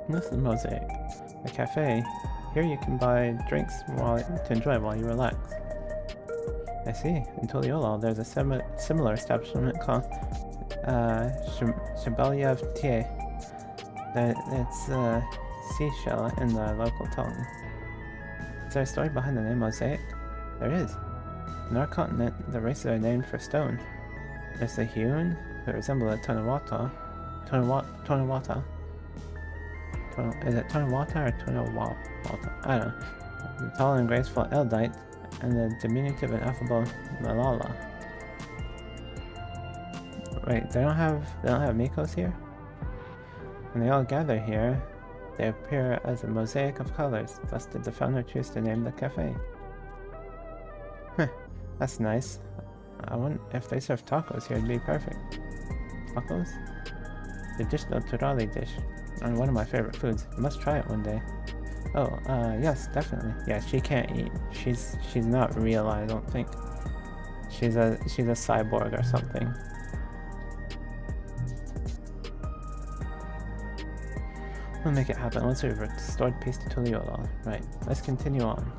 This is Mosaic, a cafe. Here you can buy drinks to enjoy while you relax. I see. In Tuliola, there's a similar establishment called Shabeliev Tie. It's seashell in the local tongue. Is there a story behind the name Mosaic? There is. In our continent, the races are named for stone. There's the Hewn, who resemble a Tonawata. Is it Tonawata or Tonawata? I don't know. The tall and graceful Eldite, and the diminutive and affable Malala. Wait, they don't have Mikos here? When they all gather here, they appear as a mosaic of colors. Thus did the founder choose to name the cafe. Heh, that's nice. I wonder if they serve tacos here, it'd be perfect. Tacos? The dish the Turali dish. And one of my favorite foods. You must try it one day. Oh, yes, definitely. Yeah, she can't eat. She's not real, I don't think. She's a cyborg or something. We'll make it happen once we've restored peace to Tuliola. Right, let's continue on.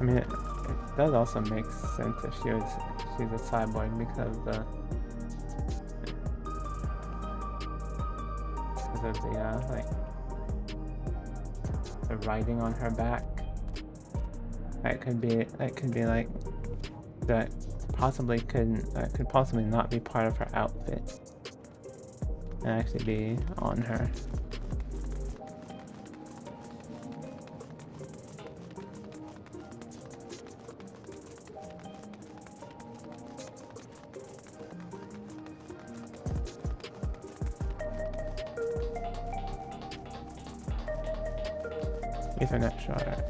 I mean, it does also make sense if she's a cyborg because of the the writing on her back. That could be like that could possibly not be part of her outfit and actually be on her. Ethernet shard.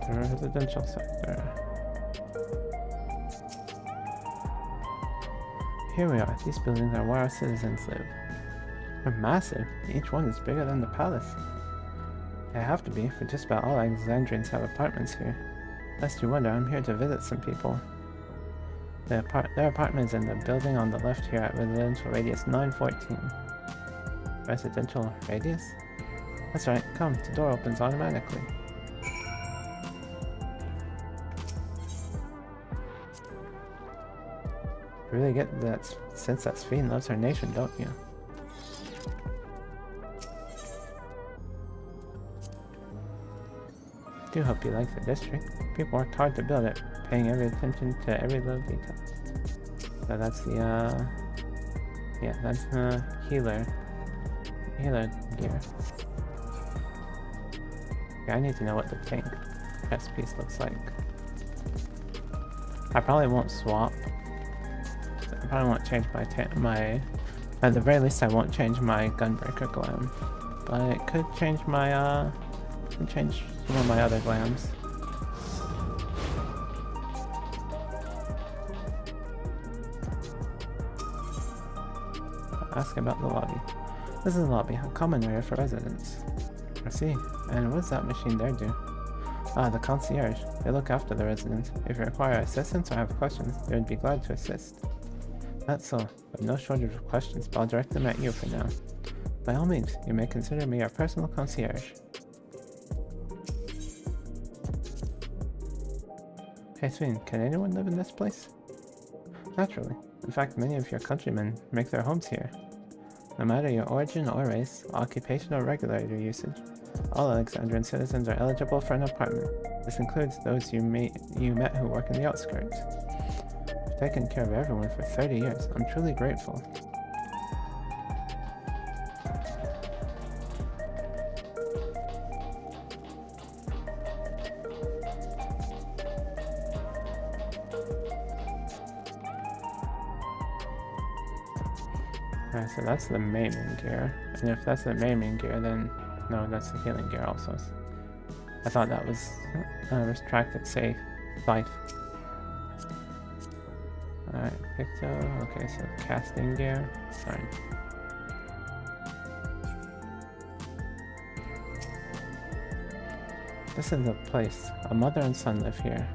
The residential sector. Here we are. These buildings are where our citizens live. They're massive. Each one is bigger than the palace. They have to be, for just about all Alexandrians have apartments here. Lest you wonder, I'm here to visit some people. Their apartment is in the building on the left here at residential radius 914. Residential radius? That's right, come, the door opens automatically. You really get that sense that Sphene loves her nation, don't you? I do hope you like the district. People worked hard to build it, paying every attention to every little detail. So that's the, yeah, that's the healer gear. Yeah, I need to know what the tank chest piece looks like. I probably won't swap. I probably won't change my at the very least I won't change my gunbreaker glam. But it could change my, change some of my other glams. Ask about the lobby. This is the lobby, a common area for residents. I see. And what does that machine there do? Ah, the concierge. They look after the residents. If you require assistance or have questions, they would be glad to assist. That's so, but no shortage of questions, but I'll direct them at you for now. By all means, you may consider me your personal concierge. Hey Sven, can anyone live in this place? Naturally. In fact, many of your countrymen make their homes here. No matter your origin or race, occupation or regulatory usage, all Alexandrian citizens are eligible for an apartment. This includes those you met who work in the outskirts. You've taken care of everyone for 30 years. I'm truly grateful. Alright, so that's the maiming gear. And if that's the maiming gear, then no, that's the healing gear also. I thought that was retracted scythe. Alright, Picto. Okay, so casting gear. Fine. This is the place. A mother and son live here.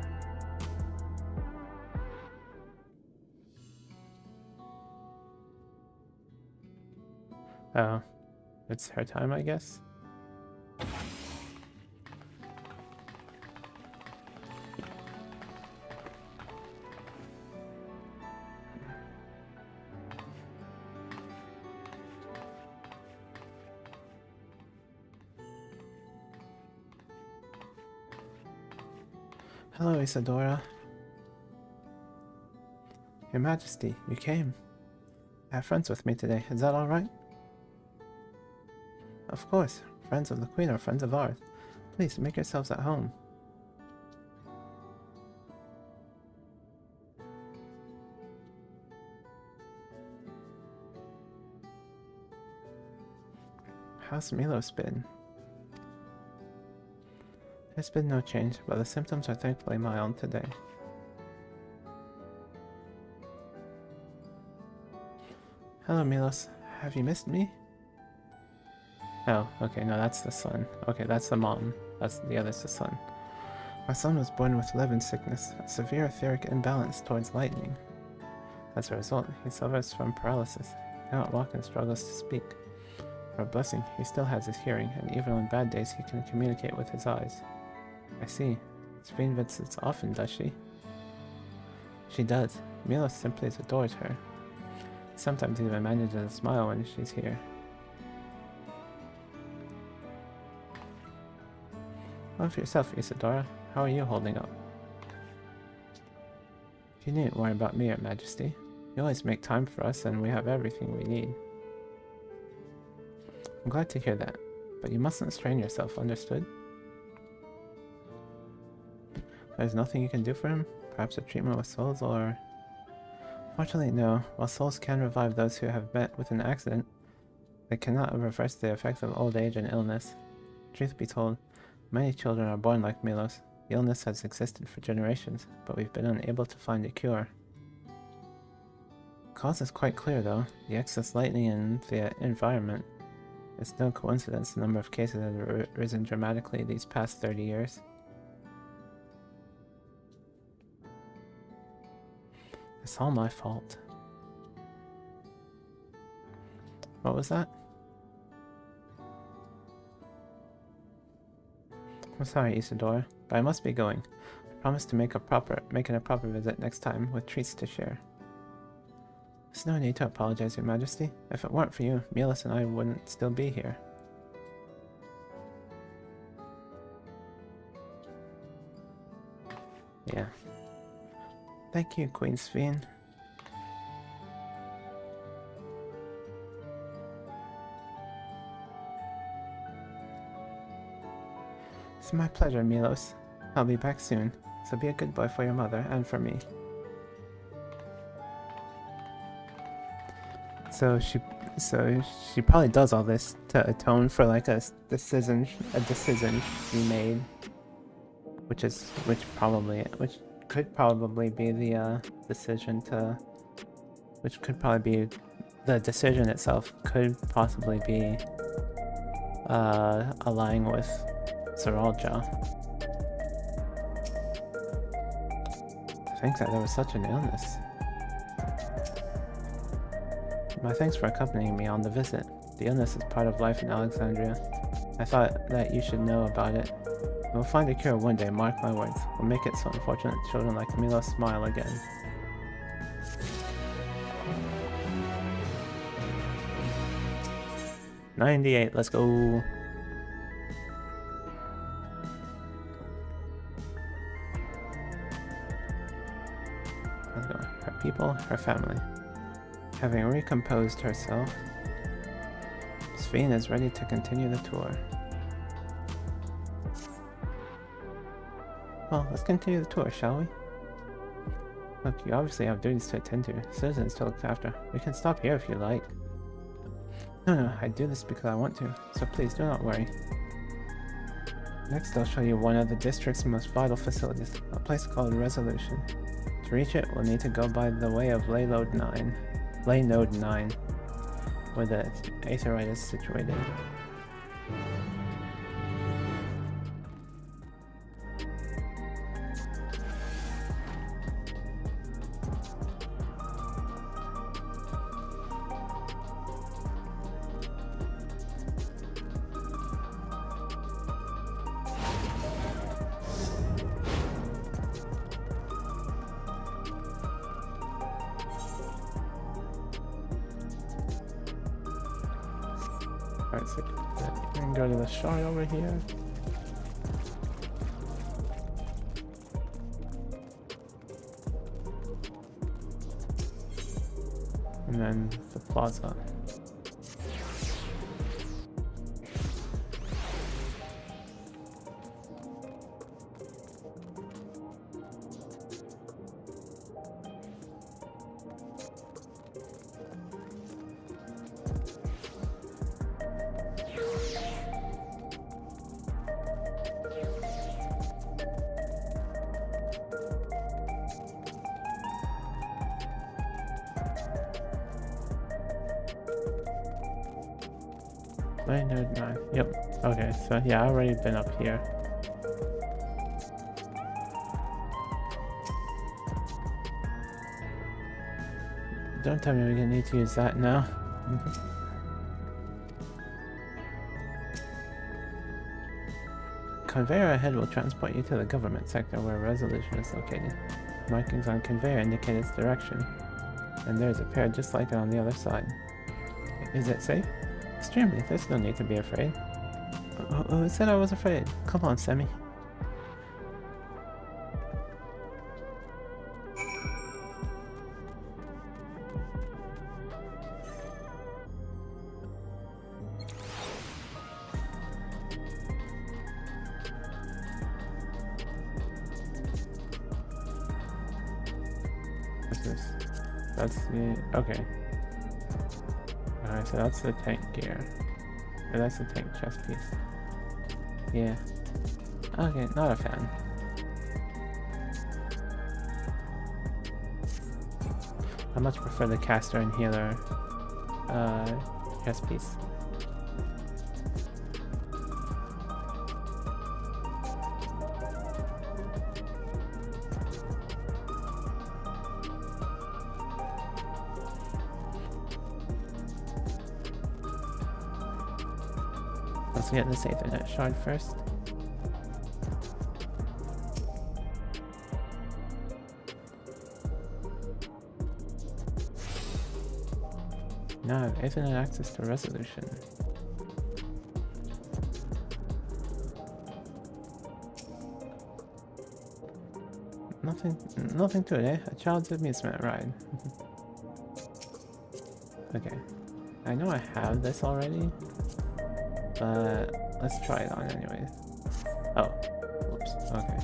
Oh, it's her time, I guess. Hello, Isadora. Your Majesty, you came. I have friends with me today. Is that all right? Of course. Friends of the Queen are friends of ours. Please, make yourselves at home. How's Milos been? There's been no change, but the symptoms are thankfully mild today. Hello, Milos. Have you missed me? Oh, okay, no, that's the son. Okay, that's the mom. That's the other's the son. My son was born with Levin sickness, a severe etheric imbalance towards lightning. As a result, he suffers from paralysis. He cannot walk and struggles to speak. For a blessing, he still has his hearing, and even on bad days he can communicate with his eyes. I see. Sven visits often, does she? She does. Milos simply adores her. He sometimes even manages to smile when she's here. Well, for yourself, Isadora, how are you holding up? You needn't worry about me, Your Majesty. You always make time for us, and we have everything we need. I'm glad to hear that, but you mustn't strain yourself, understood? There's nothing you can do for him? Perhaps a treatment with souls, or... Fortunately, no. While souls can revive those who have met with an accident, they cannot reverse the effects of old age and illness. Truth be told, many children are born like Milos. The illness has existed for generations, but we've been unable to find a cure. The cause is quite clear, though. The excess lightning in the environment. It's no coincidence the number of cases has risen dramatically these past 30 years. It's all my fault. What was that? I'm sorry, Isadora, but I must be going. I promise to make it a proper visit next time with treats to share. There's no need to apologize, Your Majesty. If it weren't for you, Milos and I wouldn't still be here. Yeah. Thank you, Queen Sven. It's my pleasure, Milos. I'll be back soon, so be a good boy for your mother and for me. So she probably does all this to atone for like a decision she made, which could probably be the decision to, which could probably be the decision itself could possibly be aligning with Zeralja. To think that there was such an illness. My thanks for accompanying me on the visit. The illness is part of life in Alexandria. I thought that you should know about it. We'll find a cure one day, mark my words. We'll make it so unfortunate children like Milo smile again. $98, let's go. Let's go. Her people, her family. Having recomposed herself, Sphene is ready to continue the tour. Well, let's continue the tour, shall we? Look, you obviously have duties to attend to, citizens to look after. We can stop here if you like. No, I do this because I want to, so please do not worry. Next, I'll show you one of the district's most vital facilities, a place called Resolution. To reach it, we'll need to go by the way of Laynode 9, where the Aetheryte is situated. Alright, so we can go to the shard over here. And then the plaza. Laynode 9. Yep. Okay, so yeah, I've already been up here. Don't tell me we're gonna need to use that now. Conveyor ahead will transport you to the government sector where Resolution is located. Markings on conveyor indicate its direction, and there's a pair just like it on the other side. Is it safe? Extremely, there's no need to be afraid. Who said I was afraid? Come on, Semi. What's this? That's the... okay. Alright, so that's the tank gear. Or that's the tank chest piece. Yeah. Okay, not a fan. I much prefer the caster and healer chest piece. Let's get this Aethernet shard first. Now I have Aethernet access to Resolution. Nothing to it, eh? A child's amusement ride. Okay. I know I have this already, but let's try it on anyway. Oh, whoops, okay.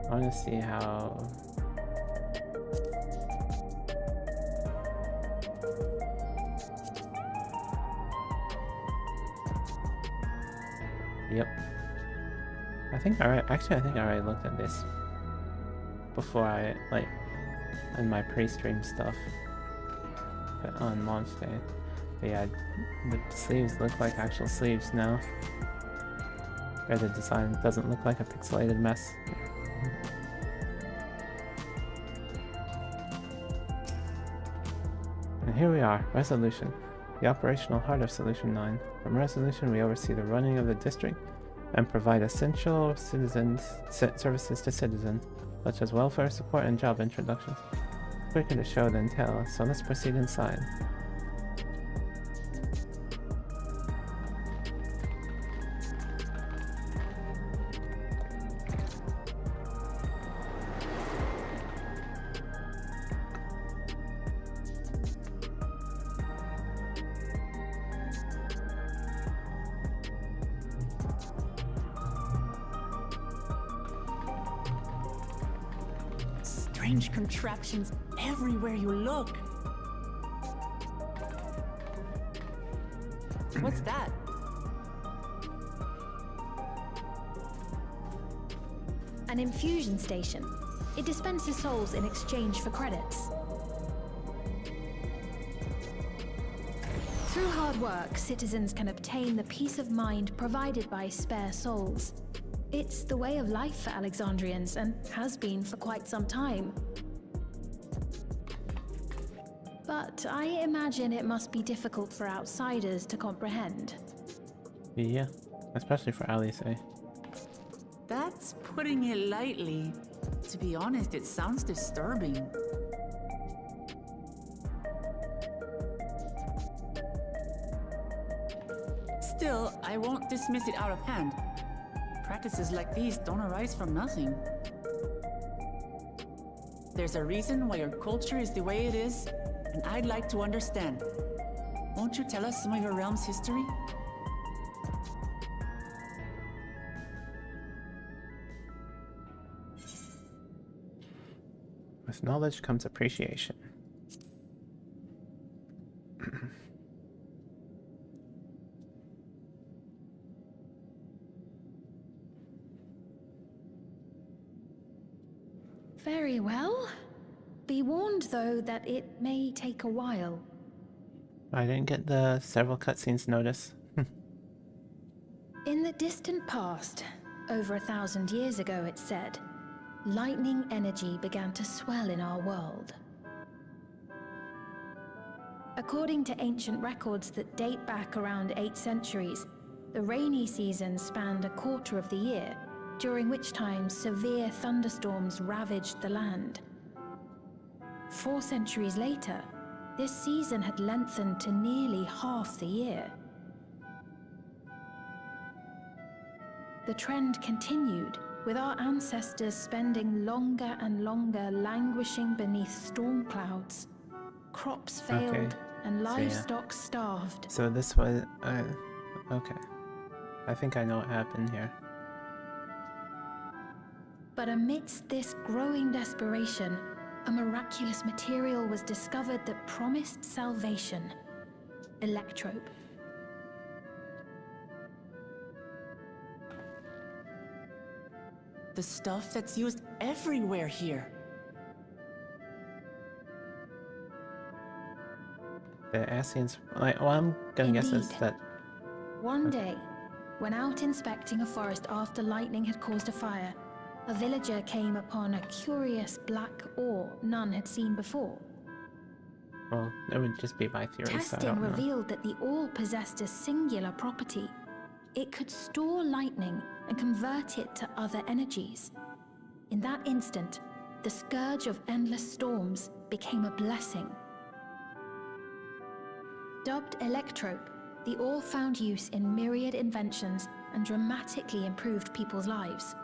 I want to see how... Yep. I think I already looked at this before I, like, in my pre-stream stuff, but on launch day. But yeah, the sleeves look like actual sleeves now. Or the design doesn't look like a pixelated mess. And here we are, Resolution, the operational heart of Solution 9. From Resolution, we oversee the running of the district and provide essential services to citizens, such as welfare support and job introductions. It's quicker to show than tell, so let's proceed inside. Strange contraptions everywhere you look. What's that? An infusion station. It dispenses souls in exchange for credits. Through hard work, citizens can obtain the peace of mind provided by spare souls. It's the way of life for Alexandrians, and has been for quite some time. But I imagine it must be difficult for outsiders to comprehend. Yeah, especially for Alice. That's putting it lightly. To be honest, it sounds disturbing. Still, I won't dismiss it out of hand. Practices like these don't arise from nothing. There's a reason why your culture is the way it is, and I'd like to understand. Won't you tell us some of your realm's history? With knowledge comes appreciation. Very well. Be warned, though, that it may take a while. I didn't get the several cutscenes notice. In the distant past, over 1,000 years ago, it said, lightning energy began to swell in our world. According to ancient records that date back around 8 centuries, the rainy season spanned a quarter of the year, during which time severe thunderstorms ravaged the land. 4 centuries later, this season had lengthened to nearly half the year. The trend continued, with our ancestors spending longer and longer languishing beneath storm clouds. Crops failed, and livestock starved. So this was... okay. I think I know what happened here. But amidst this growing desperation, a miraculous material was discovered that promised salvation. Electrope. The stuff that's used everywhere here. The Ascians... well, I'm gonna guess is Indeed. that... One day, when out inspecting a forest after lightning had caused a fire, a villager came upon a curious black ore none had seen before. Well, it would just be my theory, so I Testing don't know. revealed that the ore possessed a singular property. It could store lightning and convert it to other energies. In that instant, the scourge of endless storms became a blessing. Dubbed Electrope, the ore found use in myriad inventions and dramatically improved people's lives.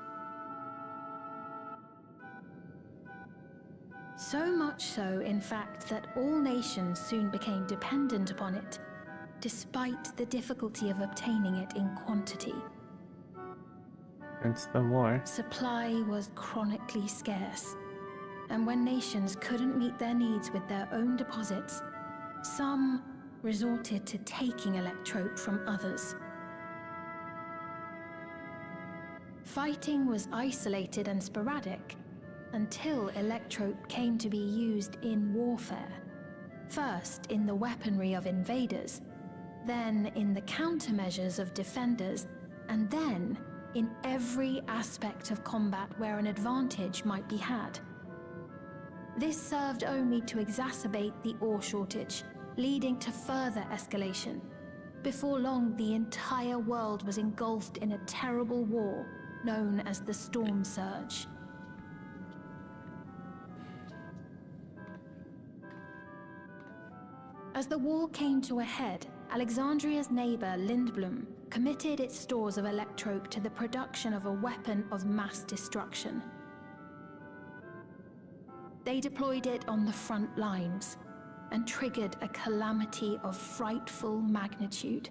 So much so, in fact, that all nations soon became dependent upon it, despite the difficulty of obtaining it in quantity. It's the war. Supply was chronically scarce, and when nations couldn't meet their needs with their own deposits, some resorted to taking Electrope from others. Fighting was isolated and sporadic, until Electrope came to be used in warfare. First in the weaponry of invaders, then in the countermeasures of defenders, and then in every aspect of combat where an advantage might be had. This served only to exacerbate the ore shortage, leading to further escalation. Before long, the entire world was engulfed in a terrible war known as the Storm Surge. As the war came to a head, Alexandria's neighbor, Lindblum, committed its stores of electrope to the production of a weapon of mass destruction. They deployed it on the front lines and triggered a calamity of frightful magnitude.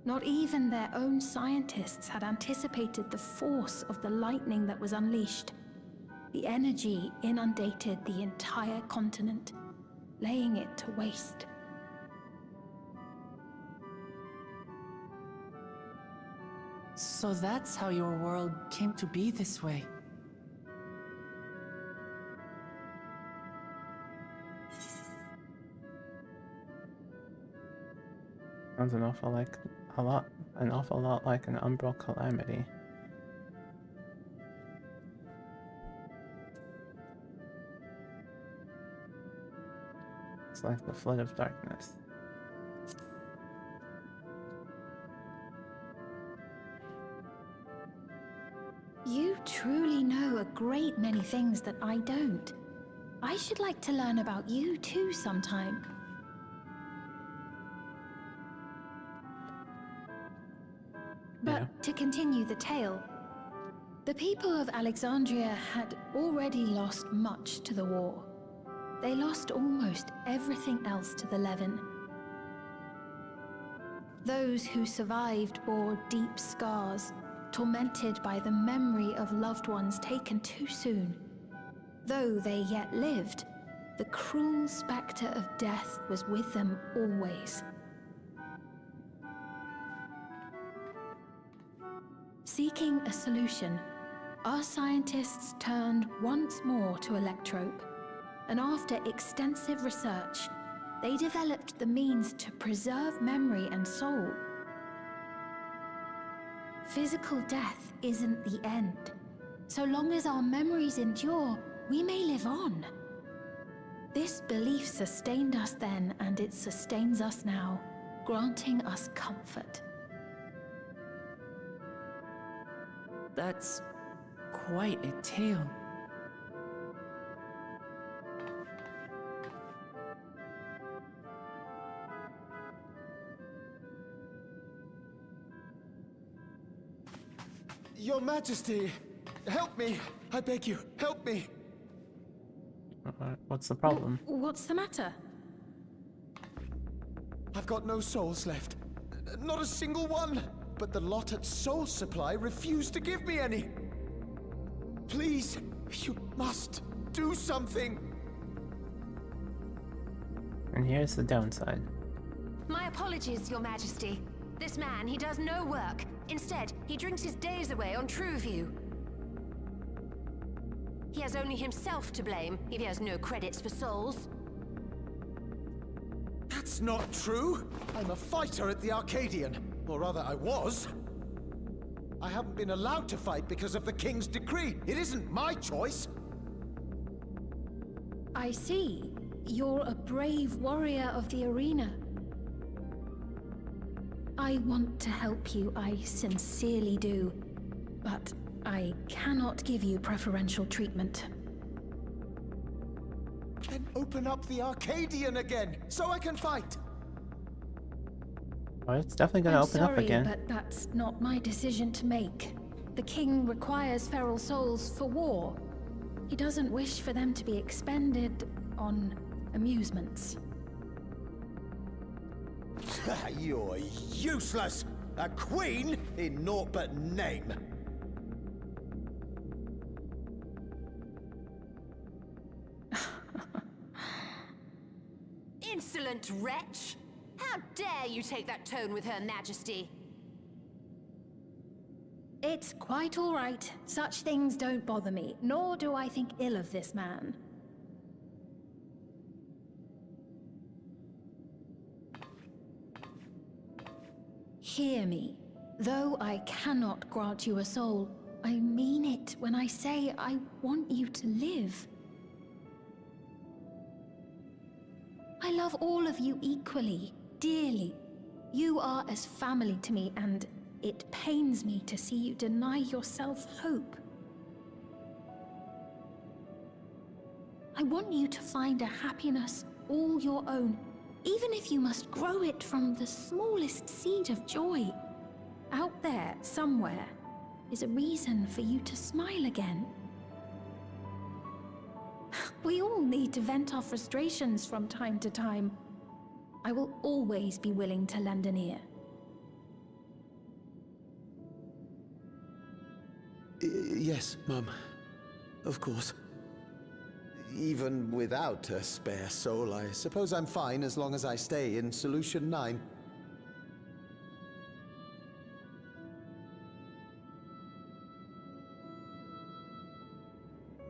Not even their own scientists had anticipated the force of the lightning that was unleashed. The energy inundated the entire continent, laying it to waste. So that's how your world came to be this way. Sounds an awful lot like an umbral calamity. It's like the flood of darkness. You truly know a great many things that I don't. I should like to learn about you too sometime. But to continue the tale, the people of Alexandria had already lost much to the war. They lost almost everything else to the Levin. Those who survived bore deep scars, tormented by the memory of loved ones taken too soon. Though they yet lived, the cruel specter of death was with them always. Seeking a solution, our scientists turned once more to electrope, and after extensive research, they developed the means to preserve memory and soul. Physical death isn't the end. So long as our memories endure, we may live on. This belief sustained us then, and it sustains us now, granting us comfort. That's quite a tale. Your Majesty, help me! I beg you, help me! What's the problem? What's the matter? I've got no souls left. Not a single one! But the lot at Soul Supply refused to give me any! Please, you must do something! And here's the downside. My apologies, Your Majesty. This man, he does no work. Instead, he drinks his days away on Trueview. He has only himself to blame if he has no credits for souls. That's not true! I'm a fighter at the Arcadian. Or rather, I was. I haven't been allowed to fight because of the King's decree. It isn't my choice. I see. You're a brave warrior of the arena. I want to help you, I sincerely do. But I cannot give you preferential treatment. Then open up the Arcadian again, so I can fight! Oh, it's definitely gonna open up again. But that's not my decision to make. The king requires feral souls for war. He doesn't wish for them to be expended on amusements. You're useless! A queen in naught but name! Insolent wretch! How dare you take that tone with Her Majesty? It's quite all right. Such things don't bother me, nor do I think ill of this man. Hear me. Though I cannot grant you a soul, I mean it when I say I want you to live. I love all of you equally, dearly. You are as family to me, and it pains me to see you deny yourself hope. I want you to find a happiness all your own, even if you must grow it from the smallest seed of joy. Out there, somewhere, is a reason for you to smile again. We all need to vent our frustrations from time to time. I will always be willing to lend an ear. Yes, Mum. Of course. Even without a spare soul, I suppose I'm fine as long as I stay in Solution 9.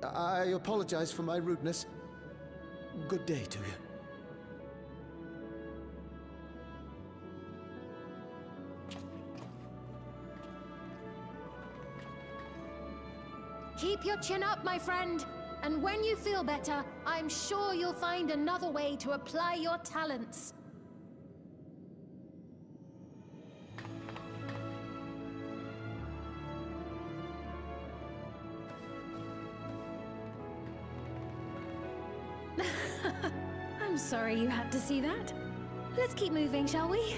I apologize for my rudeness. Good day to you. Keep your chin up, my friend. And when you feel better, I'm sure you'll find another way to apply your talents. I'm sorry you had to see that. Let's keep moving, shall we?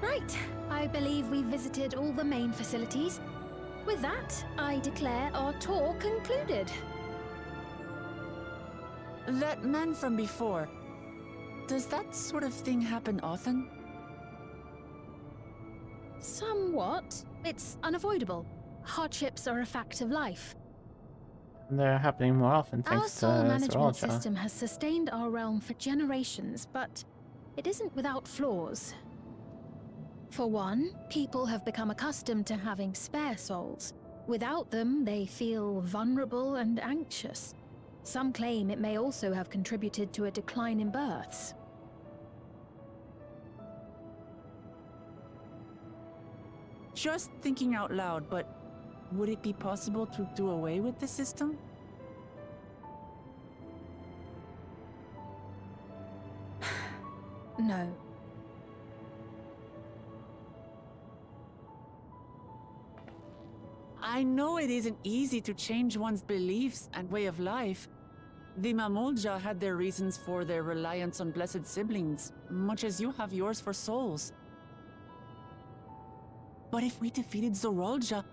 Right, I believe we've visited all the main facilities. With that, I declare our tour concluded. That man from before, does that sort of thing happen often? Somewhat. It's unavoidable. Hardships are a fact of life. They're happening more often Our thanks to soul management Zeralja. system has sustained our realm for generations, but it isn't without flaws. For one, people have become accustomed to having spare souls. Without them, they feel vulnerable and anxious. Some claim it may also have contributed to a decline in births. Just thinking out loud, but would it be possible to do away with the system? No. I know it isn't easy to change one's beliefs and way of life. The Mamulja had their reasons for their reliance on blessed siblings, much as you have yours for souls. But if we defeated Zeralja,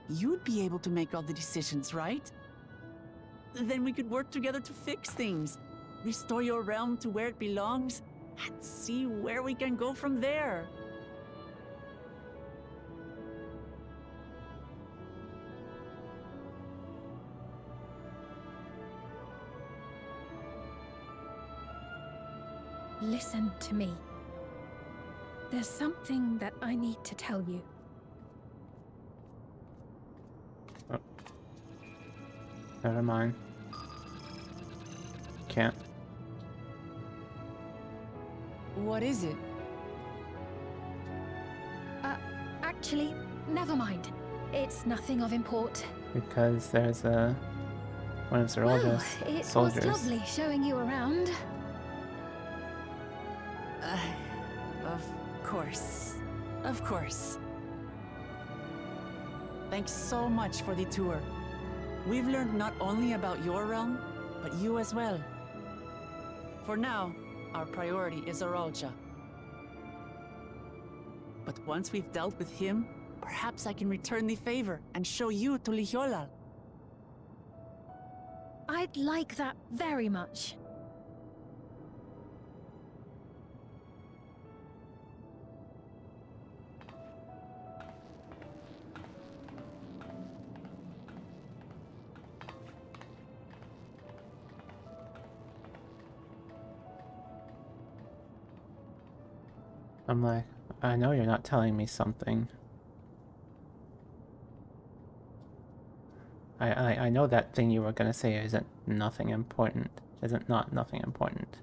you'd be able to make all the decisions, right? Then we could work together to fix things, restore your realm to where it belongs, and see where we can go from there. Listen to me. There's something that I need to tell you. Oh. Never mind. Can't. What is it? Actually, never mind. It's nothing of import. Because there's one of Well, Zeralja's it soldiers. was lovely showing you around. Of course. Of course. Thanks so much for the tour. We've learned not only about your realm, but you as well. For now, our priority is Zeralja. But once we've dealt with him, perhaps I can return the favor and show you to Lihiolal. I'd like that very much. I'm like, I know you're not telling me something. I know that thing you were gonna say isn't nothing important. Isn't not nothing important.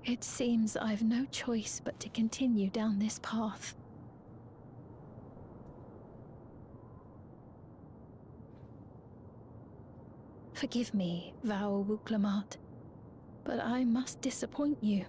It seems I've no choice but to continue down this path. Forgive me, Val Wuklamat, but I must disappoint you.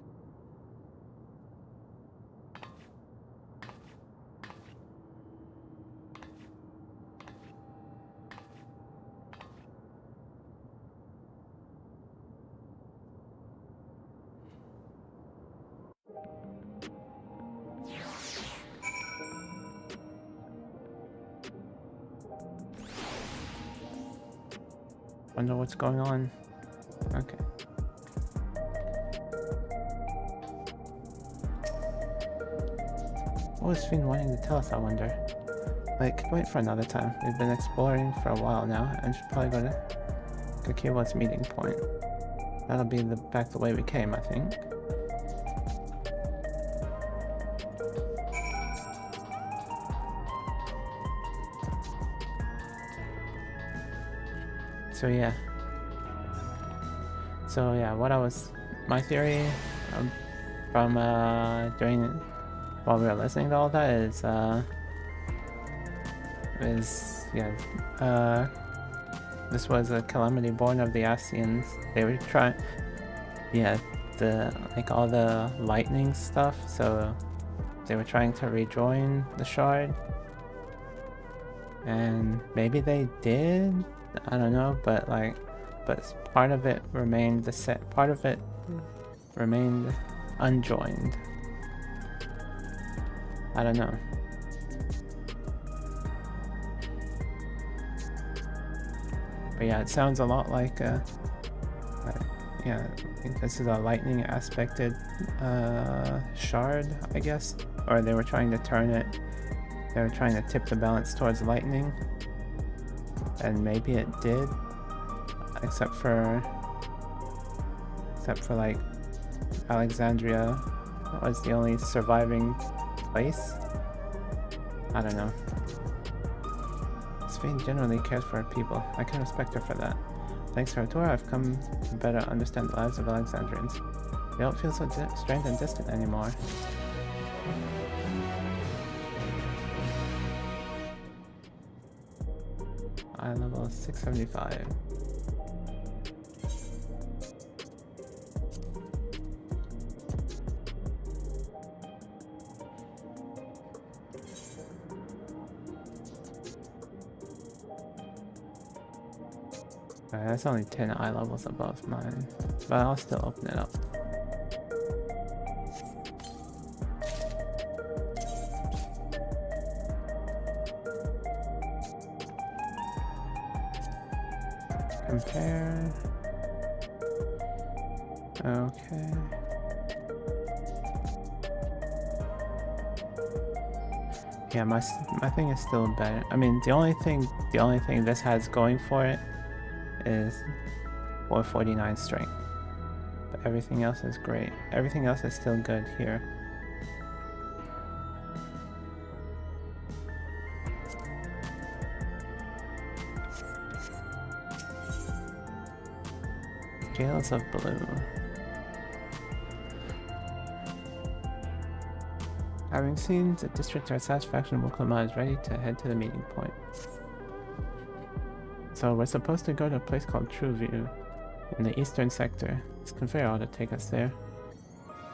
Wonder what's going on. Okay. What was Fiend wanting to tell us, I wonder? Like, wait for another time. We've been exploring for a while now, and should probably go to Kakiwa's meeting point. That'll be back the way we came, I think. So yeah, what my theory from while we were listening to all that this was a calamity born of the Ascians. They were trying, all the lightning stuff, so they were trying to rejoin the shard, and maybe they did. I don't know, but part of it remained part of it remained unjoined. I don't know. But yeah, it sounds a lot like I think this is a lightning aspected shard, I guess. Or they were trying to turn it, they were trying to tip the balance towards lightning. And maybe it did, except for like Alexandria was the only surviving place. I don't know. Sphene generally cares for her people. I can respect her for that. Thanks to her tour, I've come to better understand the lives of Alexandrians. They don't feel so strange and distant anymore. Eye level 675. That's only 10 eye levels above mine, but I'll still open it up. Compare. Okay. Yeah, my thing is still better. I mean, the only thing this has going for it is 449 strength. But everything else is great. Everything else is still good here. Scales of Blue. Having seen the district to our satisfaction, Wuklama is ready to head to the meeting point. So we're supposed to go to a place called Trueview in the eastern sector. This conveyor ought to take us there.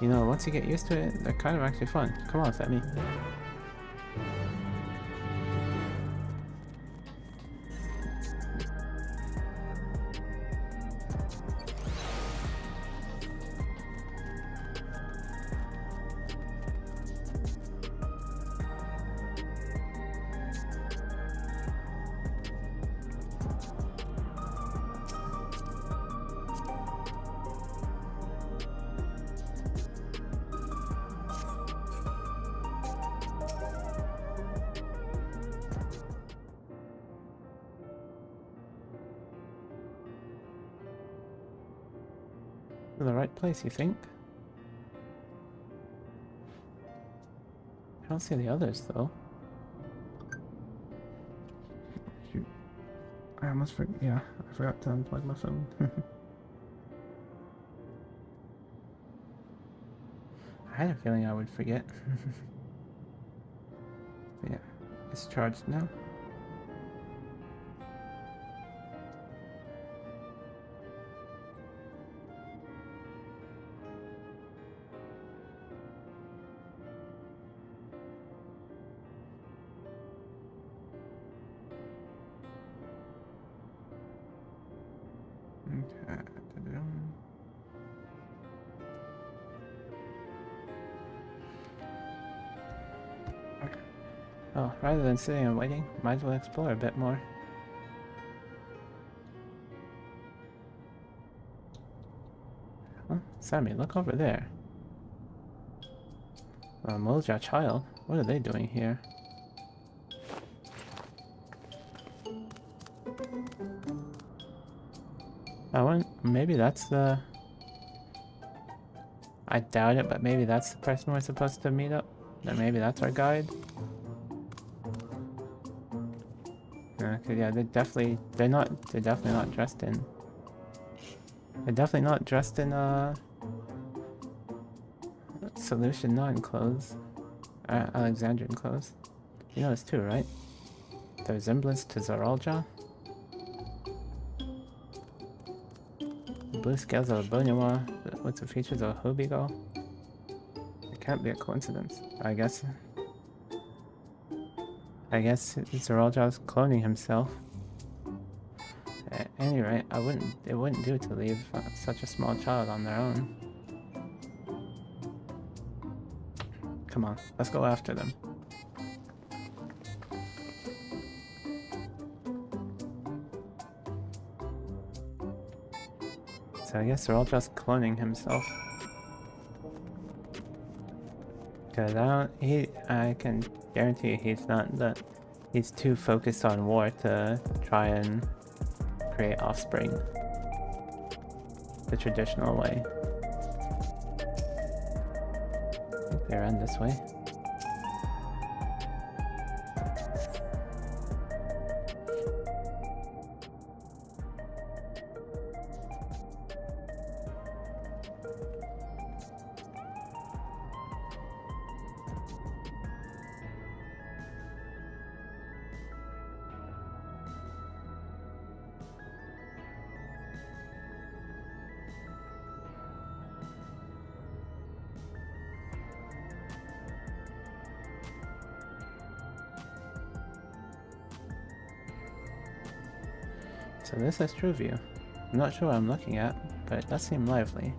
You know, once you get used to it, they're kind of actually fun. Come on, Femi. The right place, you think? I don't see the others, though. I almost yeah, I forgot to unplug my phone. I had a feeling I would forget. Yeah, it's charged now. Okay. Oh, rather than sitting and waiting, might as well explore a bit more. Huh? Sammy, look over there. Moja child, what are they doing here? Maybe that's the... I doubt it, but maybe that's the person we're supposed to meet up. Or maybe that's our guide. Cause yeah, they're definitely not dressed in. They're definitely not dressed in Solution 9 clothes. Alexandrian clothes. You know this too, right? The resemblance to Zoralja. The blue scales of a Bonyoa with the features of a Hobigo. It can't be a coincidence. I guess Zoralja's cloning himself. At any rate, it wouldn't do to leave such a small child on their own. Come on, let's go after them. So I guess Zoralja's cloning himself. Cause I can guarantee you he's too focused on war to try and create offspring the traditional way. I think they ran this way. So this is True View. I'm not sure what I'm looking at, but it does seem lively.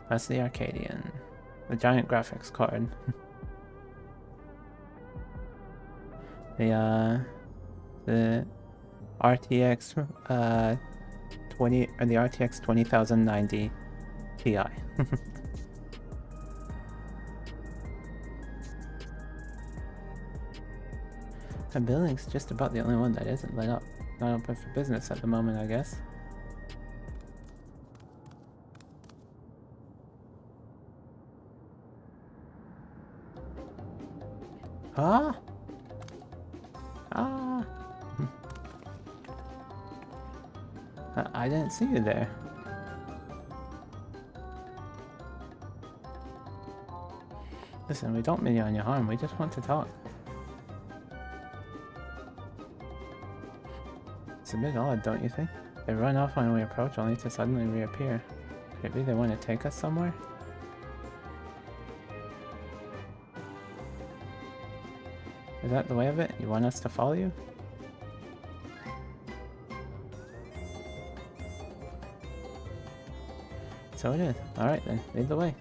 That's the Arcadian. The giant graphics card. the RTX 2090 Ti. The building's just about the only one that isn't lit up. Not open for business at the moment, I guess. Ah! Ah! I didn't see you there. Listen, we don't mean you on your harm, we just want to talk. It's a bit odd, don't you think? They run off when we approach only to suddenly reappear. Could it be they want to take us somewhere? Is that the way of it? You want us to follow you? So it is. Alright then, lead the way.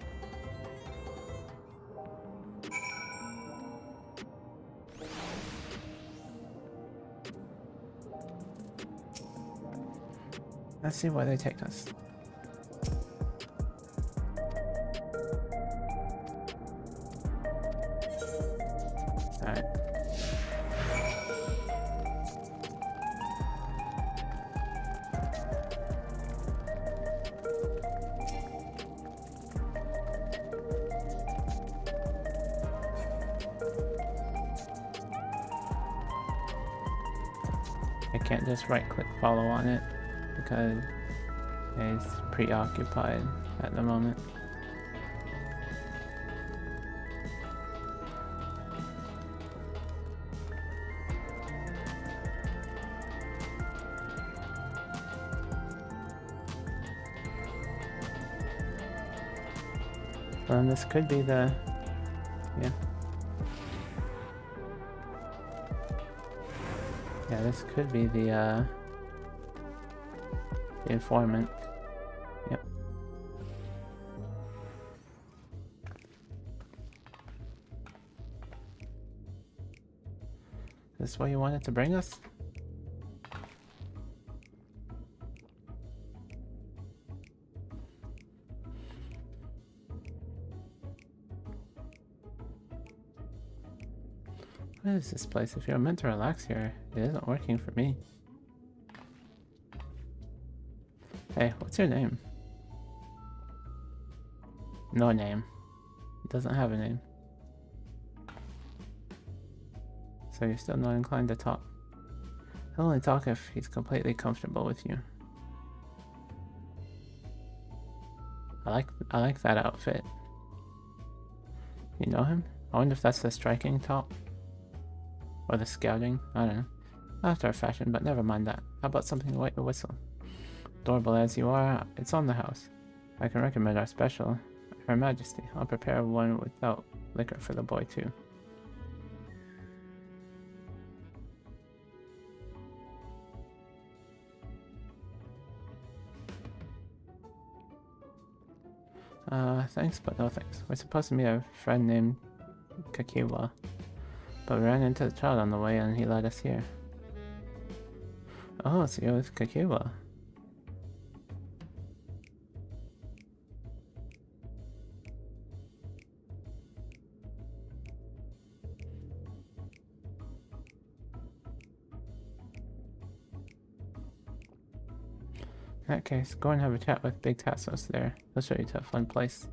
Let's see where they take us. Alright. I can't just right-click follow on it because it's preoccupied at the moment. And this could be the, yeah. Yeah, this could be the informant. Yep. Is this what you wanted to bring us? What is this place? If you're meant to relax here, it isn't working for me. Hey, what's your name? No name. It doesn't have a name. So you're still not inclined to talk. He'll only talk if he's completely comfortable with you. I like that outfit. You know him? I wonder if that's the striking top. Or the scouting, I don't know. After a fashion, but never mind that. How about something like a whistle? Adorable as you are, it's on the house. I can recommend our special, Her Majesty. I'll prepare one without liquor for the boy too. Thanks, but no thanks. We're supposed to meet a friend named Kakiwa. But we ran into the child on the way and he led us here. Oh, so you're with Kakiwa. In that case, go and have a chat with Big Tassos there. He'll show you to a fun place.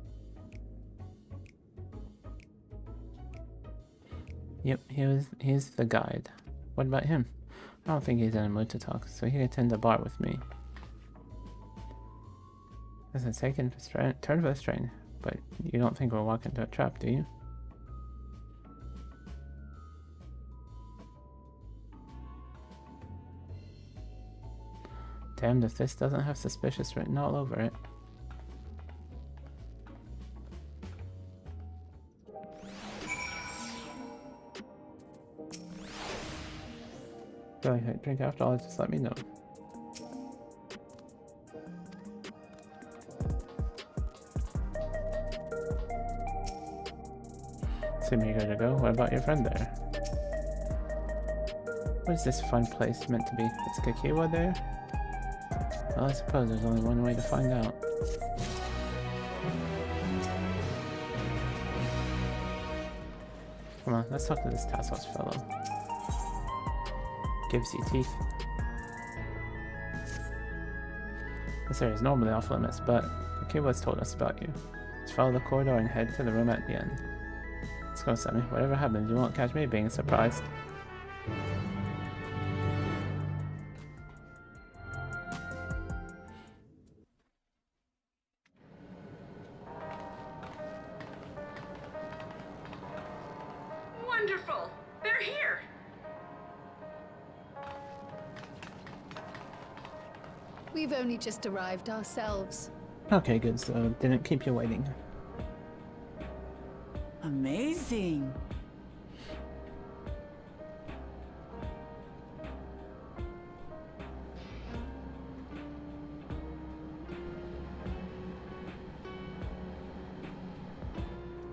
Yep, he's the guide. What about him? I don't think he's in a mood to talk, so he can attend the bar with me. This is taken turn for the strain, but you don't think we'll walk into a trap, do you? Damned if this doesn't have suspicious written all over it. Really, drink after all, just let me know. Seem eager to go. What about your friend there? What is this fun place meant to be? Is Kakiwa there? Well, I suppose there's only one way to find out. Come on, let's talk to this Tassos fellow. Gives you teeth. This area is normally off limits, but Kakiwa's told us about you. Let's follow the corridor and head to the room at the end. Let's go, Sammy. Whatever happens, you won't catch me being surprised. Wonderful! They're here! We've only just arrived ourselves. Okay, good. So didn't keep you waiting. Amazing.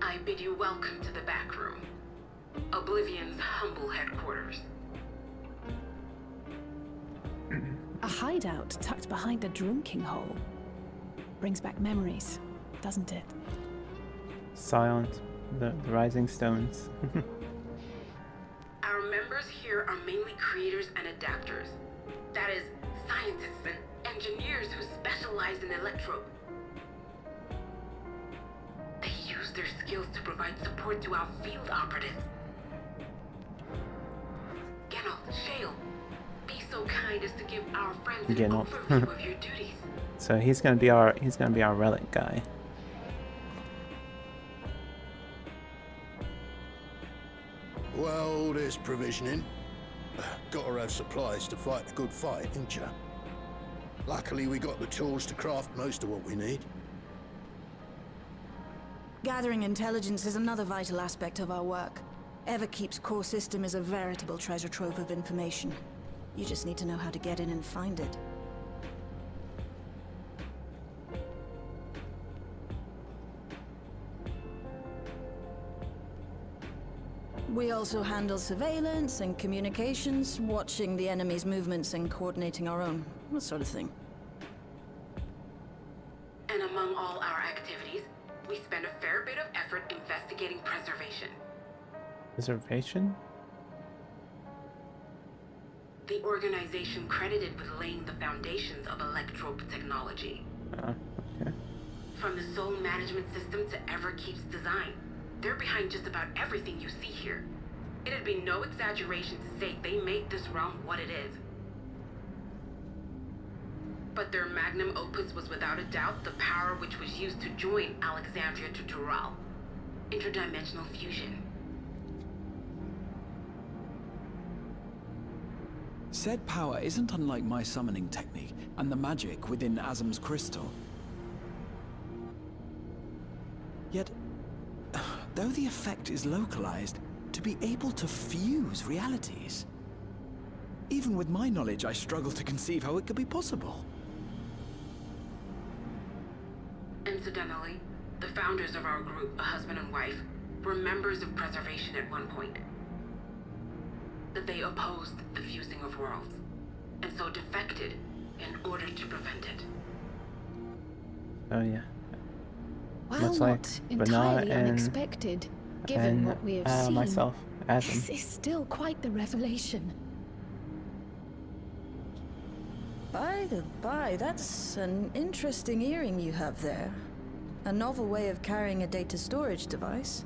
I bid you welcome to the back room. Oblivion's humble headquarters. A hideout tucked behind a drinking hole. Brings back memories, doesn't it? Silent. The rising stones. Our members here are mainly creators and adapters. That is, scientists and engineers who specialize in electro. They use their skills to provide support to our field operatives. Geralt, Shale, be so kind as to give our friends an Again, overview of your duties. So he's gonna be our relic guy. Well, there's provisioning. Gotta have supplies to fight a good fight, ain't ya? Luckily, we got the tools to craft most of what we need. Gathering intelligence is another vital aspect of our work. Everkeep's core system is a veritable treasure trove of information. You just need to know how to get in and find it. We also handle surveillance and communications, watching the enemy's movements and coordinating our own, that sort of thing. And among all our activities, we spend a fair bit of effort investigating preservation. Preservation? The organization credited with laying the foundations of electrope technology. Okay. From the soul management system to Everkeep's design, they're behind just about everything you see here. It'd be no exaggeration to say they made this realm what it is. But their magnum opus was without a doubt the power which was used to join Alexandria to Doral. Interdimensional fusion. Said power isn't unlike my summoning technique and the magic within Azam's crystal. Yet, though the effect is localized, to be able to fuse realities. Even with my knowledge, I struggle to conceive how it could be possible. Incidentally, the founders of our group, a husband and wife, were members of preservation at one point. That they opposed the fusing of worlds, and so defected in order to prevent it. Oh yeah. While Looks not like entirely Banana unexpected, given what we have seen, myself, Azam. this is still quite the revelation. By the by, that's an interesting earring you have there. A novel way of carrying a data storage device.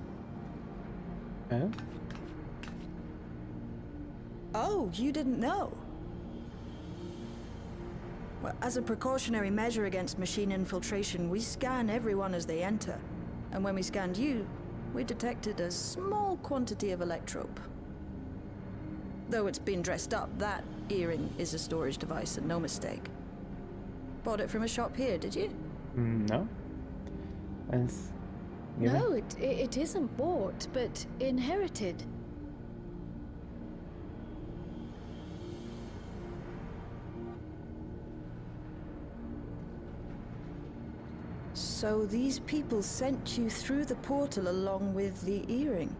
Oh? Oh, you didn't know? Well, as a precautionary measure against machine infiltration, we scan everyone as they enter. And when we scanned you, we detected a small quantity of electrope. Though it's been dressed up, that earring is a storage device and no mistake. Bought it from a shop here, did you? No. No, it isn't bought, but inherited. So these people sent you through the portal along with the earring?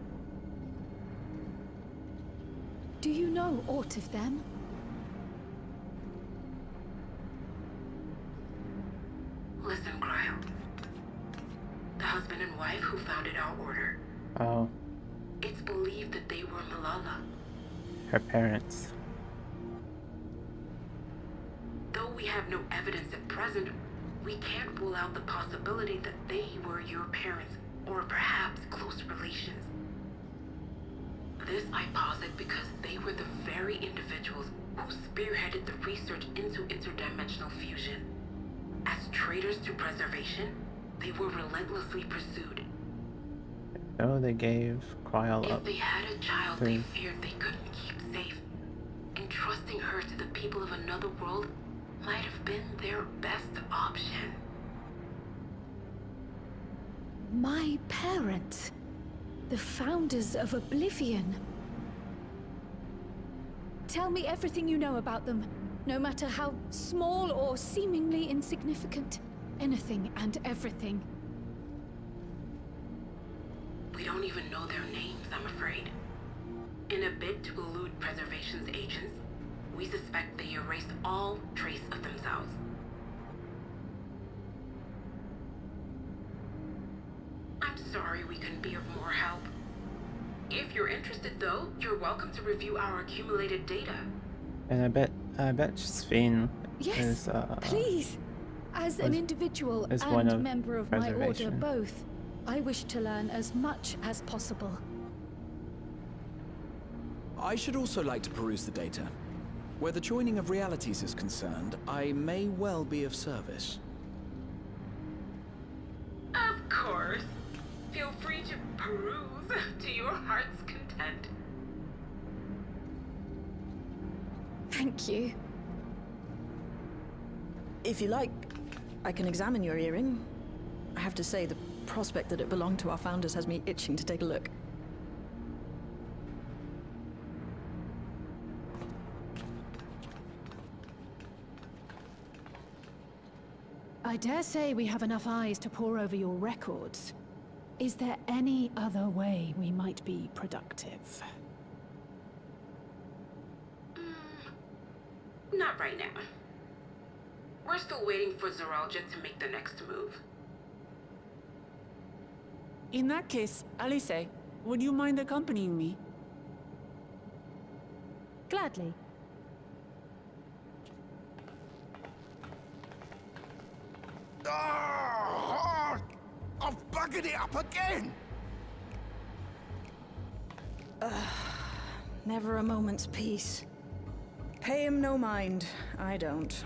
Do you know aught of them? Listen, Cryo. The husband and wife who founded our order. Oh. It's believed that they were Malala. Her parents. Though we have no evidence at present, we can't rule out the possibility that they were your parents, or perhaps close relations. This I posit because they were the very individuals who spearheaded the research into interdimensional fusion. As traitors to preservation, they were relentlessly pursued. Oh, they gave Cryo up. If they had a child they feared they couldn't keep safe, entrusting her to the people of another world might have been their best option. My parents, the founders of Oblivion. Tell me everything you know about them, no matter how small or seemingly insignificant. Anything and everything. We don't even know their names, I'm afraid. In a bid to elude preservation's agents, we suspect they erased all trace of themselves. I'm sorry we couldn't be of more help. If you're interested though, you're welcome to review our accumulated data. And I bet Sphene Yes, is please. As an individual is one and of member of my order preservation. both, I wish to learn as much as possible. I should also like to peruse the data. Where the joining of realities is concerned, I may well be of service. Of course. Feel free to peruse to your heart's content. Thank you. If you like, I can examine your earring. I have to say, the prospect that it belonged to our founders has me itching to take a look. I dare say we have enough eyes to pore over your records. Is there any other way we might be productive? Not right now. We're still waiting for Zoralja to make the next move. In that case, Alice, would you mind accompanying me? Gladly. Oh, I've buggered it up again! Never a moment's peace. Pay him no mind. I don't.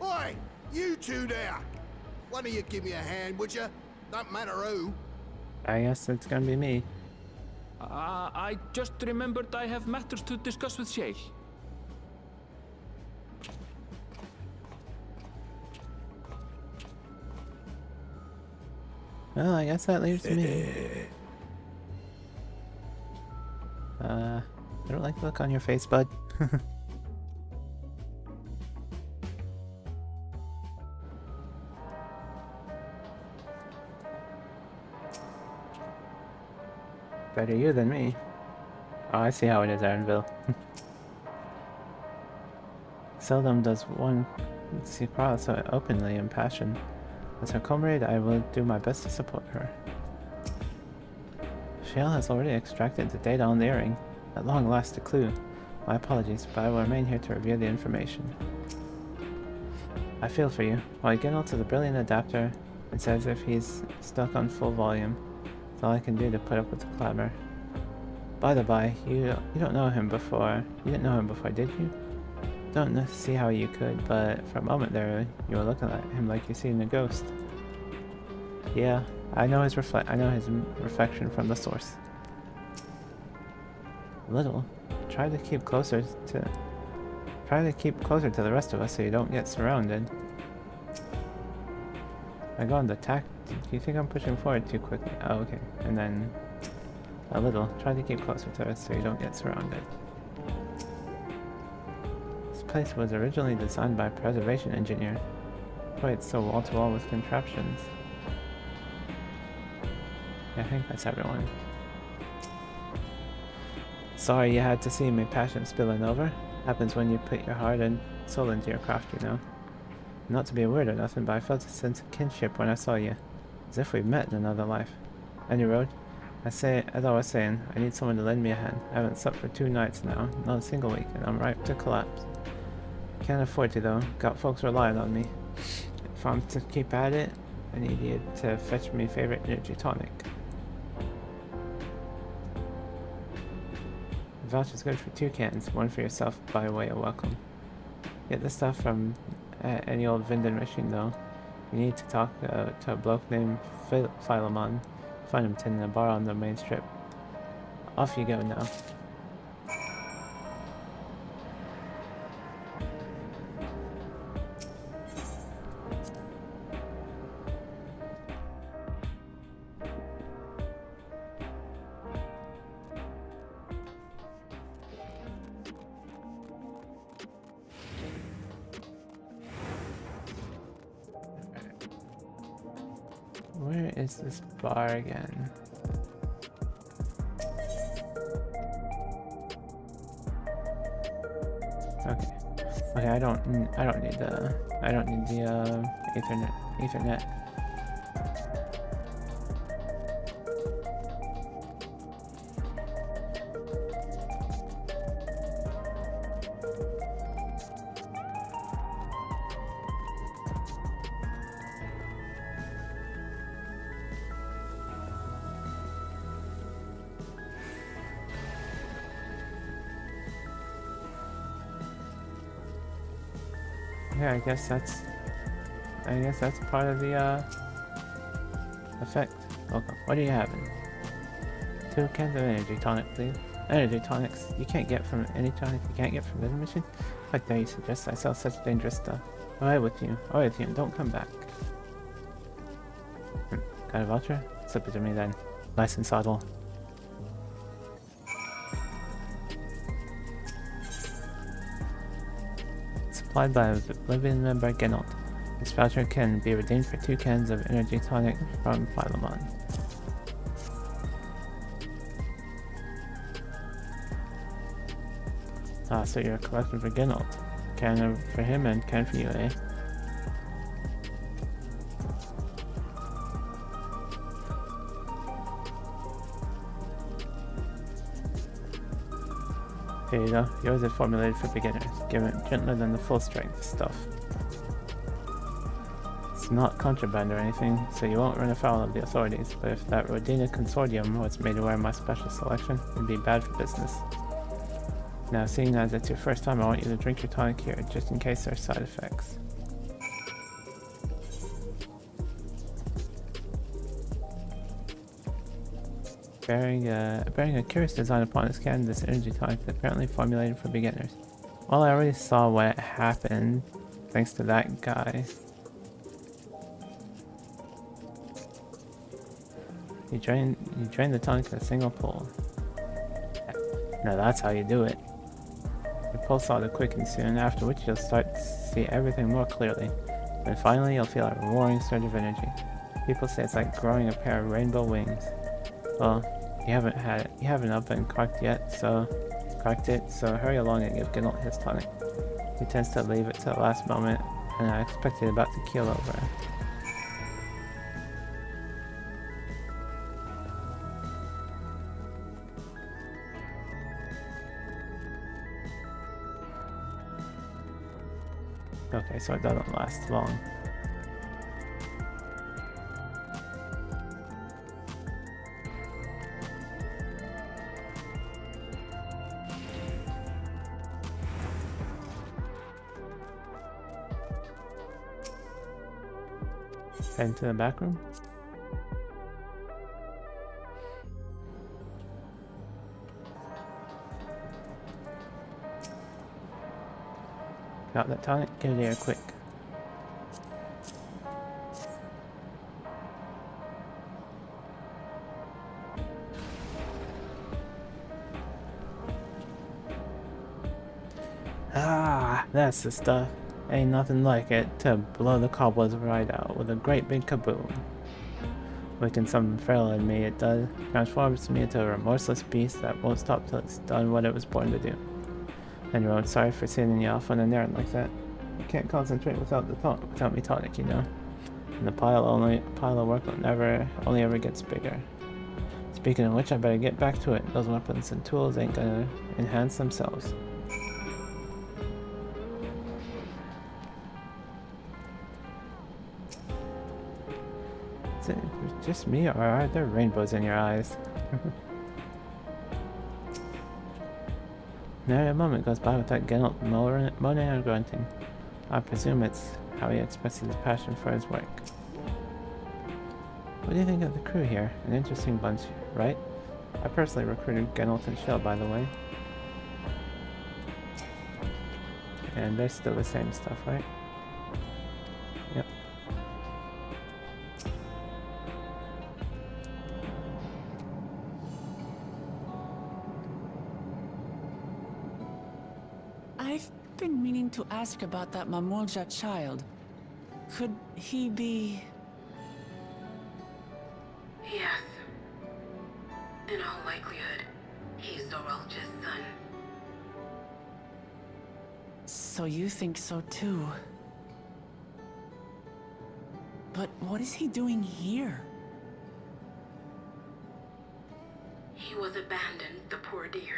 Oi! You two there! One of you give me a hand, would you? Don't matter who. I guess it's gonna be me. I just remembered I have matters to discuss with Shay. Well, I guess that leaves me. I don't like the look on your face, bud. Better you than me. Oh, I see how it is, Ironville. Seldom does one see Carl so openly impassioned. As her comrade, I will do my best to support her. Shale has already extracted the data on the earring. At long last, a clue. My apologies, but I will remain here to review the information. I feel for you. While I get onto the brilliant adapter, it's as if he's stuck on full volume. It's all I can do to put up with the clamor. By the by, you don't know him before. You didn't know him before, did you? Don't see how you could, but for a moment there, you were looking at him like you seen a ghost. Yeah, I know his reflection from the source. Little, try to keep closer to the rest of us so you don't get surrounded. I go on the tack. Do you think I'm pushing forward too quickly? Oh, okay. And then a little. Try to keep closer to us so you don't get surrounded. This place was originally designed by a preservation engineer. Boy, it's so wall-to-wall with contraptions. I think that's everyone. Sorry you had to see my passion spilling over. Happens when you put your heart and soul into your craft, you know. Not to be a word or nothing, but I felt a sense of kinship when I saw you. As if we'd met in another life. Any road? As I was saying, I need someone to lend me a hand. I haven't slept for 2 nights now, not a single week, and I'm ripe to collapse. Can't afford to though, got folks relying on me. If I'm to keep at it, I need you to fetch me favorite energy tonic. The voucher's good for 2 cans, one for yourself by way of welcome. Get the stuff from any old vending machine though. You need to talk to a bloke named Philemon. Find him tending a bar on the main strip. Off you go now. Where is this bar again? Okay. Okay, I don't need the Ethernet. Yeah, I guess that's part of the effect. Welcome. What are you having? 2 cans of energy tonic, please. Energy tonics you can't get from any tonic you can't get from this machine? How dare you suggest I sell such dangerous stuff? Away with you, and don't come back. Got a voucher? Slip it to me then. License saddle. Supplied by a living member Genalt. This voucher can be redeemed for 2 cans of energy tonic from Philemon. Ah, so you're a collector for Genalt. Can for him and can for you, eh? Here you go. Yours is formulated for beginners. Given gentler than the full strength stuff. It's not contraband or anything, so you won't run afoul of the authorities, but if that Rodina Consortium was made aware of my special selection, it'd be bad for business. Now, seeing as it's your first time, I want you to drink your tonic here, just in case there are side effects. Bearing a curious design upon its can, this energy tonic is apparently formulated for beginners. Well, I already saw what happened, thanks to that guy. You drain the tonic in a single pull. Now that's how you do it. The pulse ought to quicken soon, after which you'll start to see everything more clearly. And finally you'll feel a roaring surge of energy. People say it's like growing a pair of rainbow wings. Well, you haven't up and cracked it, so hurry along and give Genalt his tonic. He tends to leave it to the last moment, and I expect it about to keel over. Okay, so it doesn't last long. Head into the back room. Got that tonic? Get it here quick. Ah, that's the stuff. Ain't nothing like it to blow the cobwebs right out with a great big kaboom. Waking something feral in me, it does. Transforms me into a remorseless beast that won't stop till it's done what it was born to do. Anyway, I'm sorry for sending you off on an errand like that. You can't concentrate without me tonic, you know. And the pile of work only ever gets bigger. Speaking of which, I better get back to it. Those weapons and tools ain't gonna enhance themselves. Is it just me, or are there rainbows in your eyes? Nary a moment goes by without Genalt moaning or grunting. I presume it's how he expresses his passion for his work. What do you think of the crew here? An interesting bunch, right? I personally recruited Genalt and Shell, by the way. And they're still the same stuff, right? Yep. I've been meaning to ask about that Mamulja child. Could he be... Yes. In all likelihood, he's Zoralja's son. So you think so too? But what is he doing here? He was abandoned, the poor dear.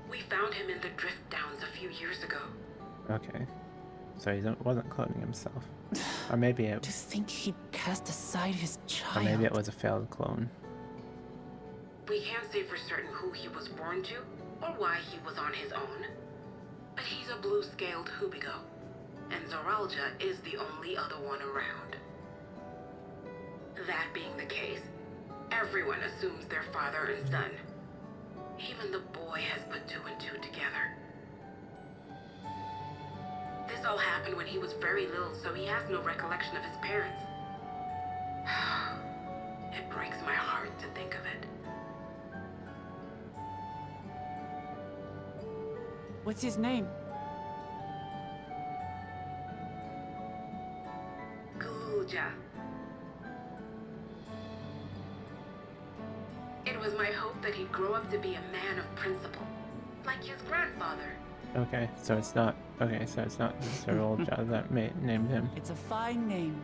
We found him in the drift downs a few years ago. Okay. So he wasn't cloning himself. Or maybe it... To think he'd cast aside his child. Or maybe it was a failed clone. We can't say for certain who he was born to, or why he was on his own. But he's a blue-scaled Hubigo. and Zoralja is the only other one around. That being the case, everyone assumes they're father and son. Even the boy has put 2 and 2 together. This all happened when he was very little, so he has no recollection of his parents. It breaks my heart to think of it. What's his name? Gulja. It was my hope that he'd grow up to be a man of principle, like his grandfather. Okay, so it's not. Okay, so it's not Zoralja that named him. It's a fine name.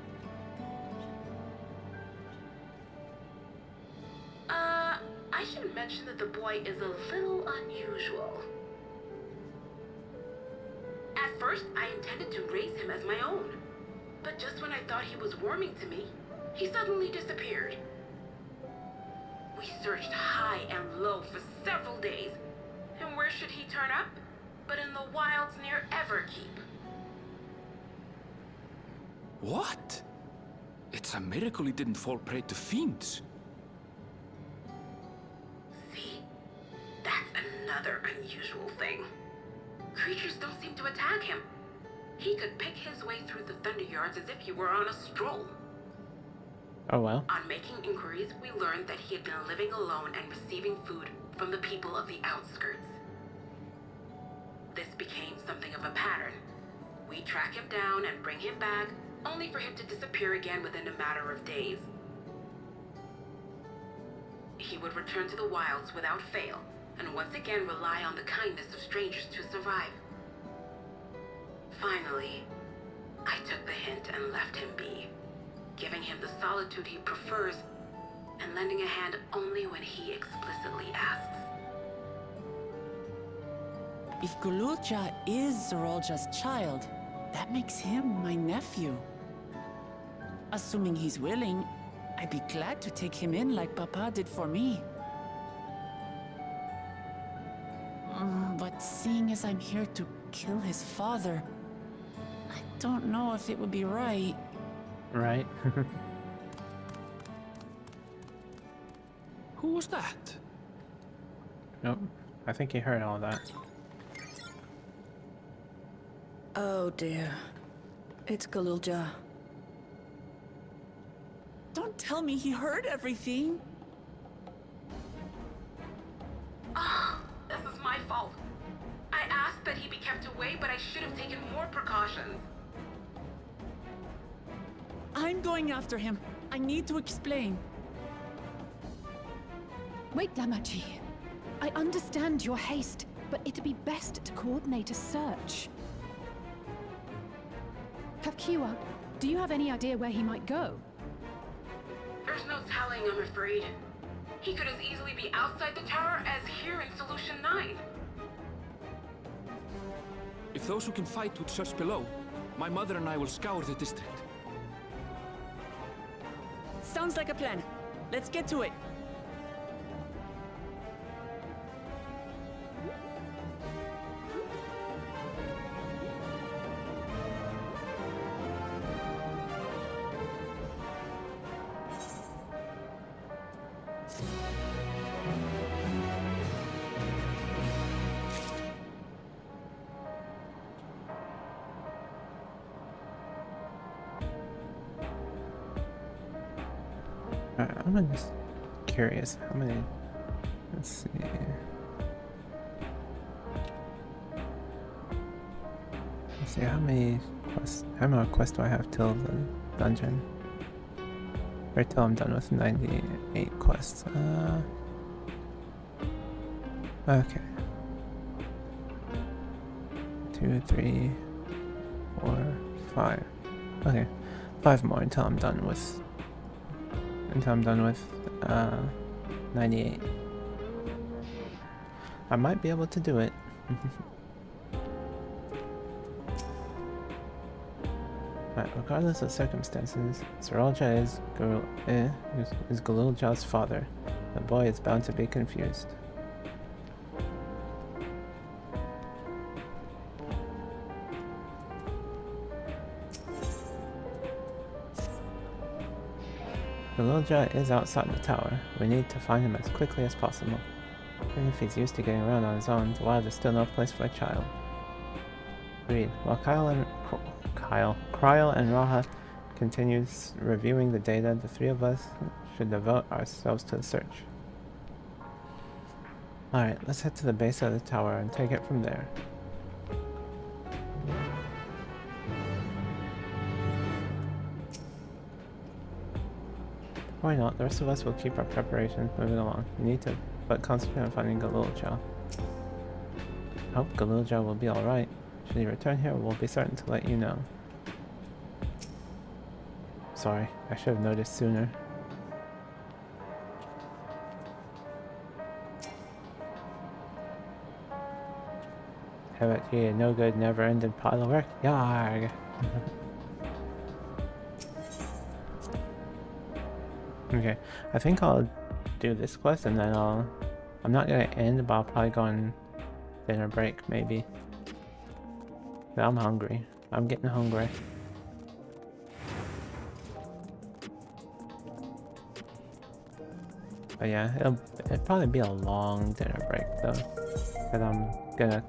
I should mention that the boy is a little unusual. At first, I intended to raise him as my own. But just when I thought he was warming to me, he suddenly disappeared. We searched high and low for several days. And where should he turn up? But in the wilds near Everkeep. What? It's a miracle he didn't fall prey to fiends. See? That's another unusual thing. Creatures don't seem to attack him. He could pick his way through the Thunder Yards as if he were on a stroll. Oh well. On making inquiries, we learned that he had been living alone and receiving food from the people of the outskirts. This became something of a pattern. We track him down and bring him back, only for him to disappear again within a matter of days. He would return to the wilds without fail, and once again rely on the kindness of strangers to survive. Finally, I took the hint and left him be, giving him the solitude he prefers, and lending a hand only when he explicitly asks. If Gulja is Zoralja's child, that makes him my nephew. Assuming he's willing, I'd be glad to take him in like Papa did for me. But seeing as I'm here to kill his father, I don't know if it would be right. Right. Who was that? Nope. I think he heard all that. Oh dear. It's Gulja. Don't tell me he heard everything. Ah, this is my fault. I asked that he be kept away, but I should have taken more precautions. I'm going after him. I need to explain. Wait, Lamachi. I understand your haste, but it'd be best to coordinate a search. Kapkiwa, do you have any idea where he might go? There's no telling, I'm afraid. He could as easily be outside the tower as here in Solution 9. If those who can fight would search below, my mother and I will scour the district. Sounds like a plan. Let's get to it. I'm just curious how many. Let's see. Let's see how many quests. How many quests do I have till the dungeon? Or till I'm done with 98 quests. Okay. 2, 3, 4, 5. Okay, 5 more until I'm done with. 98. I might be able to do it. Right, regardless of circumstances, Zoralja is Gulja's father. The boy is bound to be confused. Galilja is outside the tower. We need to find him as quickly as possible. Even if he's used to getting around on his own, the wild is still no place for a child. Agreed. While Kryl and Raha continues reviewing the data, the three of us should devote ourselves to the search. Alright, let's head to the base of the tower and take it from there. Why not? The rest of us will keep our preparations moving along. We need to but concentrate on finding Galilja. I hope Galilja will be alright. Should he return here, we'll be certain to let you know. Sorry, I should have noticed sooner. Have it here, no good, never-ending pile of work. Yarg! Okay, I think I'll do this quest and then I'm not gonna end, but I'll probably go on dinner break, maybe. But I'm hungry. I'm getting hungry. But yeah, it'll probably be a long dinner break though, because I'm gonna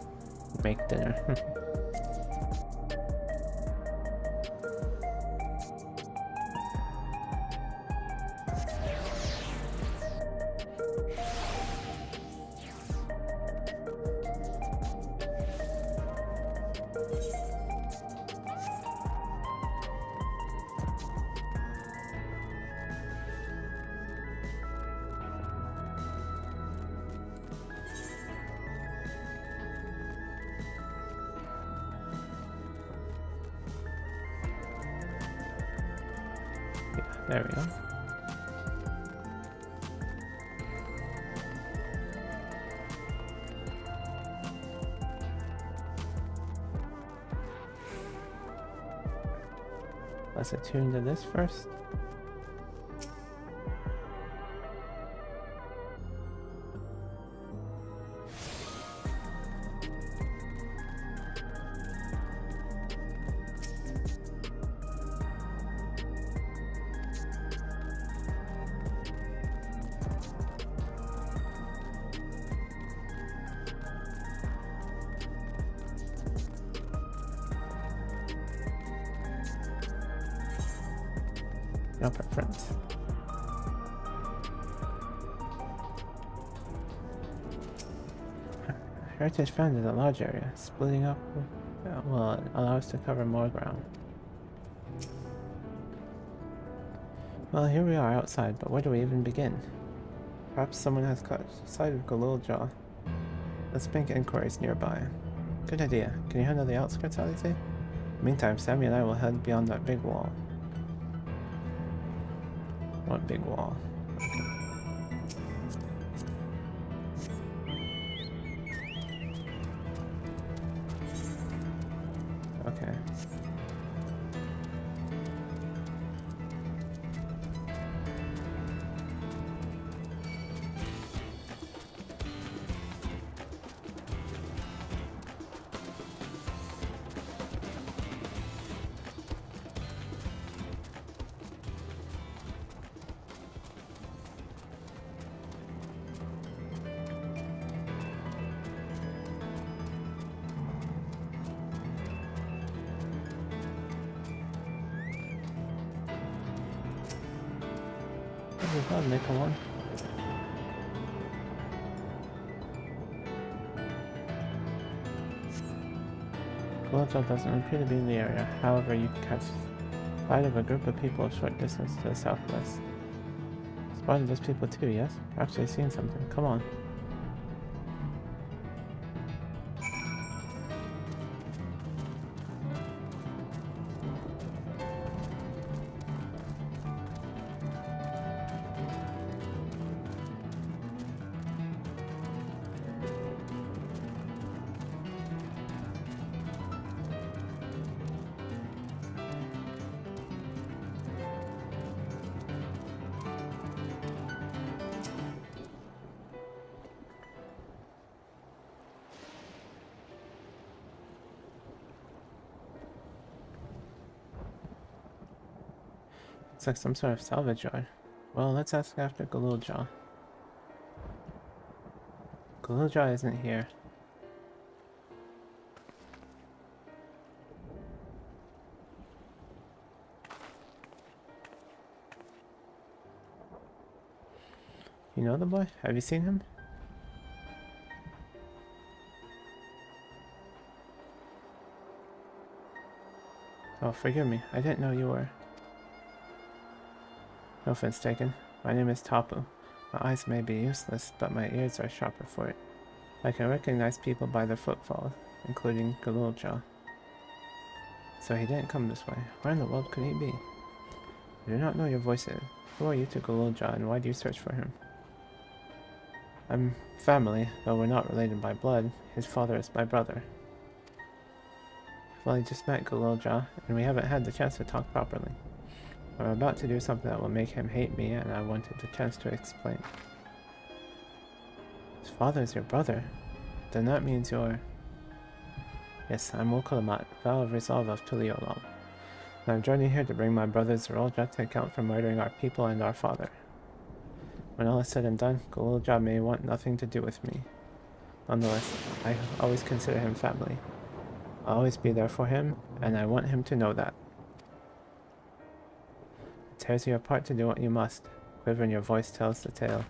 make dinner. There we go. Let's attune to this first. No preference. Heritage found is a large area. Splitting up will allow us to cover more ground. Well, here we are outside, but where do we even begin? Perhaps someone has caught sight of Galilja. Let's make inquiries nearby. Good idea. Can you handle the outskirts, Alice? Meantime, Sammy and I will head beyond that big wall. What big wall? Okay. I'll make one. Galilja doesn't appear to be in the area. However, you can catch sight of a group of people a short distance to the southwest. Spotted those people too, yes? Perhaps they've seen something. Come on. It's like some sort of salvage yard. Well, let's ask after Galulja. Galulja isn't here. You know the boy? Have you seen him? Oh, forgive me. I didn't know you were. No offense taken. My name is Tapu. My eyes may be useless, but my ears are sharper for it. I can recognize people by their footfalls, including Galulja. So he didn't come this way. Where in the world could he be? I do not know your voices. Who are you to Galulja, and why do you search for him? I'm family, though we're not related by blood. His father is my brother. I've only just met Galulja, and we haven't had the chance to talk properly. I'm about to do something that will make him hate me, and I wanted the chance to explain. His father is your brother? Then that means you're... Yes, I'm Wukalamat, vow of resolve of Tuliolal. And I've journeyed here to bring my brother Zerolja to account for murdering our people and our father. When all is said and done, Galulja may want nothing to do with me. Nonetheless, I always consider him family. I'll always be there for him, and I want him to know that. It tears you apart to do what you must. Quiver in your voice tells the tale.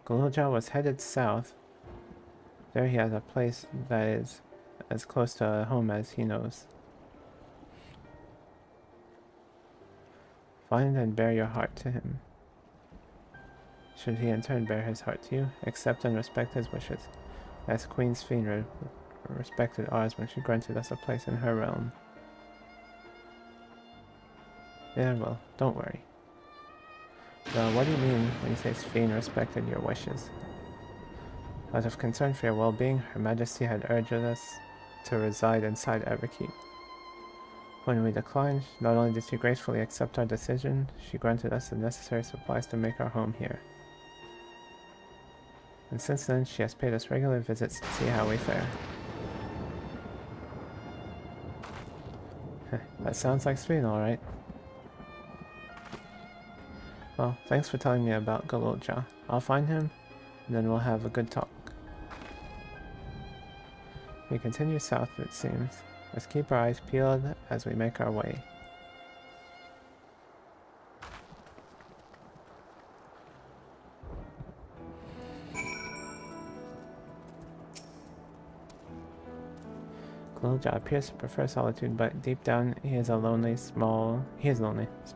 Galulja was headed south. There he has a place that is as close to home as he knows. Find and bear your heart to him. Should he in turn bear his heart to you, accept and respect his wishes, as Queen Svinra respected ours when she granted us a place in her realm. Yeah, well, don't worry. Now, what do you mean when you say Sphene respected your wishes? Out of concern for your well-being, Her Majesty had urged us to reside inside Everkeep. When we declined, not only did she gracefully accept our decision, she granted us the necessary supplies to make our home here. And since then, she has paid us regular visits to see how we fare. That sounds like Sphene, alright. Well, thanks for telling me about Galulja. I'll find him, and then we'll have a good talk. We continue south, it seems. Let's keep our eyes peeled as we make our way. Galulja appears to prefer solitude, but deep down he is lonely, small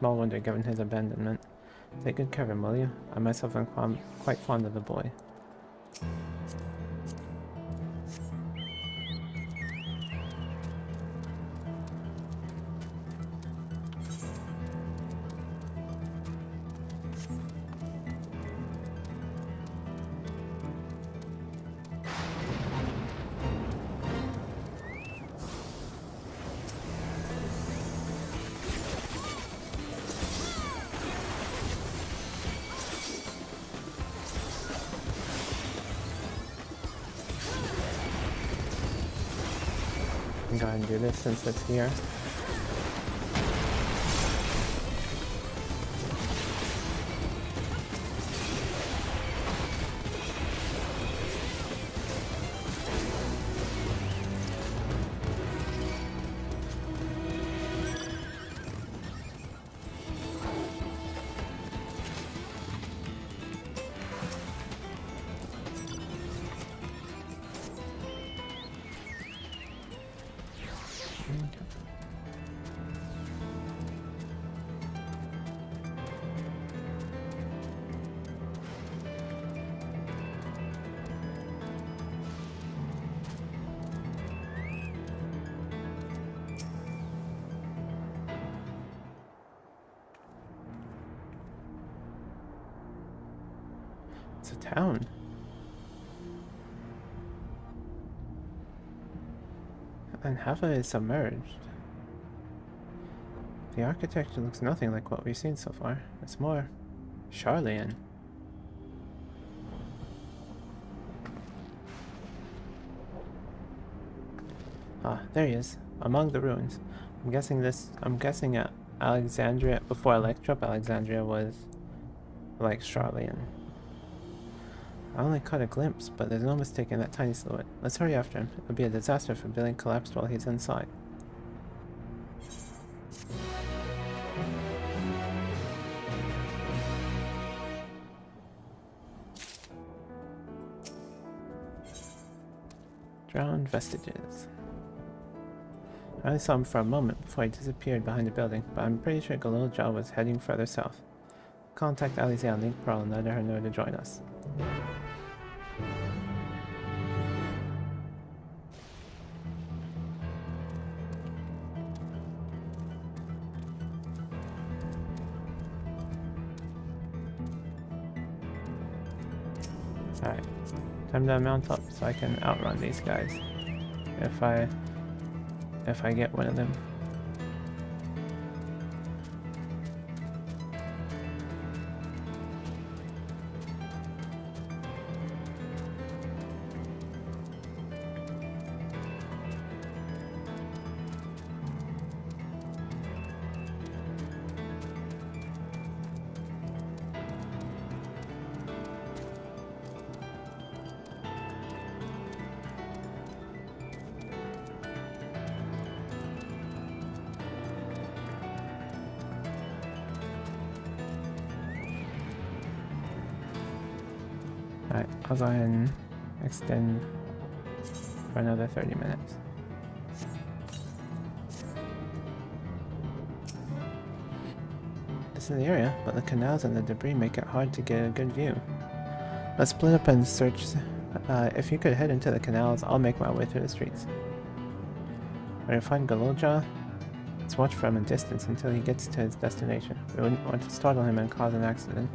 wonder given his abandonment. Take good care of him, will you? I myself am quite fond of the boy. Go ahead and do this since it's here. It's a town. And half of it is submerged. The architecture looks nothing like what we've seen so far. It's more Charlian. Ah, there he is, among the ruins. I'm guessing Alexandria, before Electrop, Alexandria was like Charlian. I only caught a glimpse, but there's no mistaking that tiny silhouette. Let's hurry after him. It'll be a disaster if a building collapsed while he's inside. Drowned vestiges. I only saw him for a moment before he disappeared behind the building, but I'm pretty sure Galilja was heading further south. Contact Alize on Link Pearl and let her know to join us. Alright, time to mount up so I can outrun these guys. If I get one of them. Alright, I'll go ahead and extend for another 30 minutes. This is the area, but the canals and the debris make it hard to get a good view. Let's split up and search. If you could head into the canals, I'll make my way through the streets. When you find Galilja, let's watch from a distance until he gets to his destination. We wouldn't want to startle him and cause an accident.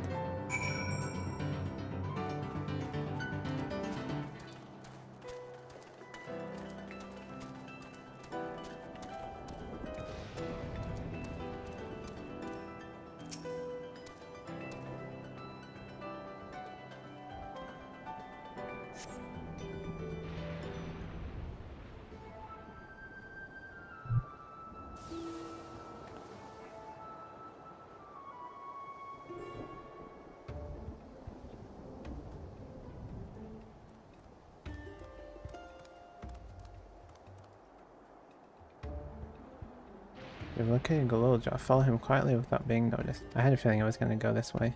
We've located Galilja. Follow him quietly without being noticed. I had a feeling I was going to go this way.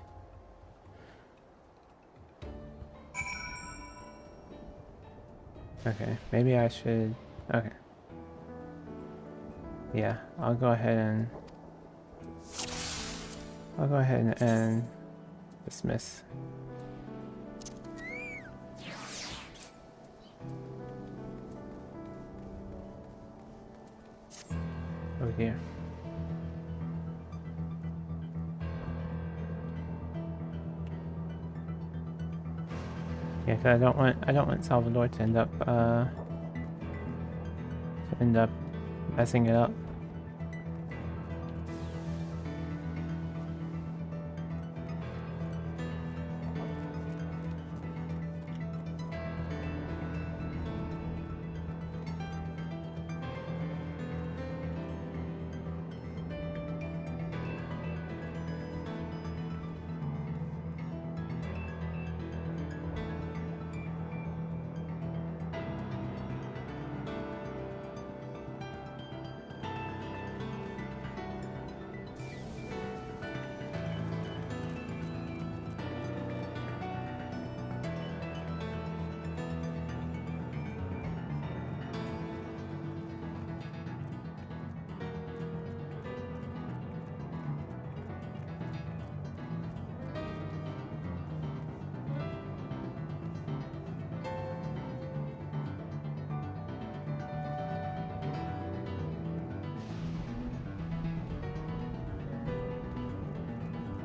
Okay, maybe I should... Okay. Yeah, I'll go ahead and dismiss. Oh dear. Yeah, 'cause I don't want Salvador to end up messing it up.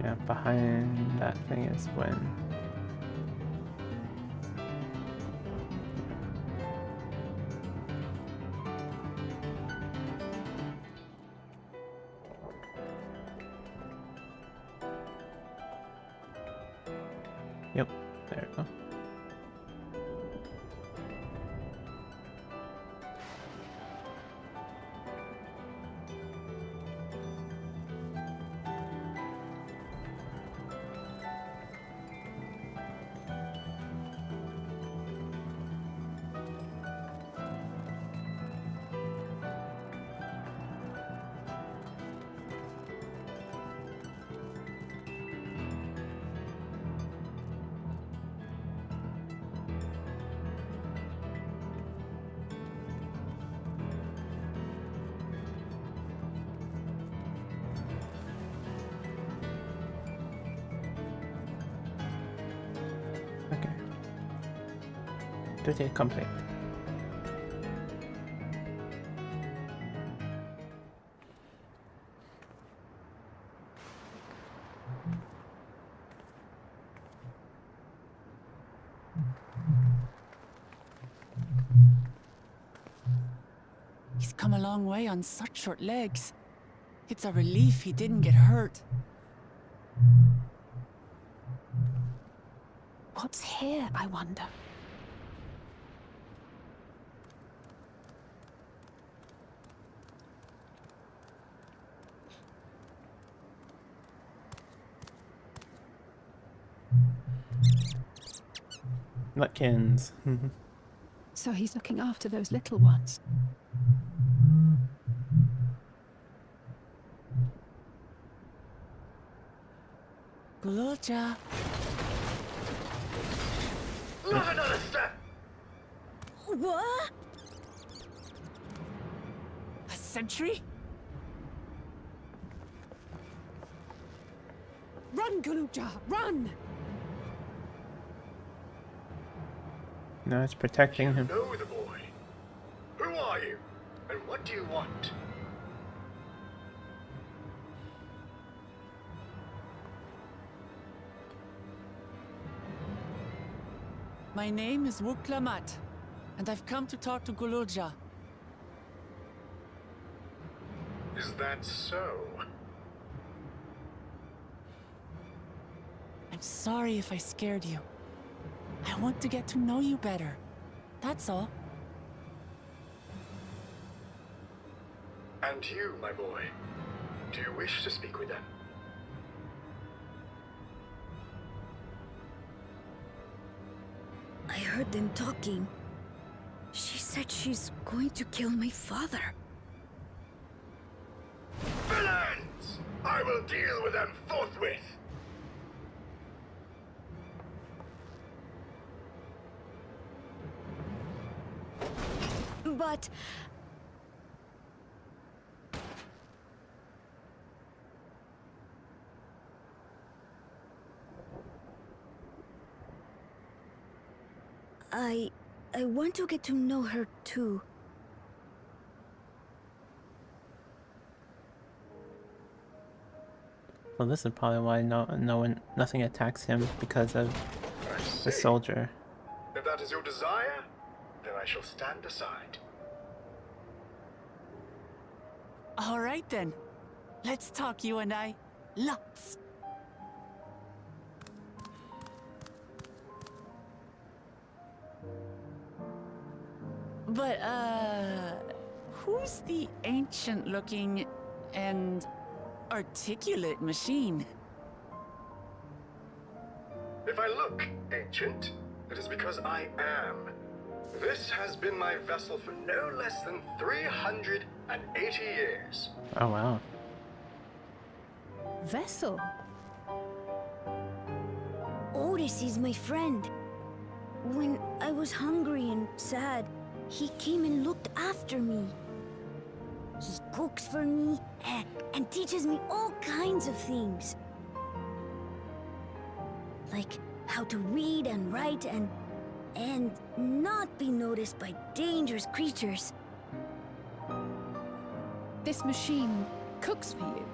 Yeah, behind that thing is when... Yep, there we go. Okay. Duty complete. He's come a long way on such short legs. It's a relief he didn't get hurt. What's here, I wonder? Nutkins. So he's looking after those little ones. Gululja. Not another step! What? A sentry? Run, Gululja, run! No, it's protecting him. Know the boy. Who are you? And what do you want? My name is Wuklamat, and I've come to talk to Gululja. Is that so? I'm sorry if I scared you. I want to get to know you better. That's all. And you, my boy, do you wish to speak with them? I heard them talking. She said she's going to kill my father. Villains! I will deal with them forthwith! But... I want to get to know her too. Well, this is probably why nothing attacks him, because of the soldier. If that is your desire, then I shall stand aside. All right then. Let's talk, you and I. Lots. But, who's the ancient-looking and articulate machine? If I look ancient, it is because I am. This has been my vessel for no less than 380 years. Oh, wow. Vessel? Otis is my friend. When I was hungry and sad, he came and looked after me. He cooks for me and teaches me all kinds of things. Like how to read and write and not be noticed by dangerous creatures. This machine cooks for you?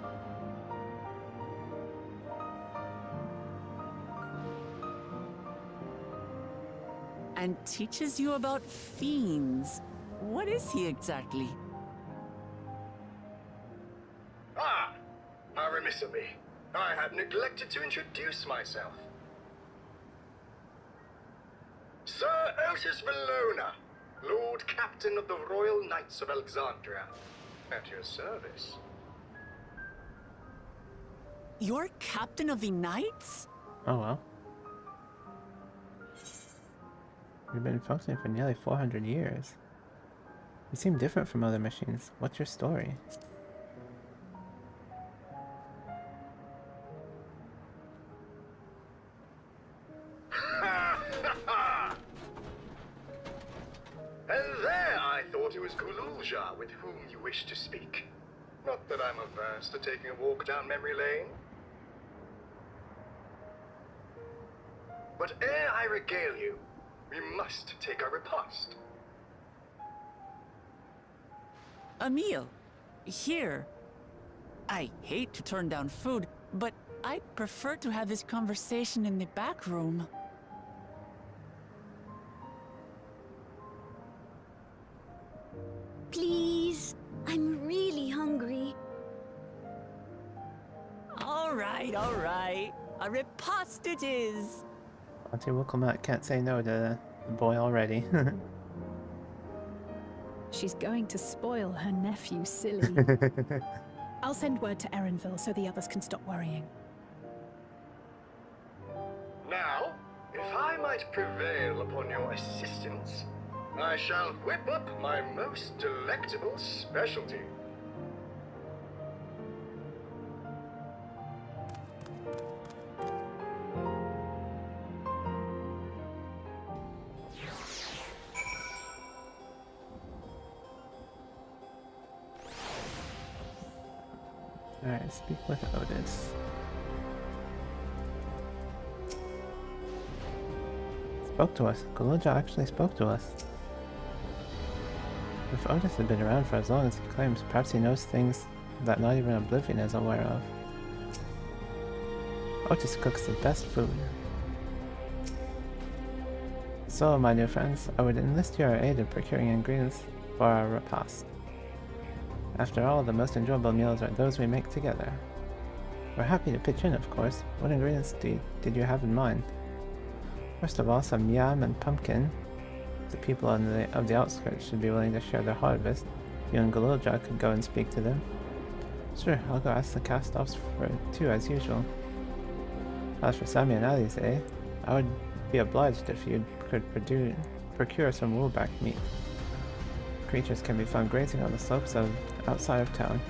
And teaches you about fiends. What is he exactly? Ah! How remiss of me. I had neglected to introduce myself. Sir Otis Valona, Lord Captain of the Royal Knights of Alexandria. At your service. You're Captain of the Knights? Oh, well. You've been functioning for nearly 400 years. You seem different from other machines. What's your story? And there I thought it was Gululja with whom you wished to speak. Not that I'm averse to taking a walk down memory lane. But ere I regale you, we must take our repast. A meal. Here. I hate to turn down food, but I'd prefer to have this conversation in the back room. Please, I'm really hungry. All right. A repast it is. Auntie Wilcomat can't say no to the boy already. She's going to spoil her nephew silly. I'll send word to Erenville so the others can stop worrying. Now, if I might prevail upon your assistance, I shall whip up my most delectable specialty. Alright, speak with Otis. Spoke to us. Goloja actually spoke to us. If Otis had been around for as long as he claims, perhaps he knows things that not even Oblivion is aware of. Otis cooks the best food. So, my new friends, I would enlist your aid in procuring ingredients for our repast. After all, the most enjoyable meals are those we make together. We're happy to pitch in, of course. What ingredients did you have in mind? First of all, some yam and pumpkin. The people of the outskirts should be willing to share their harvest. You and Goloja could go and speak to them. Sure, I'll go ask the cast-offs for it too, as usual. As for Sammy and Ali's, I would be obliged if you could procure some woolback meat. Creatures can be found grazing on the slopes outside of town.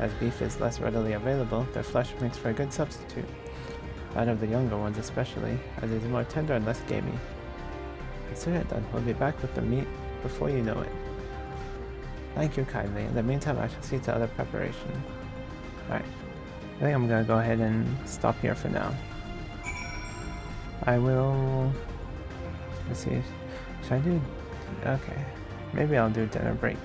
As beef is less readily available, their flesh makes for a good substitute. That of the younger ones especially, as it is more tender and less gamey. Consider it done. We'll be back with the meat before you know it. Thank you kindly. In the meantime, I shall see to other preparation. Alright. I think I'm gonna go ahead and stop here for now. I will... Let's see. Should I do... Okay. Maybe I'll do dinner break.